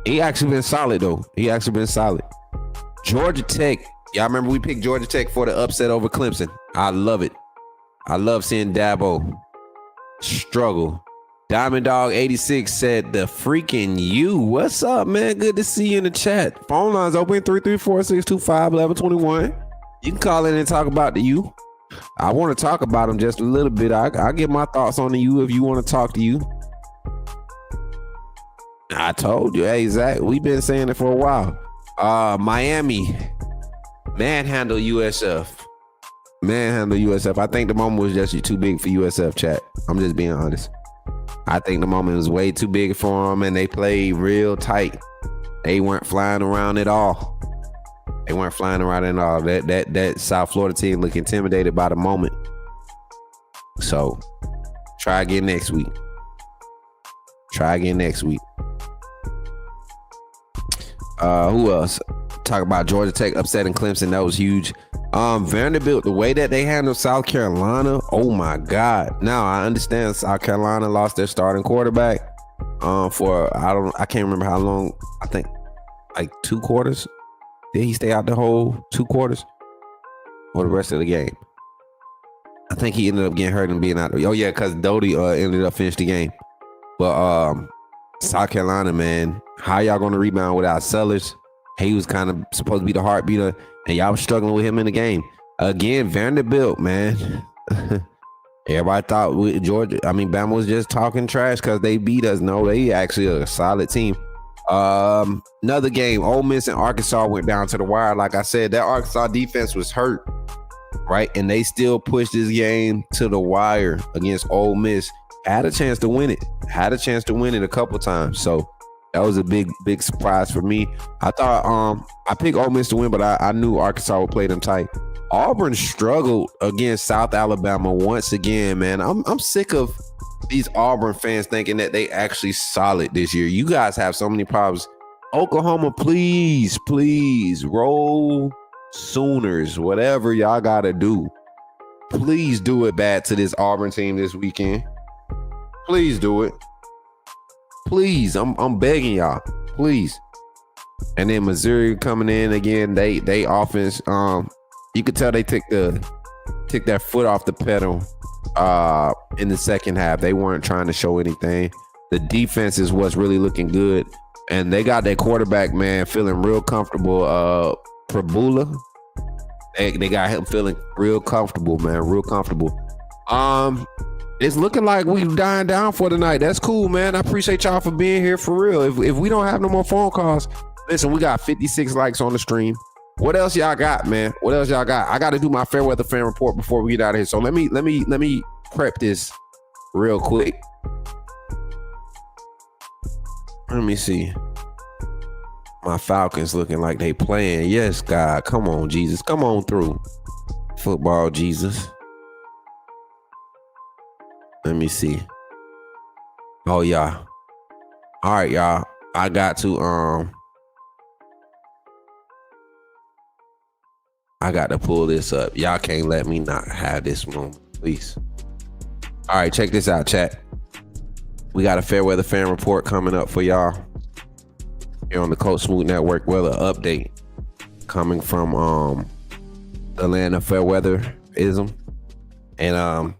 he actually been solid though. He actually been solid. Georgia Tech, y'all remember we picked Georgia Tech for the upset over Clemson. I love it. I love seeing Dabo struggle. Diamond Dog 86 said the freaking you. What's up, man? Good to see you in the chat. Phone lines open 334-625-1121. You can call in and talk about the you. I want to talk about them just a little bit. I'll get my thoughts on the you if you want to talk to you. I told you, hey Zach, we've been saying it for a while. Miami manhandle USF. Manhandle USF. I think the moment was just too big for USF, chat. I'm just being honest. I think the moment was way too big for them, and they played real tight. They weren't flying around at all. They weren't flying around at all. That South Florida team looked intimidated by the moment. So try again next week. Try again next week. Who else? Talk about Georgia Tech upsetting Clemson. That was huge. Vanderbilt, the way that they handled South Carolina, oh my God. Now I understand South Carolina lost their starting quarterback for I can't remember how long. I think like 2 quarters. Did he stay out the whole 2 quarters or the rest of the game? I think he ended up getting hurt and being out. Oh yeah, because Doty ended up finishing the game. But South Carolina, man, how y'all gonna rebound without Sellers? He was kind of supposed to be the heartbeat, and y'all was struggling with him in the game. Again, Vanderbilt, man. Everybody thought Bama was just talking trash because they beat us. No, they actually a solid team. Another game, Ole Miss and Arkansas went down to the wire. Like I said, that Arkansas defense was hurt, right? And they still pushed this game to the wire against Ole Miss. Had a chance to win it. Had a chance to win it a couple times. So that was a big surprise for me. I thought I picked Ole Miss to win, but I knew Arkansas would play them tight. Auburn struggled against South Alabama once again, man. I'm sick of these Auburn fans thinking that they actually solid this year. You guys have so many problems. Oklahoma, please roll Sooners. Whatever y'all gotta do, please do it bad to this Auburn team this weekend. Please do it. Please, I'm begging y'all, please. And then Missouri coming in again. They offense. You could tell they took their foot off the pedal in the second half. They weren't trying to show anything. The defense is what's really looking good, and they got their quarterback, man, feeling real comfortable. Prabula, they got him feeling real comfortable, man, real comfortable. It's looking like we dying down for tonight. That's cool, man. I appreciate y'all for being here for real. If we don't have no more phone calls, listen, we got 56 likes on the stream. What else y'all got, man? What else y'all got? I got to do my fair weather fan report before we get out of here. So let me prep this real quick. Let me see. My Falcons looking like they playing. Yes, God. Come on, Jesus. Come on through. Football, Jesus. Let me see. Oh, yeah. All right, y'all. I got to pull this up. Y'all can't let me not have this moment, please. All right, check this out, chat. We got a fair weather fan report coming up for y'all here on the Coach Smook Network weather update coming from the land of fair weatherism. And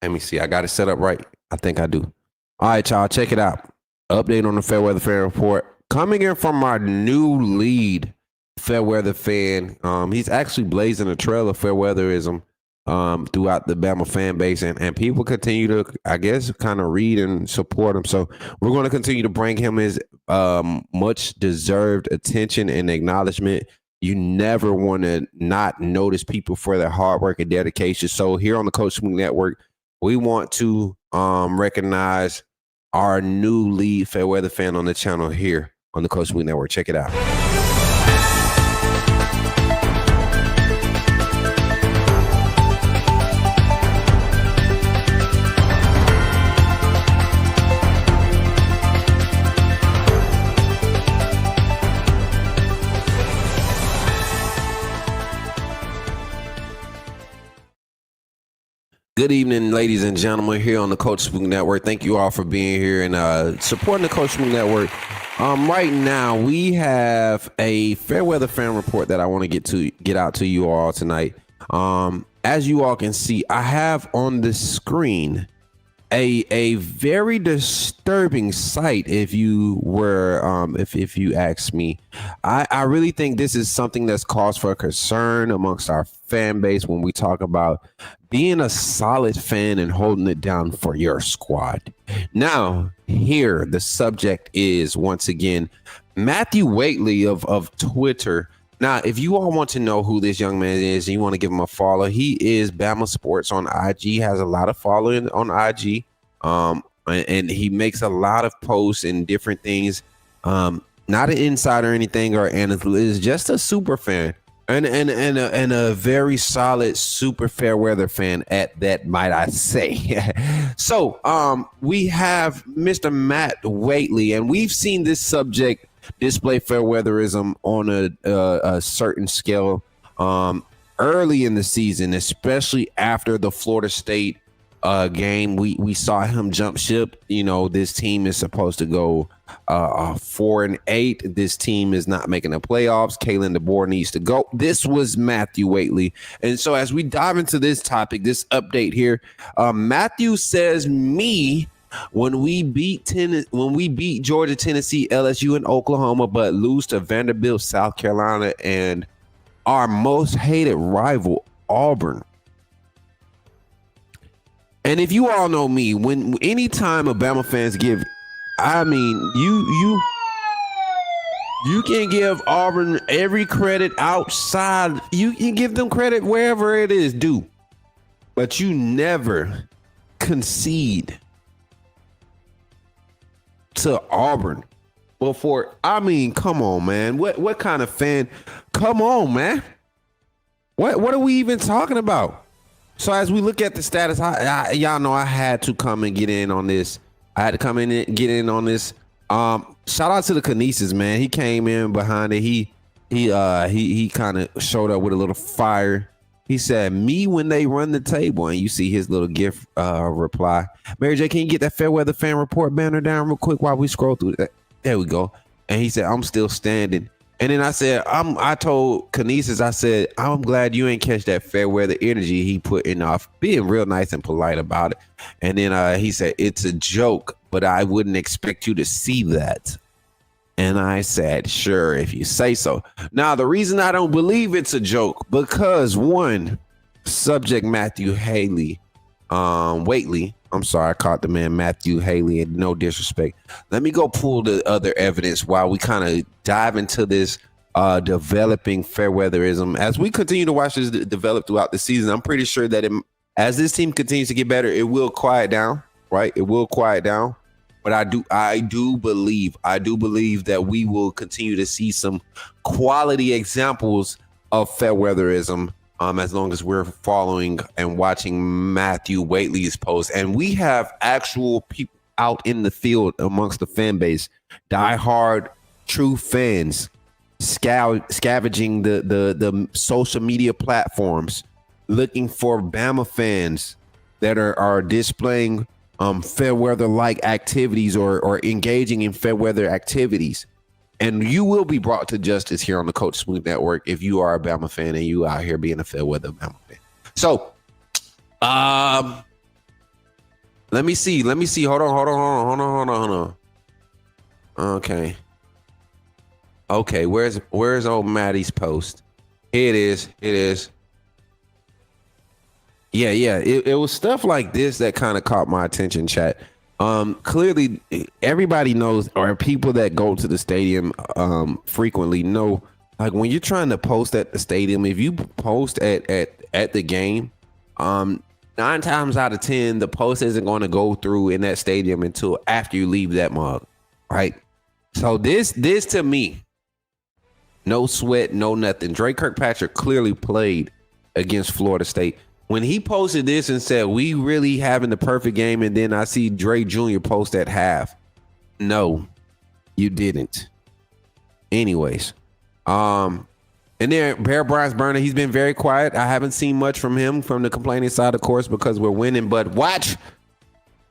let me see. I got it set up right. I think I do. All right, y'all. Check it out. Update on the fair weather fan report. coming in from our new lead Fairweather fan, he's actually blazing a trail of Fairweatherism throughout the Bama fan base, and people continue to, I guess, kind of read and support him. So we're going to continue to bring him his much deserved attention and acknowledgement. You never want to not notice people for their hard work and dedication. So here on the Coach Smook Network, we want to recognize our new lead Fairweather fan on the channel here on the Coach Smook Network. Check it out. Good evening, ladies and gentlemen, here on the Coach Smook Network. Thank you all for being here and supporting the Coach Smook Network. Right now, we have a Fairweather fan report that I want to get out to you all tonight. As you all can see, I have on the screen a very disturbing sight. If you were, if you ask me, I really think this is something that's cause for concern amongst our fan base when we talk about being a solid fan and holding it down for your squad. Now, here the subject is once again Matthew Waitley of Twitter. Now, if you all want to know who this young man is and you want to give him a follow, he is Bama Sports on IG, has a lot of following on IG, and he makes a lot of posts and different things. Not an insider or anything, and is just a super fan and a very solid super Fairweather fan at that, might I say. So we have Mr. Matt Waitley, and we've seen this subject display Fairweatherism on a certain scale early in the season, especially after the Florida State game. We saw him jump ship. You know, this team is supposed to go 4-8. This team is not making the playoffs. Kalen DeBoer needs to go. This was Matthew Waitley. And so as we dive into this topic, this update here, Matthew says when we beat Georgia, Tennessee, LSU, and Oklahoma, but lose to Vanderbilt, South Carolina, and our most hated rival, Auburn. And if you all know me, when anytime Alabama fans give, I mean, you can give Auburn every credit outside. You can give them credit wherever it is due, but you never concede to Auburn before. I mean, come on, man. What kind of fan? Come on, man. What are we even talking about? So as we look at the status, y'all know I had to come and get in on this. Shout out to the Kinesis, man. He came in behind it. He kind of showed up with a little fire. He said, "Me when they run the table," and you see his little gift reply. Mary J, can you get that Fairweather fan report banner down real quick while we scroll through that? There we go. And he said, "I'm still standing." And then I said, I told Kinesis, I said, "I'm glad you ain't catch that Fairweather energy he put in off, being real nice and polite about it." And then he said, "It's a joke, but I wouldn't expect you to see that." And I said, "Sure, if you say so." Now, the reason I don't believe it's a joke, because one, subject Matthew Waitley. I'm sorry, I caught the man Matthew Haley, and no disrespect. Let me go pull the other evidence while we kind of dive into this developing Fairweatherism. As we continue to watch this develop throughout the season, I'm pretty sure that as this team continues to get better, it will quiet down, right? It will quiet down. But I do believe that we will continue to see some quality examples of Fairweatherism as long as we're following and watching Matthew Waitley's post. And we have actual people out in the field amongst the fan base, diehard true fans, scavenging the social media platforms, looking for Bama fans that are displaying Fairweather-like activities or engaging in Fairweather activities. And you will be brought to justice here on the Coach Smook Network if you are a Bama fan and you out here being a Fairweather Bama fan. So, let me see. Hold on. Okay. Okay, where's old Maddie's post? Here it is. It is. Yeah. It was stuff like this that kind of caught my attention, chat. Clearly everybody knows, or people that go to the stadium frequently know, like when you're trying to post at the stadium, if you post at the game, 9 times out of 10, the post isn't going to go through in that stadium until after you leave that mug, right? So this to me, no sweat, no nothing. Dre Kirkpatrick clearly played against Florida State. When he posted this and said, we really having the perfect game, and then I see Dre Jr. post at half. No, you didn't. Anyways, and then Bear Bryant's burner, he's been very quiet. I haven't seen much from him from the complaining side, of course, because we're winning. But watch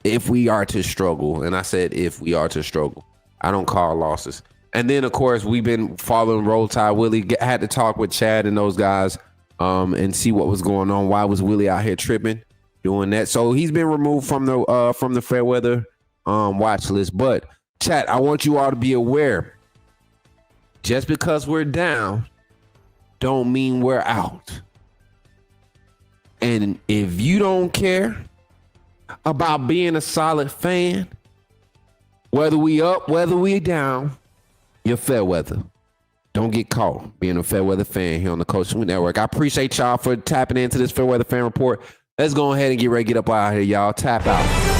if we are to struggle. And I said if we are to struggle. I don't call losses. And then, of course, we've been following Roll Tide Willie. Had to talk with Chad and those guys and see what was going on. Why was Willie out here tripping, doing that? So he's been removed from the fair weather watch list. But chat, I want you all to be aware. Just because we're down, don't mean we're out. And if you don't care about being a solid fan, whether we up, whether we down, you're fair weather. Don't get caught being a fair weather fan here on the Coach Smook Network. I appreciate y'all for tapping into this fair weather fan report. Let's go ahead and get ready to get up out of here, y'all. Tap out.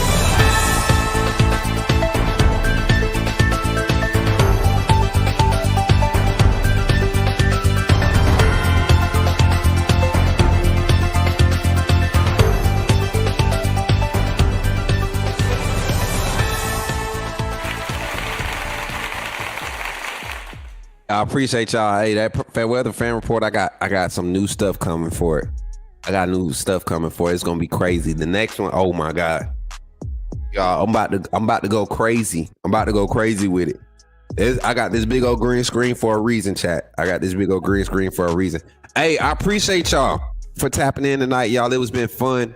I appreciate y'all. Hey, that fair weather fan report, I got some new stuff coming for it. I got new stuff coming for it. It's gonna be crazy. The next one, oh my God. Y'all, I'm about to go crazy. I'm about to go crazy with it. I got this big old green screen for a reason, chat. I got this big old green screen for a reason. Hey, I appreciate y'all for tapping in tonight, y'all. It was been fun.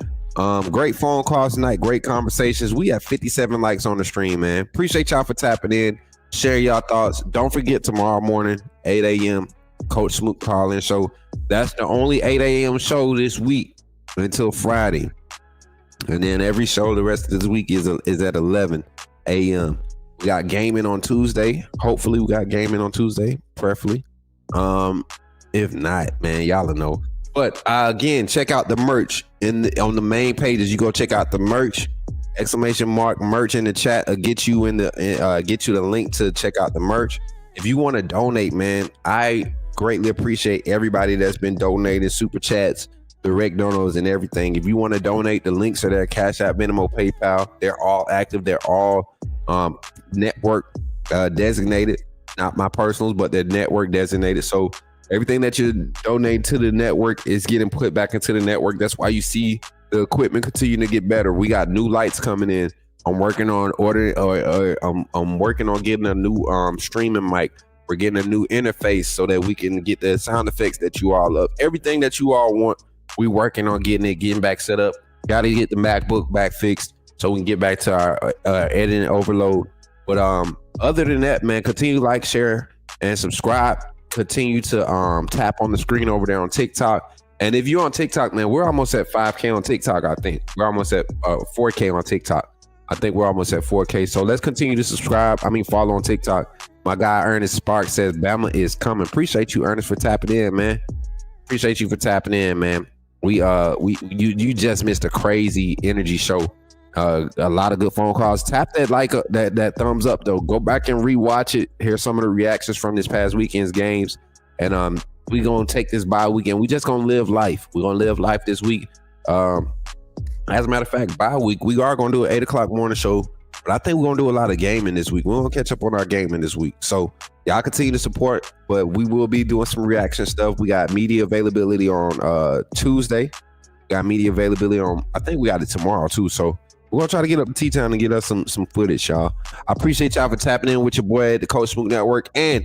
Great phone calls tonight, great conversations. We have 57 likes on the stream, man. Appreciate y'all for tapping in. Share y'all thoughts. Don't forget tomorrow morning, 8 a.m., Coach Smook call-in show. That's the only 8 a.m. show this week until Friday. And then every show the rest of this week is at 11 a.m. We got gaming on Tuesday. Hopefully we got gaming on Tuesday, preferably. If not, man, y'all will know. But again, check out the merch on the main pages. You go check out the merch. Exclamation mark merch in the chat get you the link to check out the merch. If you want to donate, man, I greatly appreciate everybody that's been donating, super chats, direct donos, and everything. If you want to donate, the links are there: Cash App, Venmo, PayPal. They're all active. They're all network designated, not my personals, but they're network designated. So everything that you donate to the network is getting put back into the network. That's why you see the equipment continue to get better. We got new lights coming in. I'm working on I'm working on getting a new streaming mic. We're getting a new interface so that we can get the sound effects that you all love. Everything that you all want, we working on getting back set up. Got to get the MacBook back fixed so we can get back to our editing overload. But other than that, man, continue to like, share, and subscribe. Continue to tap on the screen over there on TikTok. And if you're on TikTok, man, we're almost at 5K on TikTok, I think. We're almost at 4K on TikTok. I think we're almost at 4K. So let's continue to follow on TikTok. My guy, Ernest Sparks, says Bama is coming. Appreciate you, Ernest, for tapping in, man. Appreciate you for tapping in, man. You just missed a crazy energy show. A lot of good phone calls. Tap that that thumbs up, though. Go back and rewatch it. Hear some of the reactions from this past weekend's games. And we gonna take this bye weekend. We just gonna live life. We're gonna live life this week. As a matter of fact, bye week, we are gonna do an 8 o'clock morning show. But I think we're gonna do a lot of gaming this week. We're gonna catch up on our gaming this week. So y'all continue to support, but we will be doing some reaction stuff. We got media availability on Tuesday. We got media availability on, I think we got it tomorrow too. So we're gonna try to get up to T-Town and get us some footage, y'all. I appreciate y'all for tapping in with your boy at the Coach Smook Network. And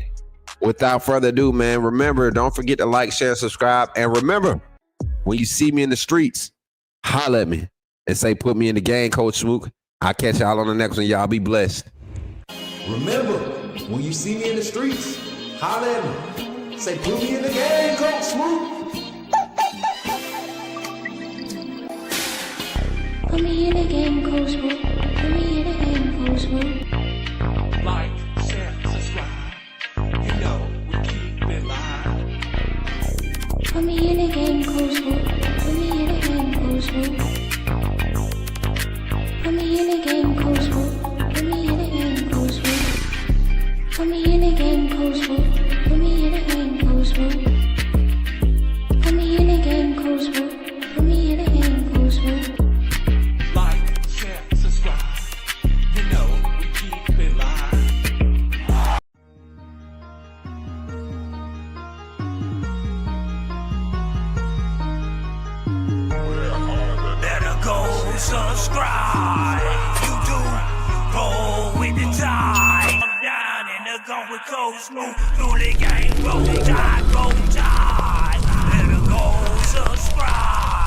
without further ado, man, remember, don't forget to like, share, subscribe. And remember, when you see me in the streets, holler at me and say, put me in the game, Coach Smook. I'll catch y'all on the next one. Y'all be blessed. Remember, when you see me in the streets, Holla at me. Say, put me in the game, Coach Smook. Put me in the game, Coach Smook. Put me in the game, Coach Smook. Like, share, subscribe. You know we keep it live. Put me in the game, Coach Smook. Put me in the game, Coach Smook. Put me in the game, Coach Smook. Put me in the game, Coach Smook. Put me in the game, Coach Smook. Put me in the game, Coach Smook. Put me in the game, Coach Smook. Put me in the game, Coach Smook. Like, share, subscribe. You know we keep it live. Better go subscribe. You do roll with the tide. I'm down in the gun with Coach Smook. Through the game, roll tide, roll tide. Better go subscribe.